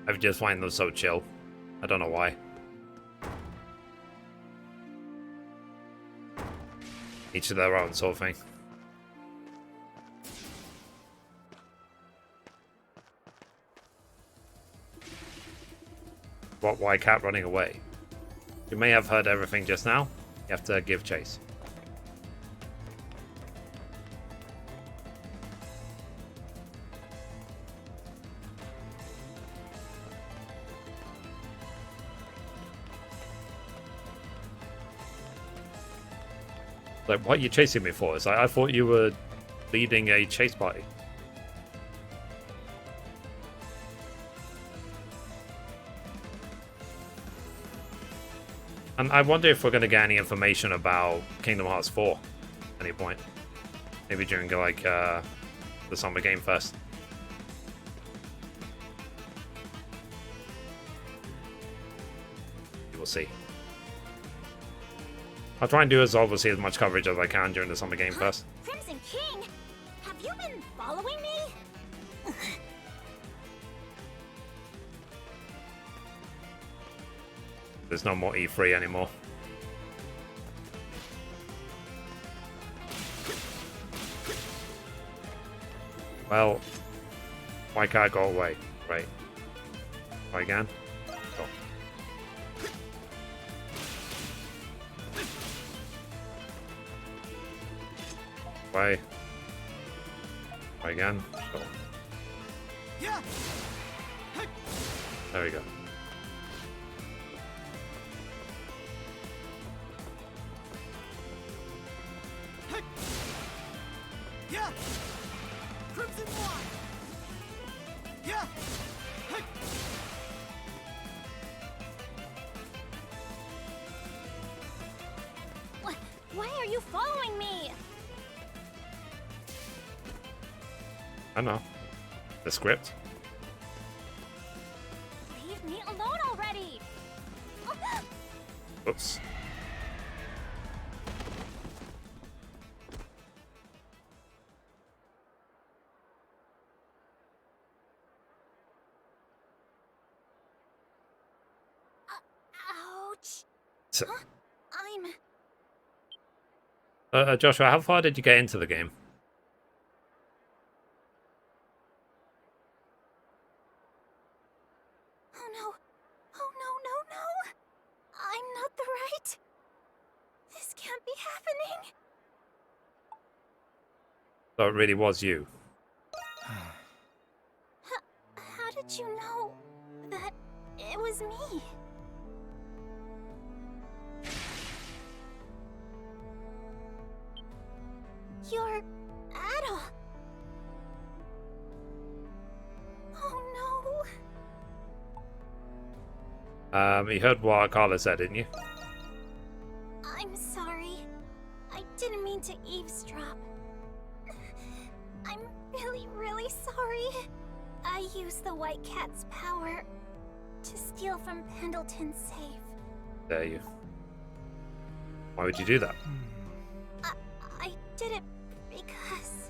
I just find them so chill. I don't know why. Each of their own sort of thing. What? Why cat running away? You may have heard everything just now. You have to give chase. Like, what are you chasing me for? It's like, I thought you were leading a chase party. And I wonder if we're going to get any information about Kingdom Hearts 4 at any point. Maybe during, like, the Summer Game Fest. You will see. I'll try and do as obviously as much coverage as I can during the Summer Game Fest. Crimson King, have you been following me? There's no more E3 anymore. Well, why can't I go away? Right. Try again. Oh. Way. Try again. Go. There we go. Crimson One. Yeah. Why are you following me? I know. The script. Leave me alone already. Oops. Ouch. So, I'm... Joshua, how far did you get into the game? Oh no. Oh no, no, no. I'm not the right. This can't be happening. So it really was you. How did you know that it was me? You're Adol. Oh no. You heard what Carla said, didn't you? I'm sorry. I didn't mean to eavesdrop. I'm really, really sorry. I used the White Cat's power to steal from Pendleton's safe. Dare you? Why would you do that? I did it because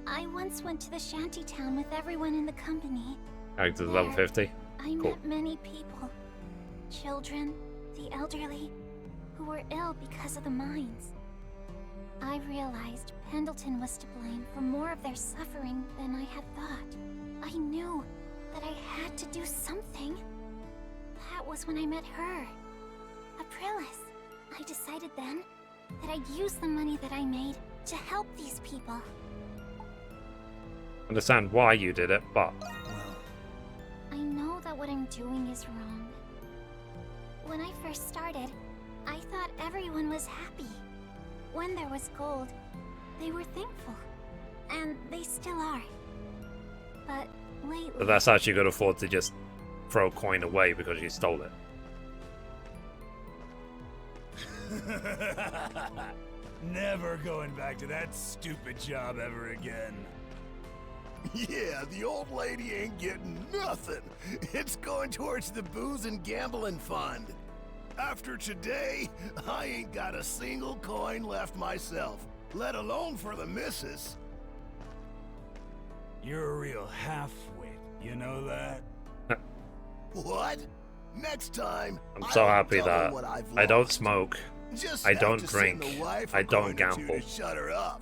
I once went to the shantytown with everyone in the company. Character's level 50. I met many people. Children, the elderly, who were ill because of the mines. I realized Pendleton was to blame for more of their suffering than I had thought. I knew that I had to do something. That was when I met her, Aprilis. I decided then that I'd use the money that I made to help these people. Understand why you did it, but I know that what I'm doing is wrong. When I first started, I thought everyone was happy. When there was gold, they were thankful. And they still are. But lately... But that's how she could afford to just throw a coin away because you stole it. Never going back to that stupid job ever again. Yeah, the old lady ain't getting nothing. It's going towards the booze and gambling fund. After today, I ain't got a single coin left myself, let alone for the missus. You're a real half-wit, you know that? What? Next time, I'm so happy tell her that what I've I don't lost. smoke, Just I have don't to send drink, the wife a I don't coin or two gamble. to shut her up.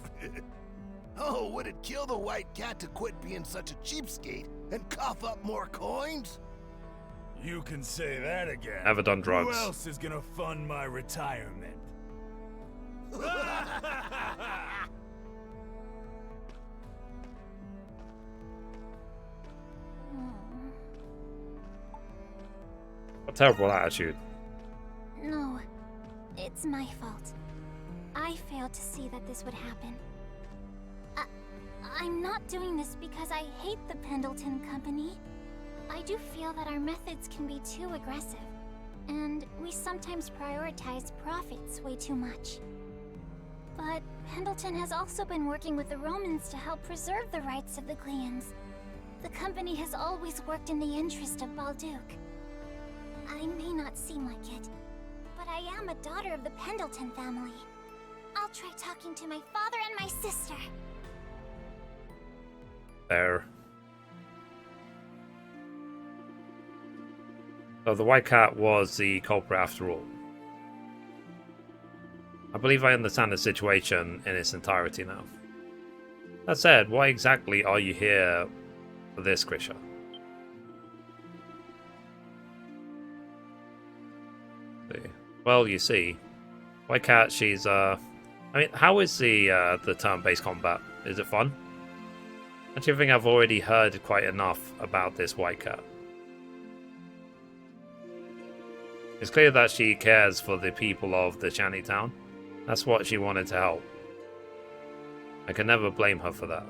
Oh, would it kill the white cat to quit being such a cheapskate and cough up more coins? You can say that again. Never done drugs. Who else is gonna fund my retirement? A terrible attitude. No, it's my fault. I failed to see that this would happen. I'm not doing this because I hate the Pendleton Company. I do feel that our methods can be too aggressive, and we sometimes prioritize profits way too much. But Pendleton has also been working with the Romans to help preserve the rights of the Gleans. The company has always worked in the interest of Balduc. I may not seem like it, but I am a daughter of the Pendleton family. I'll try talking to my father and my sister. There. So the white cat was the culprit after all. I believe I understand the situation in its entirety now. That said, why exactly are you here for this, Grisha? Well, you see, white cat, she's I mean, how is the turn-based combat? Is it fun? Actually, I think I've already heard quite enough about this white cat. It's clear that she cares for the people of the shantytown. That's what she wanted to help. I can never blame her for that.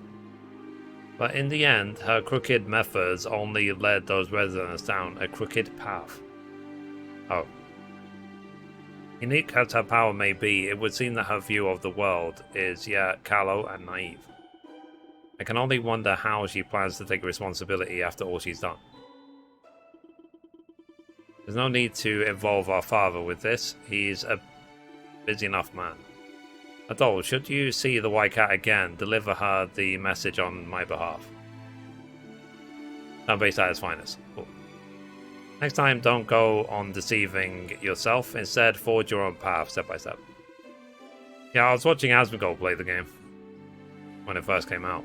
But in the end, her crooked methods only led those residents down a crooked path. Oh. Unique as her power may be, it would seem that her view of the world is yet callow and naive. I can only wonder how she plans to take responsibility after all she's done. There's no need to involve our father with this. He's a busy enough man. Adol, should you see the white cat again, deliver her the message on my behalf. Turn-based at its finest. Cool. Next time, don't go on deceiving yourself. Instead, forge your own path, step by step. Yeah, I was watching Asmongold play the game when it first came out.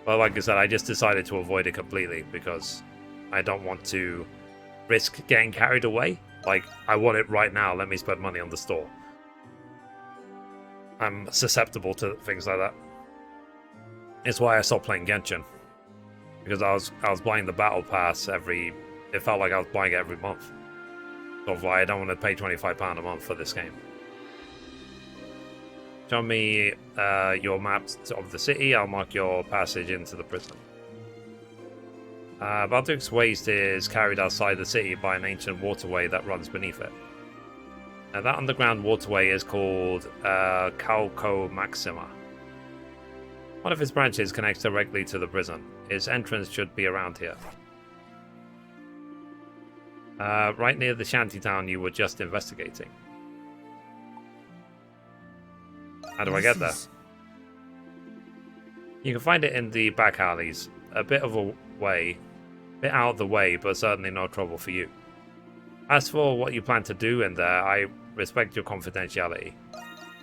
But like I said, I just decided to avoid it completely because I don't want to risk getting carried away. Like, I want it right now, let me spend money on the store. I'm susceptible to things like that. It's why I stopped playing Genshin. Because I was buying the battle pass every... It felt like I was buying it every month. So I don't want to pay £25 a month for this game. Show me your maps of the city. I'll mark your passage into the prison. Balduc's waste is carried outside the city by an ancient waterway that runs beneath it. That underground waterway is called Calco Maxima. One of its branches connects directly to the prison. Its entrance should be around here. right near the shantytown you were just investigating. How do I get there? You can find it in the back alleys. A bit of a way, bit out of the way, but certainly no trouble for you. As for what you plan to do in there, I respect your confidentiality.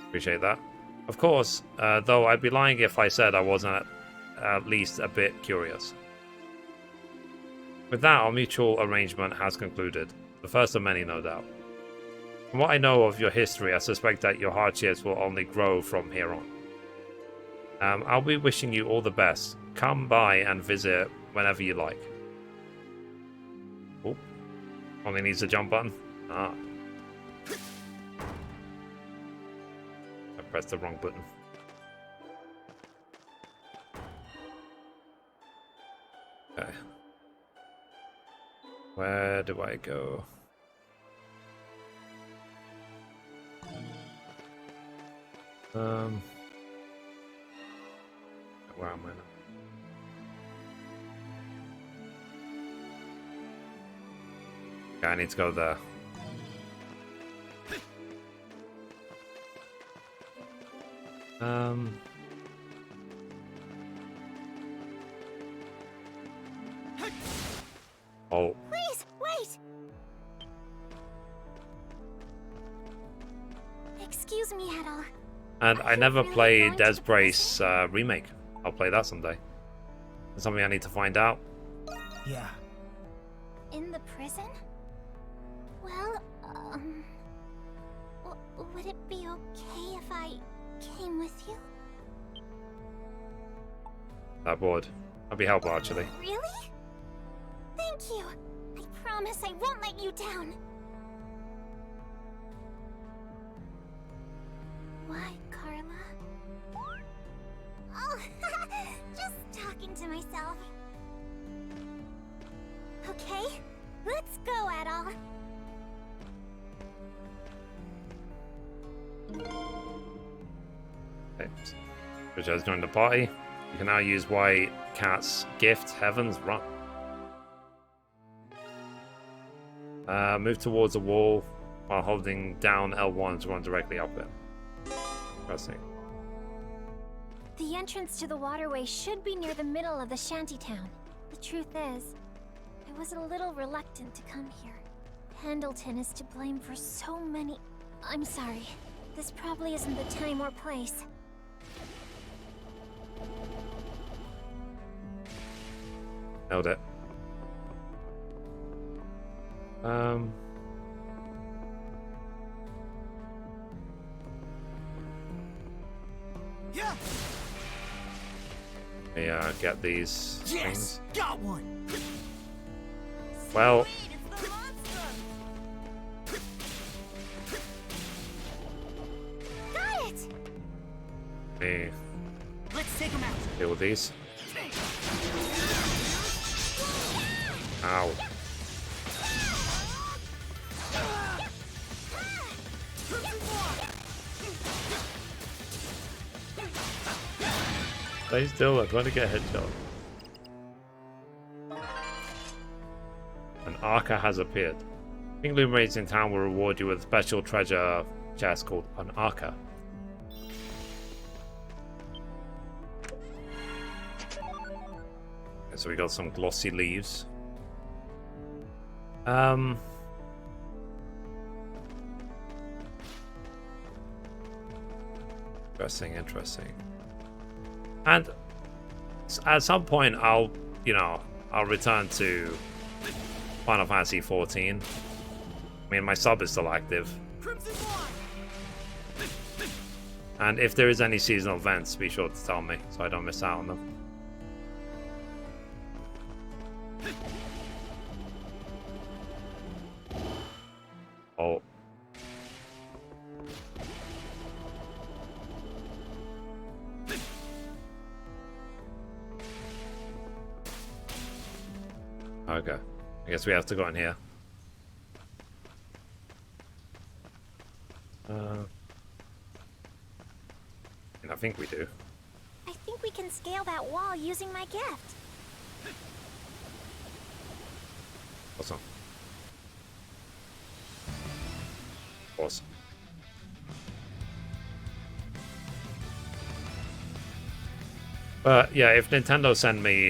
Appreciate that. Of course, though I'd be lying if I said I wasn't at least a bit curious. With that, our mutual arrangement has concluded. The first of many, no doubt. From what I know of your history, I suspect that your hardships will only grow from here on. I'll be wishing you all the best. Come by and visit whenever you like. Oh, only needs a jump button. Ah. I pressed the wrong button. Okay. Where do I go? Where am I now? Yeah, I need to go there. Oh. Please, wait! Excuse me, Hedal. And I never played Dead Brace remake. I'll play that someday. It's something I need to find out. Yeah. In the prison? Well, would it be okay if I came with you? That would. That'd be helpful, actually. Really? Thank you. I promise I won't let you down. Why, Carla? Oh, just talking to myself. Okay, let's go, Adol. Okay. Which has joined the party. You can now use White Cat's gift, Heaven's Run. Move towards the wall while holding down L1 to run directly up it. Interesting. The entrance to the waterway should be near the middle of the shantytown. The truth is, I was a little reluctant to come here. Pendleton is to blame for so many... I'm sorry. This probably isn't the time or place. Held it. Yeah, get these things. Got one. Well, Got it. me Let's take him out. deal with these. Ow. Stay still, I'm trying to get a headshot. An Arca has appeared. King Loom raids in town will reward you with a special treasure chest called an Arca. Okay, so we got some glossy leaves. Interesting. And at some point, I'll return to Final Fantasy 14. I mean, my sub is still active. And if there is any seasonal events, be sure to tell me so I don't miss out on them. Oh. Okay. I guess we have to go in here. And I think we do. I think we can scale that wall using my gift. Awesome. course. But yeah, if Nintendo send me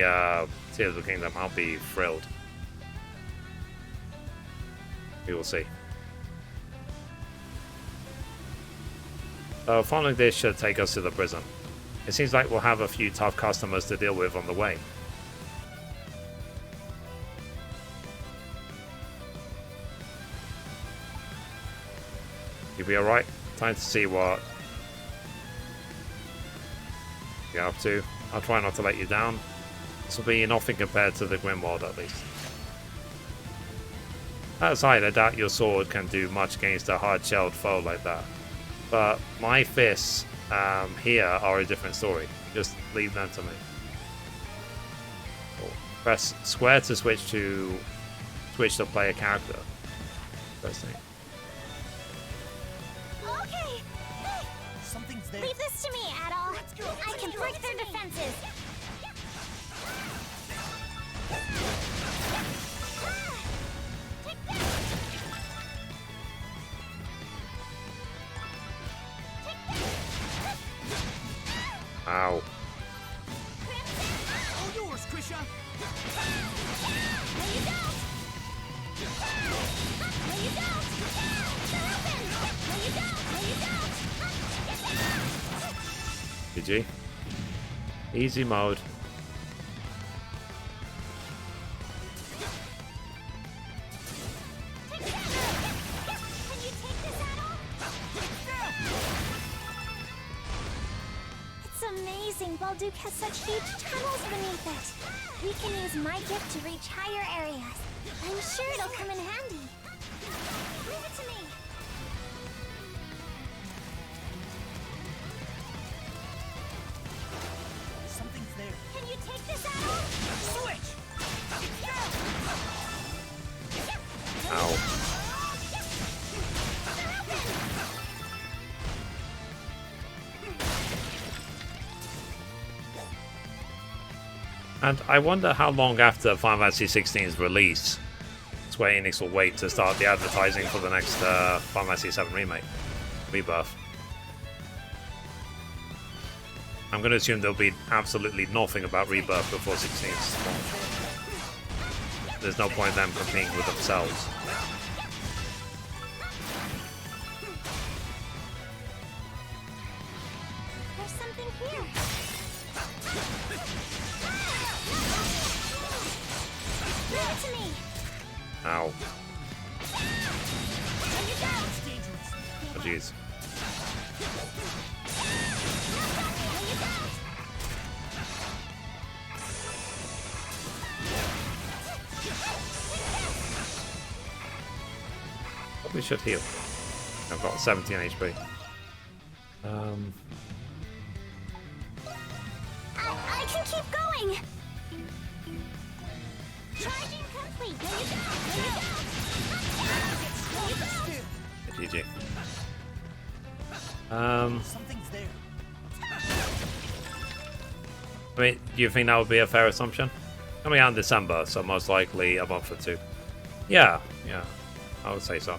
Tears of the Kingdom, I'll be thrilled. We will see. So following this should take us to the prison. It seems like we'll have a few tough customers to deal with on the way. You'll be alright. Time to see what you're up to. I'll try not to let you down. This will be nothing compared to the Grimwald, at least. That aside, I doubt your sword can do much against a hard-shelled foe like that. But my fists here are a different story. Just leave them to me. Cool. Press square to switch to player character. Interesting. Okay. Something's there. Leave this to me, Adol. I can break their defenses. Ow. All yours, Krisha. No, you don't. No, you don't. They're open. No, you don't. No, you don't. GG. Easy mode. Balduke has such huge tunnels beneath it. We can use my gift to reach higher areas. I'm sure it'll come in handy. Leave it to me. Something's there. Can you take this out? Switch! Ow. And I wonder how long after Final Fantasy XVI's release Square Enix will wait to start the advertising for the next Final Fantasy VII Remake. Rebirth. I'm going to assume there'll be absolutely nothing about Rebirth before 16's launch. There's no point in them competing with themselves. There's something here. Leave it to me. Ow. Oh, jeez. Probably should heal. I've got 17 HP. I can keep going. Charging complete. GG. Something's there. I mean, do you think that would be a fair assumption? Coming out in December, so most likely a month or two. Yeah, I would say so.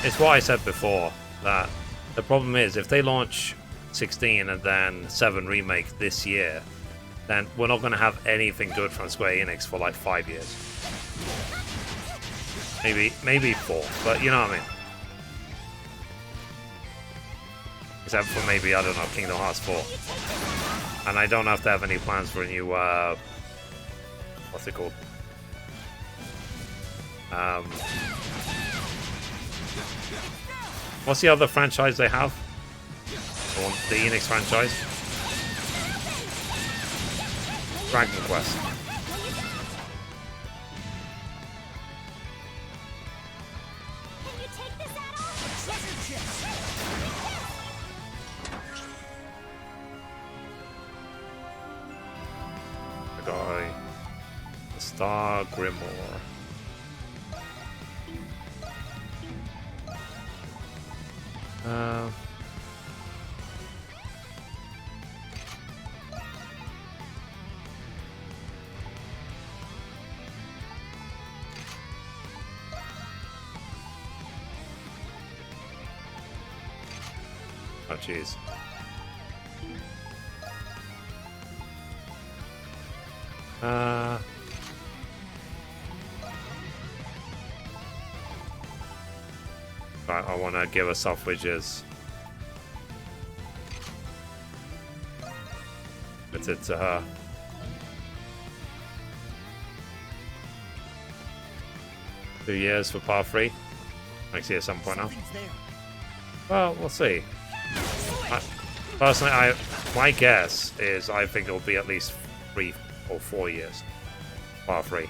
It's what I said before, that the problem is if they launch 16 and then 7 Remake this year, then we're not going to have anything good from Square Enix for like 5 years. Maybe 4, but you know what I mean. Except for maybe, I don't know, Kingdom Hearts 4. And I don't have to have any plans for a new, what's it called? What's the other franchise they have? The Enix franchise? Dragon Quest. The guy. The Star Grimoire. Oh, jeez. Right, I want to give her suffrages. Put it to her. Two years for par 3. Next year at some point now. Well, we'll see. Personally, my guess is I think it'll be at least 3 or 4 years. Par 3.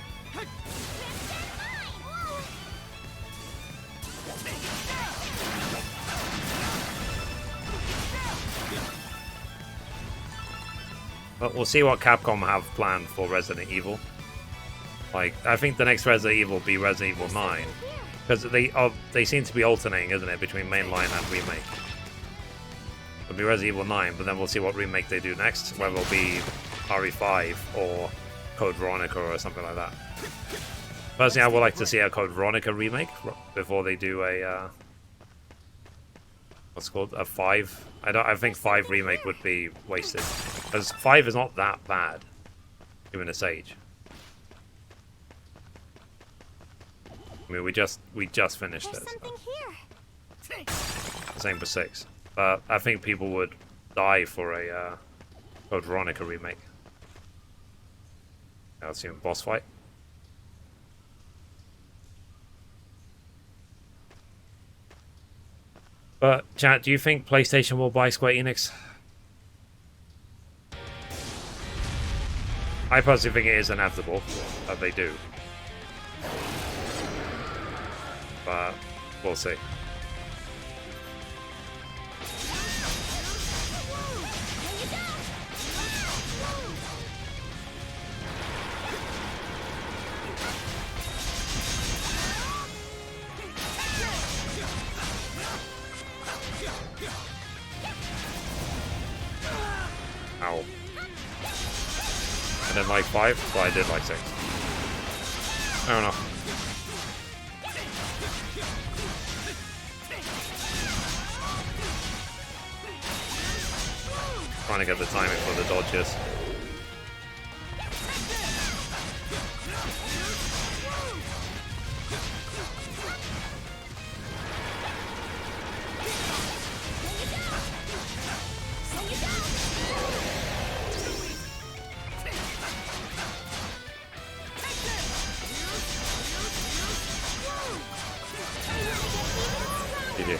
But we'll see what Capcom have planned for Resident Evil. Like, I think the next Resident Evil will be Resident Evil 9. Because they seem to be alternating, isn't it, between mainline and remake. It'll be Resident Evil 9, but then we'll see what remake they do next. Whether it'll be RE5 or Code Veronica or something like that. Personally, I would like to see a Code Veronica remake before they do a... what's it called? A 5? I think 5 remake would be wasted. Because 5 is not that bad, given its age. I mean, we just finished it. So. Same for 6. But I think people would die for a Code Veronica remake. Now let's see a boss fight. But chat, do you think PlayStation will buy Square Enix? I personally think it is inevitable that they do. But we'll see. Ow. And then like 5, but I did like 6. I don't know. Trying to get the timing for the dodges. GG.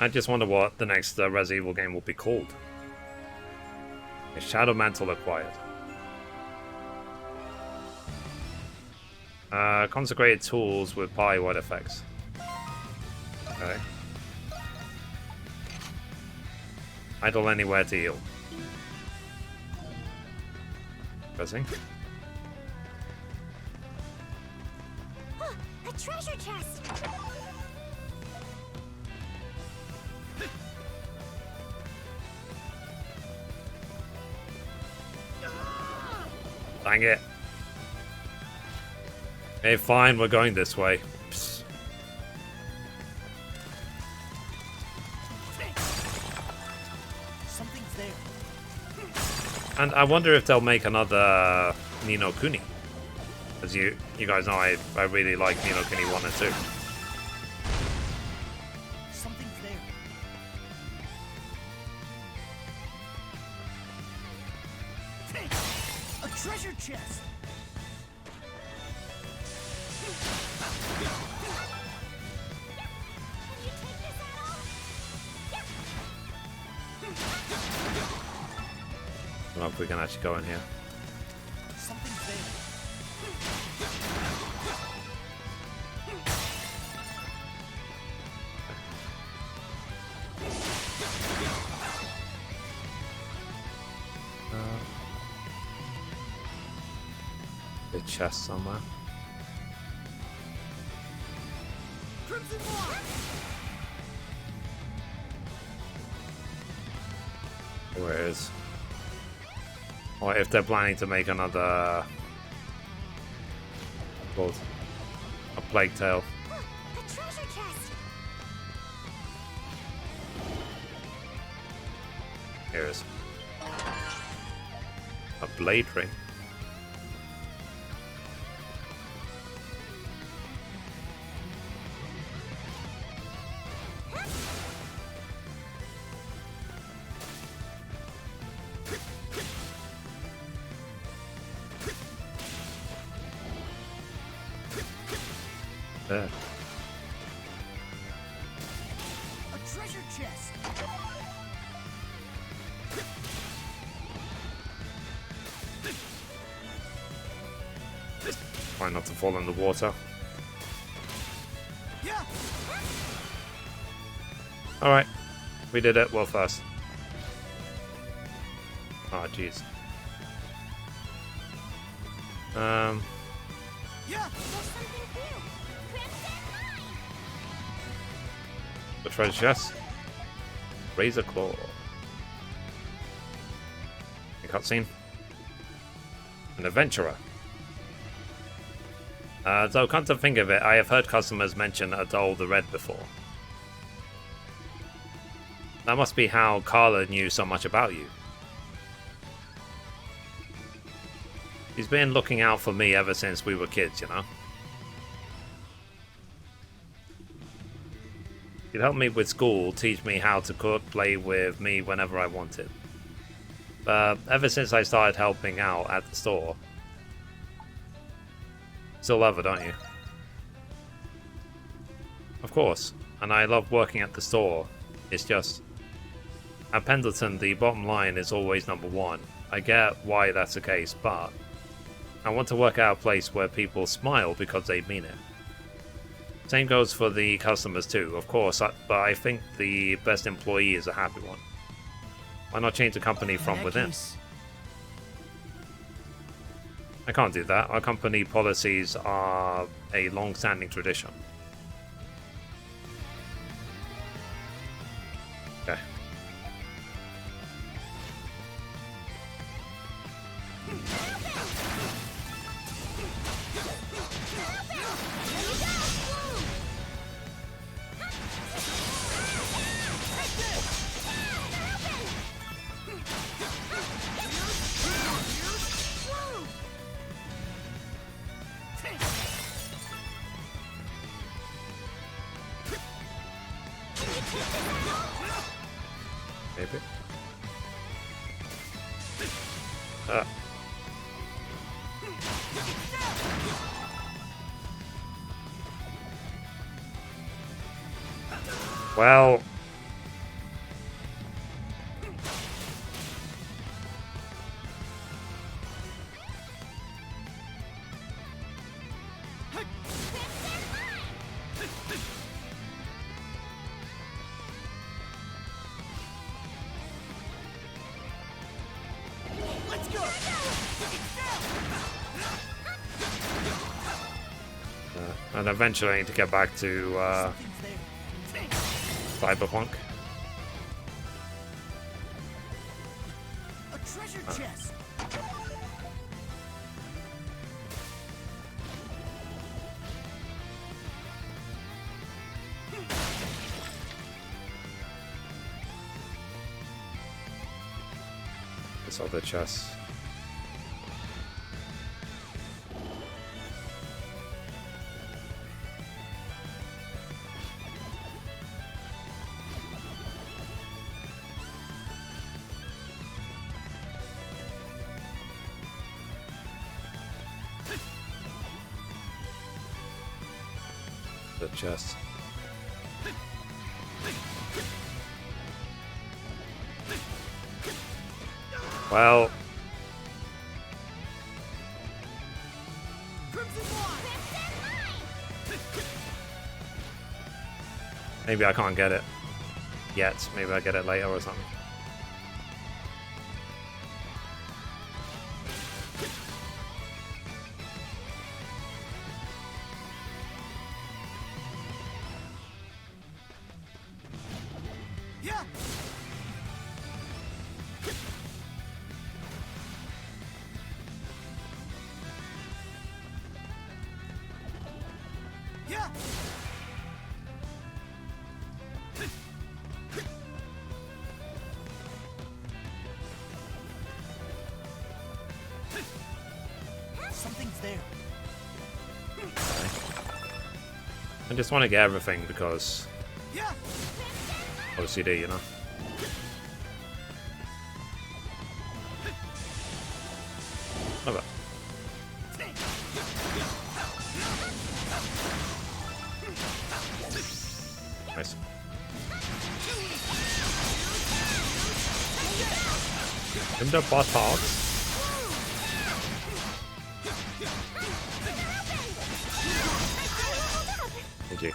I just wonder what the next Resident Evil game will be called. Shadow Mantle acquired. Consecrated tools with pi wide effects. Okay. Idle anywhere to heal. Pressing. A treasure chest. Dang it. Okay, fine, we're going this way. Psst. Something's there. And I wonder if they'll make another Ni no Kuni. As you guys know, I really like Ni no Kuni 1 and 2. Something's there. A treasure chest. I don't know if we can actually go in here. Something's there. The chest somewhere. Where is? Or if they're planning to make another, called a Plague Tale. Here it is. A blade ring. There. A treasure chest. Try not to fall in the water. Alright. We did it. Well, first. Oh, jeez. The treasure chest. Razor claw. A cutscene. An adventurer. Though, come to think of it, I have heard customers mention Adol the Red before. That must be how Carla knew so much about you. He's been looking out for me ever since we were kids, you know? He'd help me with school, teach me how to cook, play with me whenever I wanted. But ever since I started helping out at the store... Still love her, don't you? Of course. And I love working at the store. It's just... At Pendleton, the bottom line is always #1. I get why that's the case, but... I want to work at a place where people smile because they mean it. Same goes for the customers too, of course, but I think the best employee is a happy one. Why not change the company from within? I can't do that. Our company policies are a long-standing tradition. Okay. Maybe. Well... and eventually I need to get back to Cyberpunk. A treasure chest. This other chest. The chest. Well, maybe I can't get it yet. Maybe I'll get it later or something. I just want to get everything because OCD, you know. Love it. Nice. In the buttocks. GG.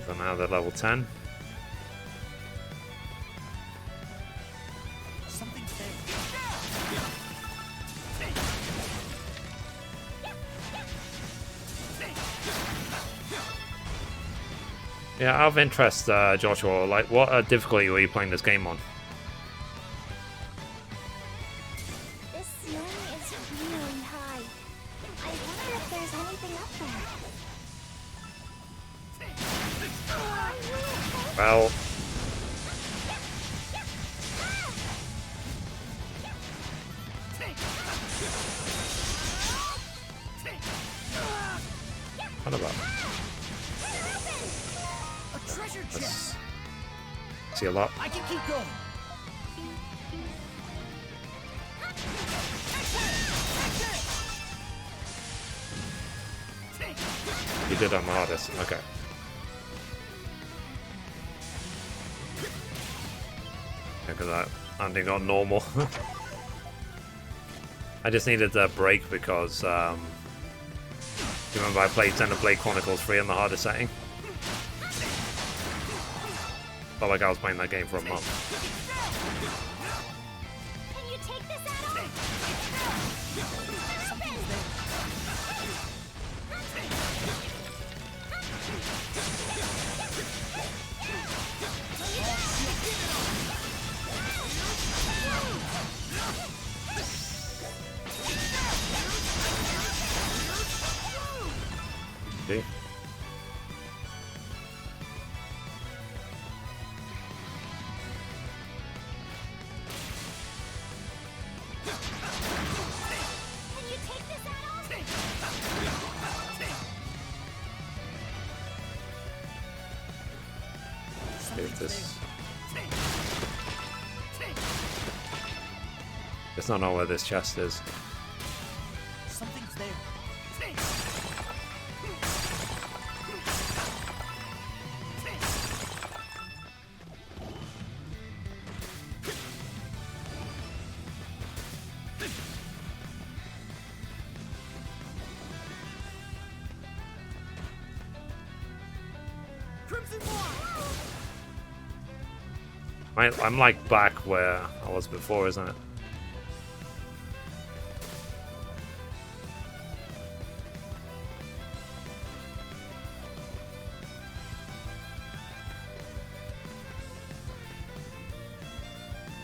So now they're level 10. Yeah, out of interest, Joshua, like, what difficulty were you playing this game on? This ceiling is really high. I wonder if there's anything up there. Well... What about? Let's see a lot. I can keep going. You did on the hardest. Okay. Because that landing on normal. I just needed a break because you remember I played Xenoblade Chronicles 3 on the hardest setting? Felt like I was playing that game for a month. Can you take this at all? See? This. Just not know where this chest is. Something's there. I'm like back where I was before, isn't it?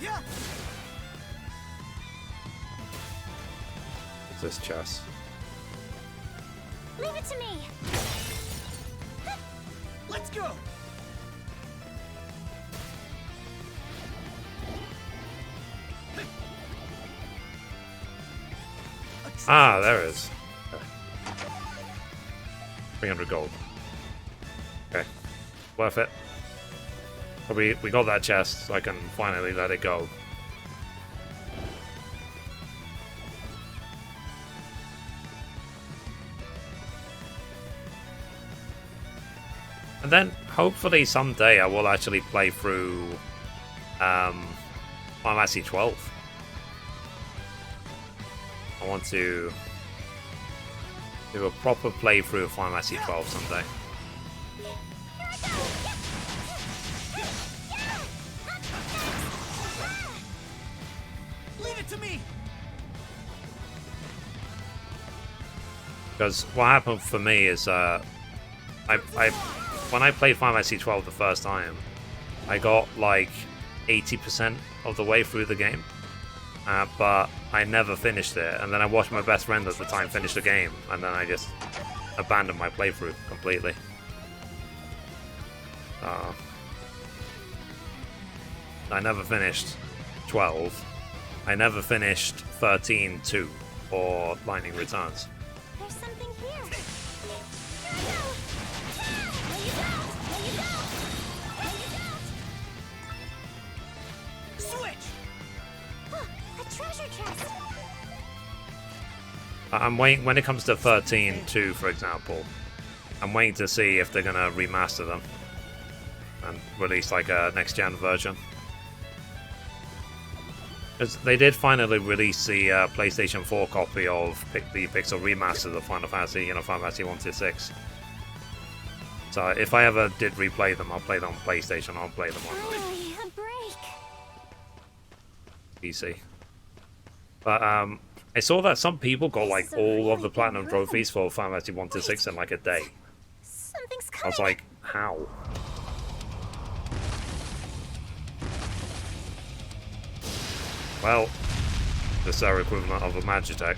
Yeah. What's this chest? Leave it to me. Let's go. Ah, there it is. Okay. 300 gold. Okay. Worth it. But we got that chest, so I can finally let it go. And then, hopefully someday I will actually play through Final Fantasy 12. I want to do a proper playthrough of Final Fantasy 12 someday. Leave it to me. Because what happened for me is, when I played Final Fantasy 12 the first time, I got like 80% of the way through the game. But I never finished it, and then I watched my best friend at the time finish the game, and then I just abandoned my playthrough completely. I never finished 12. I never finished 13-2 or Lightning Returns. There's something here. I'm waiting, when it comes to 13.2, for example, I'm waiting to see if they're going to remaster them and release like a next-gen version. Because they did finally release the PlayStation 4 copy of the Pixel Remastered of Final Fantasy, you know, Final Fantasy 1 to 6. So if I ever did replay them, I'll play them on PlayStation, I'll play them on A break. PC. But I saw that some people got like all of the platinum trophies for Final Fantasy 1 to 6 in like a day. Something's coming. I was like, how? Well, it's their equivalent of a Magitech.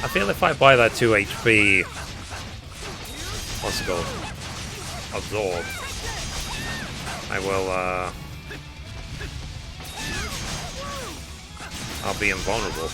I feel if I buy that 2 HP, what's it called? Absorb, I will, I'll be invulnerable.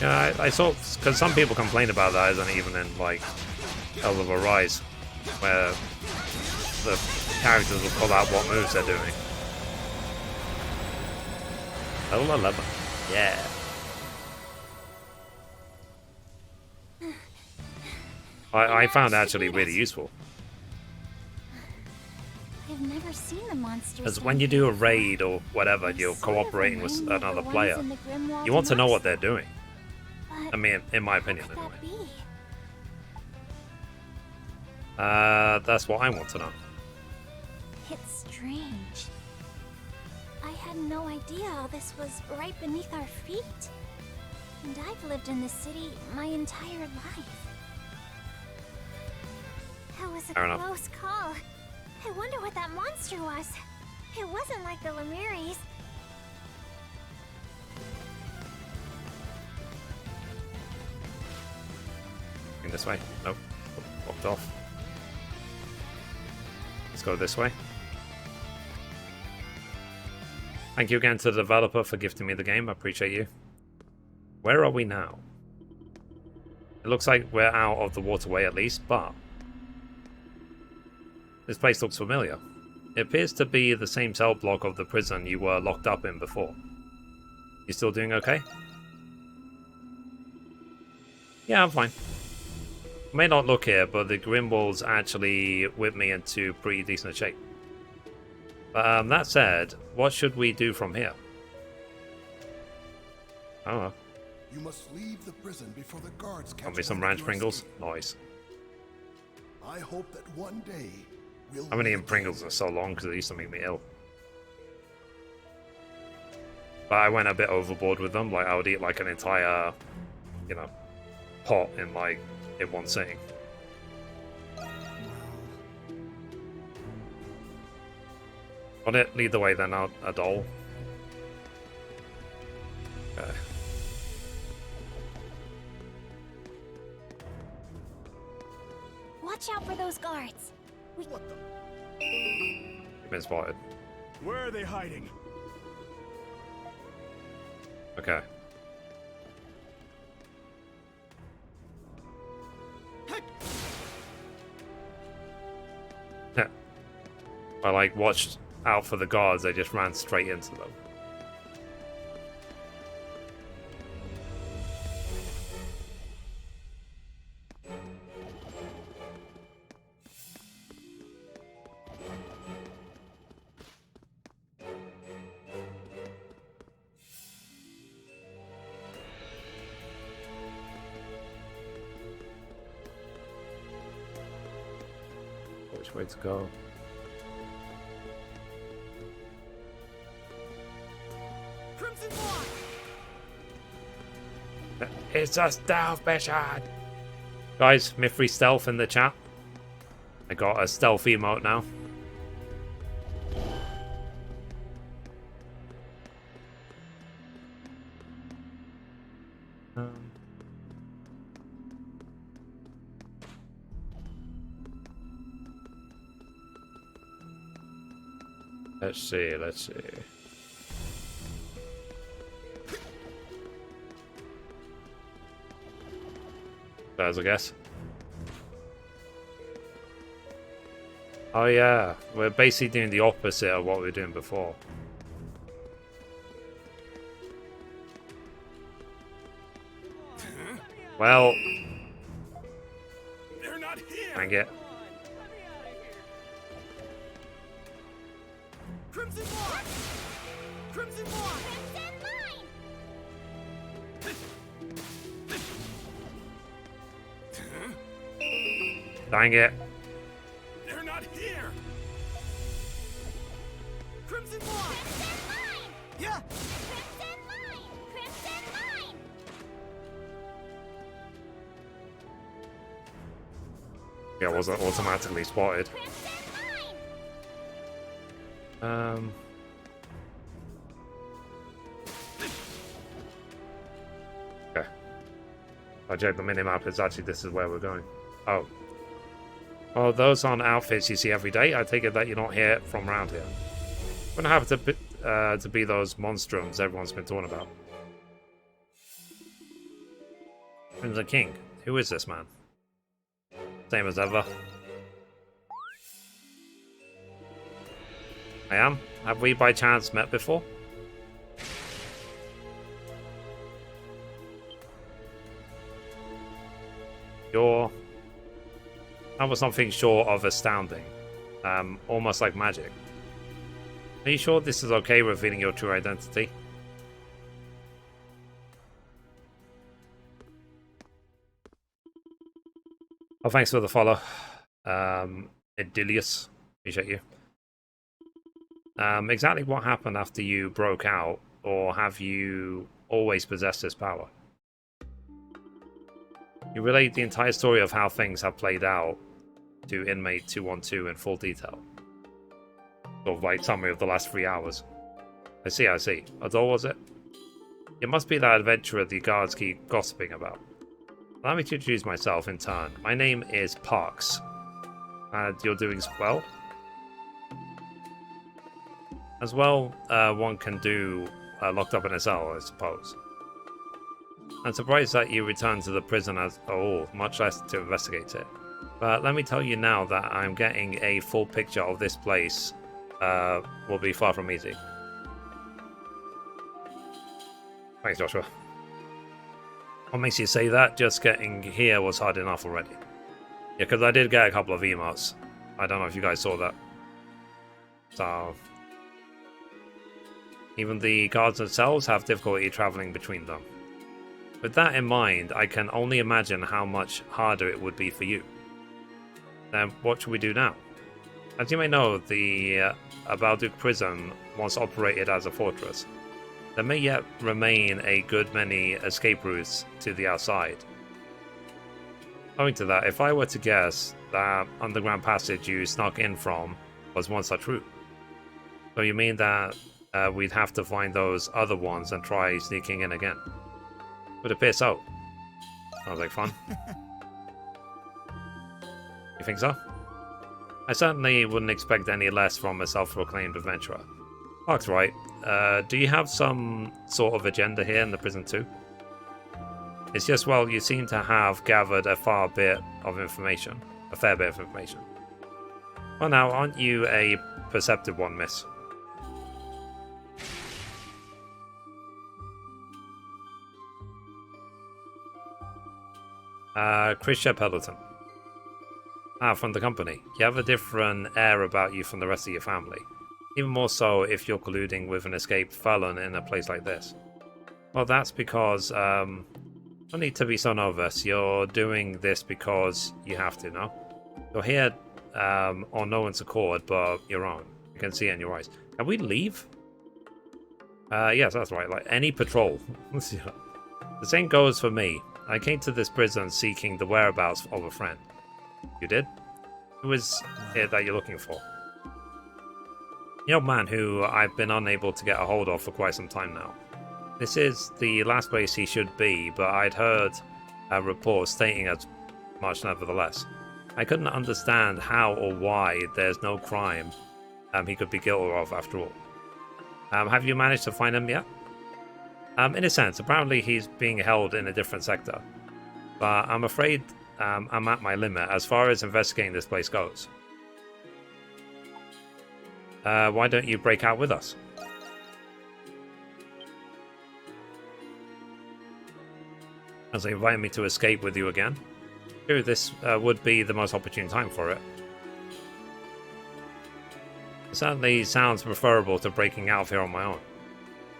Yeah, I saw, because some people complain about that, isn't it, even in like Hell of a Rise, where the characters will pull out what moves they're doing. Level 11, yeah. I found it actually really useful. I've never seen the monsters. Because when you do a raid or whatever, you're cooperating with another player. You want to know what they're doing. I mean, in my opinion, anyway. That's what I want to know. It's strange. I had no idea all this was right beneath our feet. And I've lived in this city my entire life. That was a close call. I wonder what that monster was. It wasn't like the Lemiris. This way. Nope. Walked off. Let's go this way. Thank you again to the developer for gifting me the game. I appreciate you. Where are we now? It looks like we're out of the waterway at least, but this place looks familiar. It appears to be the same cell block of the prison you were locked up in before. You still doing okay? Yeah, I'm fine. May not look here, but the Grimwalds actually whipped me into pretty decent shape. But that said, what should we do from here? Oh. You must leave the prison before the guards catch Got me some wind of ranch your Pringles. escape. Nice. I hope that one day we'll. I haven't eaten Pringles in so long because they used to make me ill. But I went a bit overboard with them. Like I would eat like an entire, you know, pot in one sitting. Got it. Lead the way then, a doll. Okay. Watch out for those guards. What the? You've been spotted. Where are they hiding? Okay. Yeah. I like watched out for the guards, they just ran straight into them. Which way to go? Crimson One! It's a stealth mission! Guys, Mithrie stealth in the chat. I got a stealth emote now. Let's see, let's see. There's a guess. Oh yeah, we're basically doing the opposite of what we were doing before. Well, They're not here. dang it. Crimson One! Crimson One! Dang it. They're not here. Crimson One! Yeah! Yeah, I wasn't automatically spotted. Okay. I checked the minimap, it's actually this is where we're going. Oh. Well, those aren't outfits you see every day. I take it that you're not here from around here. Wouldn't have to be those monstrums everyone's been talking about. Crimson King. Who is this man? Same as ever. I am? Have we by chance met before? That was something short of astounding. Almost like magic. Are you sure this is okay revealing your true identity? Oh, thanks for the follow. Idilius. Appreciate you. Exactly what happened after you broke out, or have you always possessed this power? You relate the entire story of how things have played out to Inmate 212 in full detail. Sort of like summary of the last 3 hours. I see, I see. A door, was it? It must be that adventurer the guards keep gossiping about. Allow me to introduce myself in turn. My name is Parks. And you're doing well? As well, one can do locked up in a cell, I suppose. I'm surprised that you returned to the prison as a whole, much less to investigate it. But let me tell you now that I'm getting a full picture of this place will be far from easy. Thanks, Joshua. What makes you say that? Just getting here was hard enough already. Yeah, because I did get a couple of emotes. I don't know if you guys saw that. So... even the guards themselves have difficulty traveling between them. With that in mind, I can only imagine how much harder it would be for you. Then what should we do now? As you may know, the Balduk prison once operated as a fortress. There may yet remain a good many escape routes to the outside. Owing to that, if I were to guess, that underground passage you snuck in from was one such route. So you mean that we'd have to find those other ones and try sneaking in again? Would appear so. Sounds like fun. You think so? I certainly wouldn't expect any less from a self-proclaimed adventurer. Mark's right. Do you have some sort of agenda here in the prison too? It's just, well, you seem to have gathered a fair bit of information. Well now, aren't you a perceptive one, miss? Chris Pendleton. From the company. You have a different air about you from the rest of your family. Even more so if you're colluding with an escaped felon in a place like this. Well, that's because, don't need to be so nervous. You're doing this because you have to, no? You're here, on no one's accord, but your own. You can see it in your eyes. Can we leave? Yes, that's right. Like any patrol. The same goes for me. I came to this prison seeking the whereabouts of a friend. You did? Who is it that you're looking for? The old man who I've been unable to get a hold of for quite some time now. This is the last place he should be, but I'd heard a report stating as much nevertheless. I couldn't understand how or why there's no crime he could be guilty of after all. Have you managed to find him yet? In a sense, apparently he's being held in a different sector. But I'm afraid I'm at my limit as far as investigating this place goes. Why don't you break out with us? As they invite me to escape with you again. True, this would be the most opportune time for it. It certainly sounds preferable to breaking out of here on my own.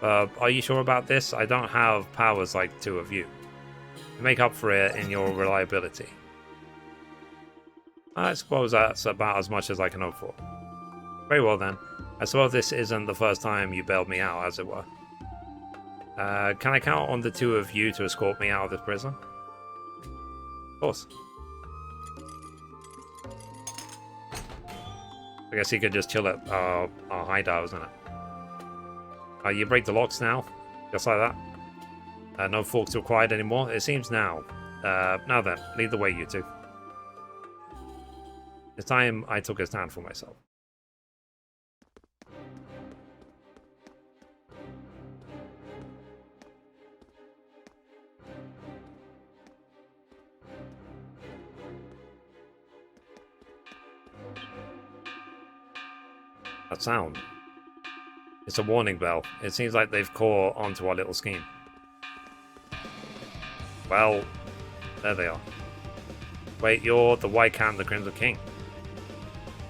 Are you sure about this? I don't have powers like two of you. You make up for it in your reliability. I suppose that's about as much as I can hope for. Very well then. I suppose this isn't the first time you bailed me out, as it were. Can I count on the two of you to escort me out of this prison? Of course. I guess he could just chill at our hideout, isn't it? You break the locks now, just like that. No forks required anymore. It seems now. Now then, lead the way, you two. It's time I took a stand for myself. That sound. It's a warning bell. It seems like they've caught onto our little scheme. Well, there they are. Wait, you're the White Cat and the Crimson King.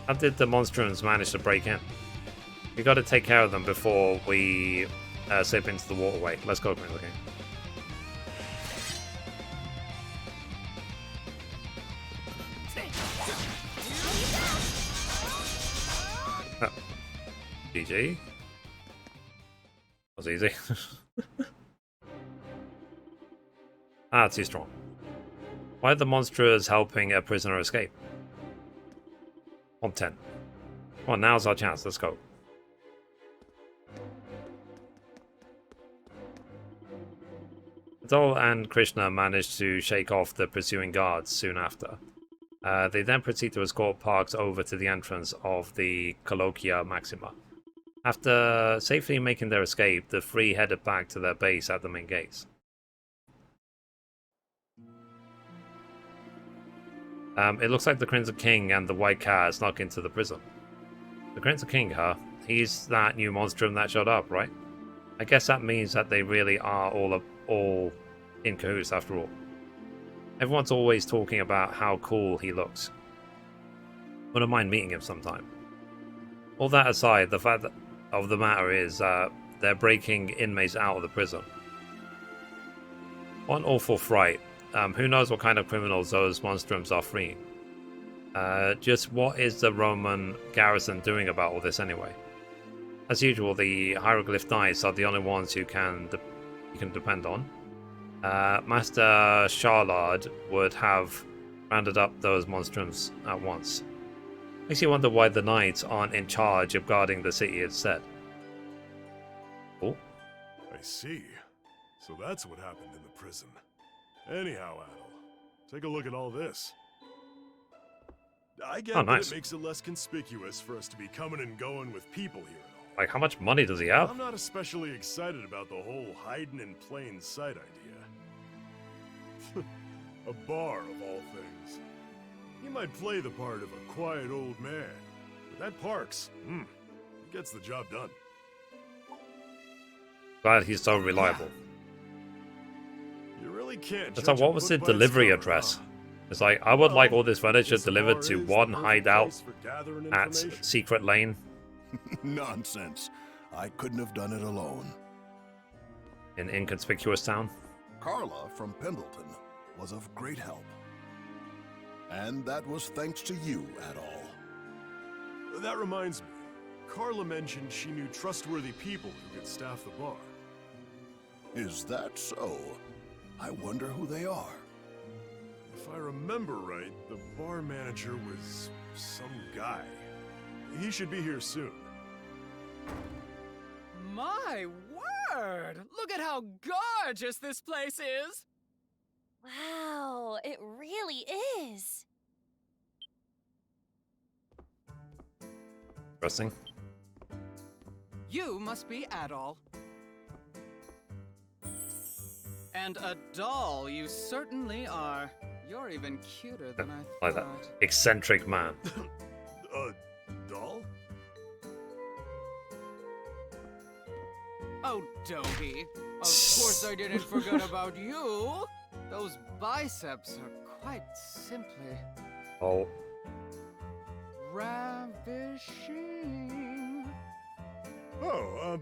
How did the Monstrums manage to break in? We gotta take care of them before we slip into the waterway. Let's go, Crimson King. GG. Was easy. Too strong. Why are the monsters helping a prisoner escape? On 10. Come on, now's our chance. Let's go. Adol and Krishna managed to shake off the pursuing guards soon after. They then proceed to escort Parks over to the entrance of the Colloquia Maxima. After safely making their escape, the three headed back to their base at the main gates. It looks like the Crimson King and the White Cat snuck into the prison. The Crimson King, huh? He's that new monstrum that showed up, right? I guess that means that they really are all in cahoots after all. Everyone's always talking about how cool he looks. Wouldn't mind meeting him sometime. All that aside, the fact of the matter is they're breaking inmates out of the prison. What an awful fright. Who knows what kind of criminals those monstrums are freeing? Just what is the Roman garrison doing about all this anyway? As usual, the hieroglyph knights are the only ones you can depend on. Master Charlard would have rounded up those monstrums at once. Makes you wonder why the knights aren't in charge of guarding the city instead. Oh. I see. So that's what happened in the prison. Anyhow, Adel, take a look at all this. I get that it makes it less conspicuous for us to be coming and going with people here and all. Like, how much money does he have? I'm not especially excited about the whole hiding in plain sight idea. A bar, of all things. He might play the part of a quiet old man, but that Parks, he gets the job done. Glad he's so reliable. You really can't. So what was the delivery address? It's like, I would like all this furniture delivered to one hideout at Secret Lane. Nonsense. I couldn't have done it alone. In Inconspicuous Town. Carla from Pendleton was of great help. And that was thanks to you, Adol. That reminds me. Carla mentioned she knew trustworthy people who could staff the bar. Is that so? I wonder who they are. If I remember right, the bar manager was some guy. He should be here soon. My word! Look at how gorgeous this place is! Wow, it really is. Interesting. You must be Adol. And a doll, you certainly are. You're even cuter than I thought. Like that eccentric man. Doll? Oh, Dopey. Of course I didn't forget about you. Those biceps are quite simply... Oh. ravishing. Oh,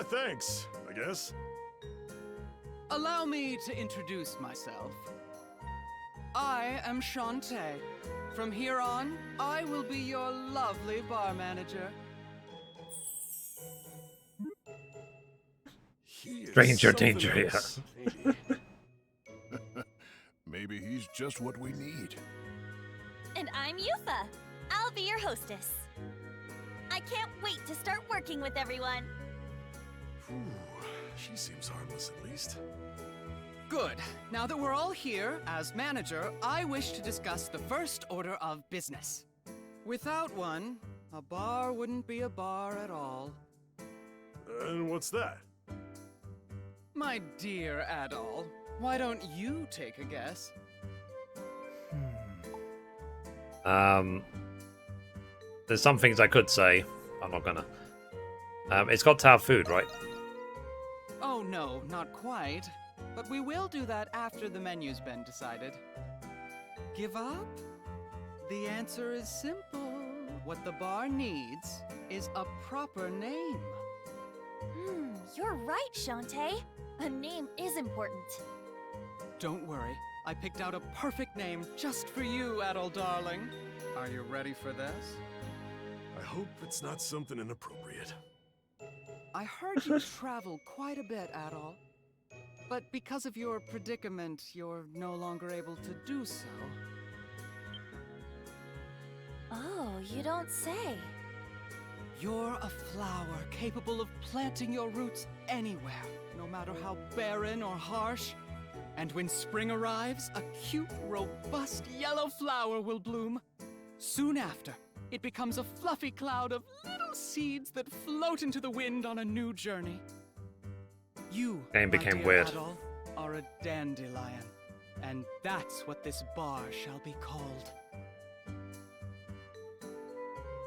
thanks, I guess. Allow me to introduce myself. I am Shantae. From here on, I will be your lovely bar manager. Stranger danger, yeah. Maybe he's just what we need. And I'm Yufa. I'll be your hostess. I can't wait to start working with everyone. She seems harmless at least. Good. Now that we're all here, as manager, I wish to discuss the first order of business. Without one, a bar wouldn't be a bar at all. And what's that? My dear Adol, why don't you take a guess? There's some things I could say. I'm not gonna. It's got to have food, right? Oh no, not quite. But we will do that after the menu's been decided. Give up? The answer is simple. What the bar needs is a proper name. You're right, Shantae. A name is important. Don't worry. I picked out a perfect name just for you, Adol darling. Are you ready for this? I hope it's not something inappropriate. I heard you travel quite a bit, Adol. But because of your predicament, you're no longer able to do so. Oh, you don't say. You're a flower capable of planting your roots anywhere, no matter how barren or harsh. And when spring arrives, a cute, robust yellow flower will bloom. Soon after, it becomes a fluffy cloud of little seeds that float into the wind on a new journey. You, Game became my dear weird. Adol, are a dandelion, and that's what this bar shall be called.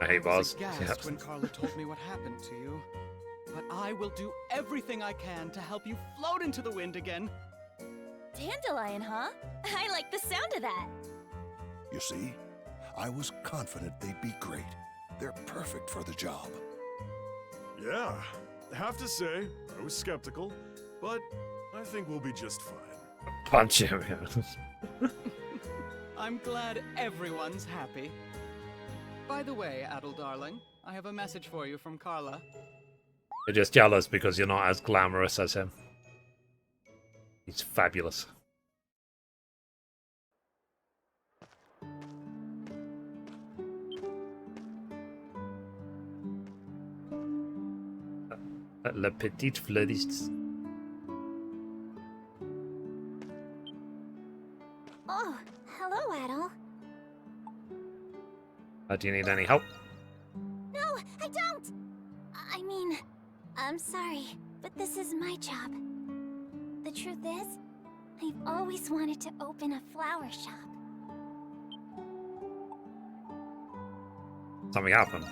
I hate bars. I was aghast when Carla told me what happened to you, but I will do everything I can to help you float into the wind again. Dandelion, huh? I like the sound of that. You see, I was confident they'd be great. They're perfect for the job. Yeah, have to say, I was skeptical, but I I think we'll be just fine. Punch him. I'm glad everyone's happy. By the way, Adel darling, I have a message for you from Carla. You're just jealous because you're not as glamorous as him. He's fabulous. La petite fleuriste. Oh, hello, Adel. Do you need any help? No, I don't! I mean, I'm sorry, but this is my job. The truth is, I've always wanted to open a flower shop. Something happened.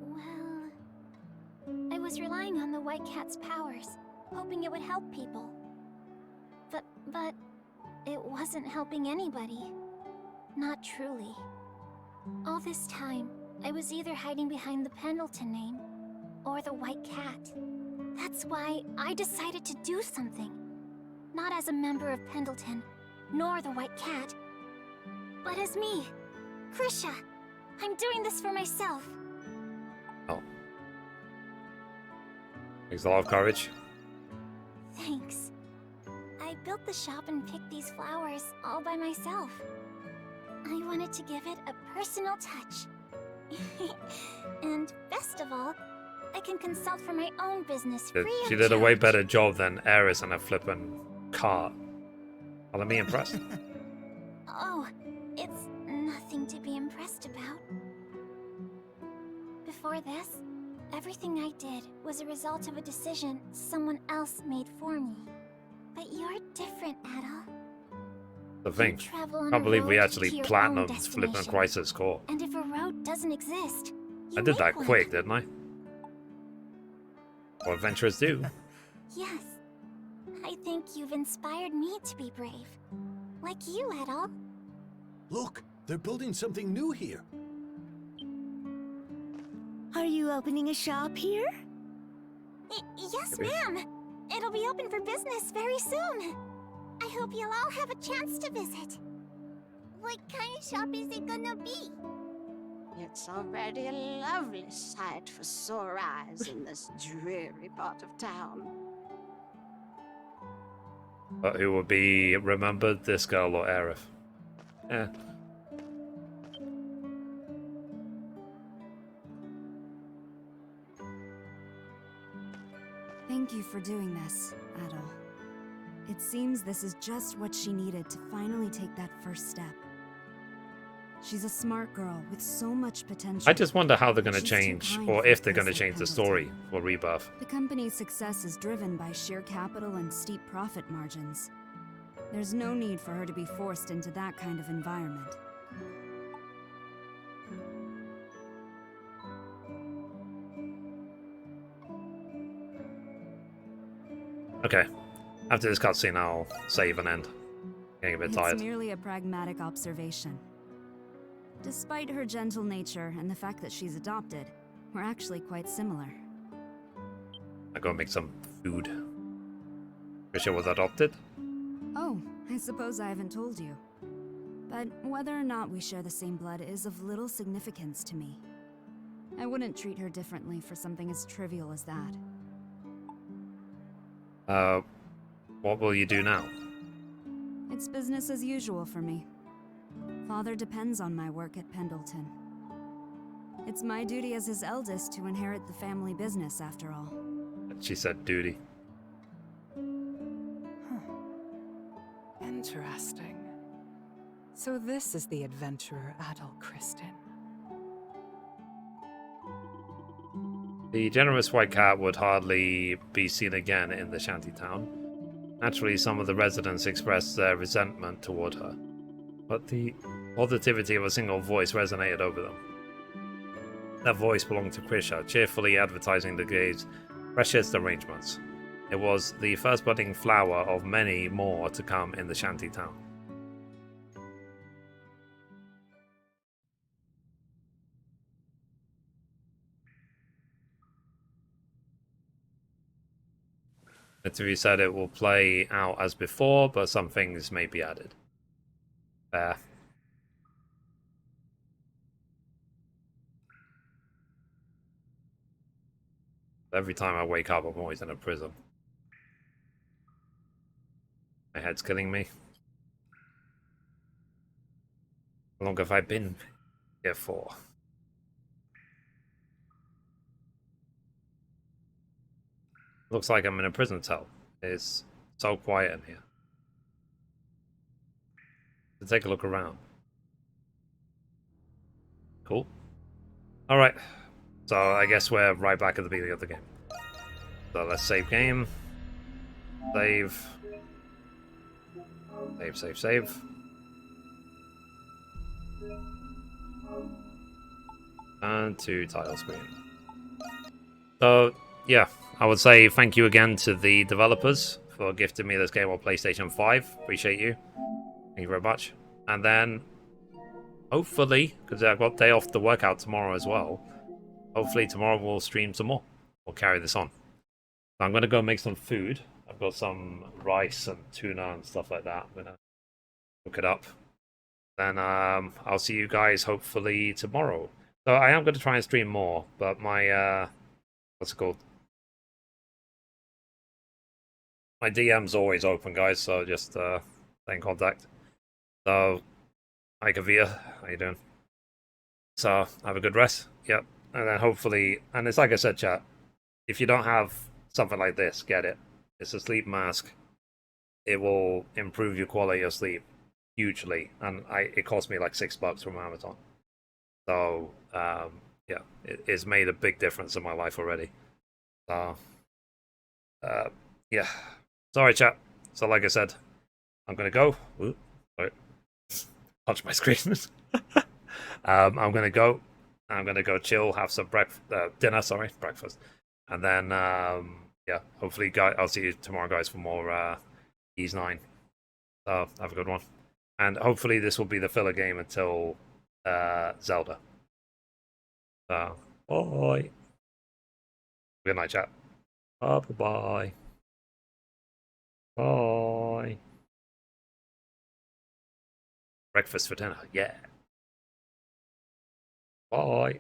Well, I was relying on the White Cat's powers, hoping it would help people. But it wasn't helping anybody. Not truly. All this time, I was either hiding behind the Pendleton name, or the White Cat. That's why I decided to do something. Not as a member of Pendleton, nor the White Cat, but as me, Krisha. I'm doing this for myself. Oh. Takes a lot of courage. Thanks. I built the shop and picked these flowers all by myself. I wanted to give it a personal touch. And best of all, I can consult for my own business free of She did a way charge. better job than Eris and a flippin' cart. Well, let me impressed. Oh, it's nothing to be impressed about. Before this, everything I did was a result of a decision someone else made for me. But you're different, Adel. The thing. Travel on I can't a believe we road actually to your platinumed own flippin' destination. Crisis Core. And if a road doesn't exist, I you did that make one. quick, didn't I? What adventurers do. Yes. I think you've inspired me to be brave. Like you, Adel. Look, they're building something new here. Are you opening a shop here? Yes, ma'am. It'll be open for business very soon. I hope you'll all have a chance to visit. What kind of shop is it gonna be? It's already a lovely sight for sore eyes in this dreary part of town. But who will be remembered, this girl or Aerith? Yeah. Thank you for doing this, Adel. It seems this is just what she needed to finally take that first step. She's a smart girl with so much potential. I just wonder how they're going to She's too change, kind or for if a they're going to place change like the Pendleton. story for Rebirth. The company's success is driven by sheer capital and steep profit margins. There's no need for her to be forced into that kind of environment. Okay. After this cutscene, I'll save and end. Getting a bit tired. It's merely a pragmatic observation. Despite her gentle nature and the fact that she's adopted, we're actually quite similar. I gotta make some food. Krisha was adopted? Oh, I suppose I haven't told you. But whether or not we share the same blood is of little significance to me. I wouldn't treat her differently for something as trivial as that. What will you do now? It's business as usual for me. Father depends on my work at Pendleton. It's my duty as his eldest to inherit the family business, after all. She said duty. Interesting. So this is the adventurer Adel Kristen. The generous white cat would hardly be seen again in the shantytown. Naturally, some of the residents expressed their resentment toward her, but the positivity of a single voice resonated over them. That voice belonged to Krisha, cheerfully advertising the game's freshest arrangements. It was the first budding flower of many more to come in the shantytown. Mithrie said it will play out as before, but some things may be added. Fair. Every time I wake up, I'm always in a prison. My head's killing me. How long have I been here for? Looks like I'm in a prison cell. It's so quiet in here. Let's take a look around. Cool. Alright. So I guess we're right back at the beginning of the game. So let's save game. Save. Save, save, save. And to title screen. So, yeah, I would say thank you again to the developers for gifting me this game on PlayStation 5. Appreciate you. Thank you very much. And then, hopefully, because I've got day off the workout tomorrow as well, hopefully tomorrow we'll stream some more. We'll carry this on. So I'm going to go make some food. I've got some rice and tuna and stuff like that. I'm going to cook it up. Then I'll see you guys hopefully tomorrow. So I am going to try and stream more, but my, what's it called? My DM's always open, guys, so just stay in contact. So, hi Kavia, how you doing? So, have a good rest, yep. And then hopefully, and it's like I said, chat, if you don't have something like this, get it. It's a sleep mask. It will improve your quality of sleep hugely, and it cost me like $6 from Amazon. So, yeah, it's made a big difference in my life already. So, yeah. Sorry, chat. So, like I said, I'm gonna go. Ooh, sorry. Touch my screen. I'm gonna go. I'm gonna go chill, have some dinner. Sorry, breakfast, and then yeah, hopefully, guys, I'll see you tomorrow, guys, for more NIS 9. So, have a good one, and hopefully, this will be the filler game until Zelda. So, bye. Good night, chat. Bye. Bye. Breakfast for dinner, yeah. Bye.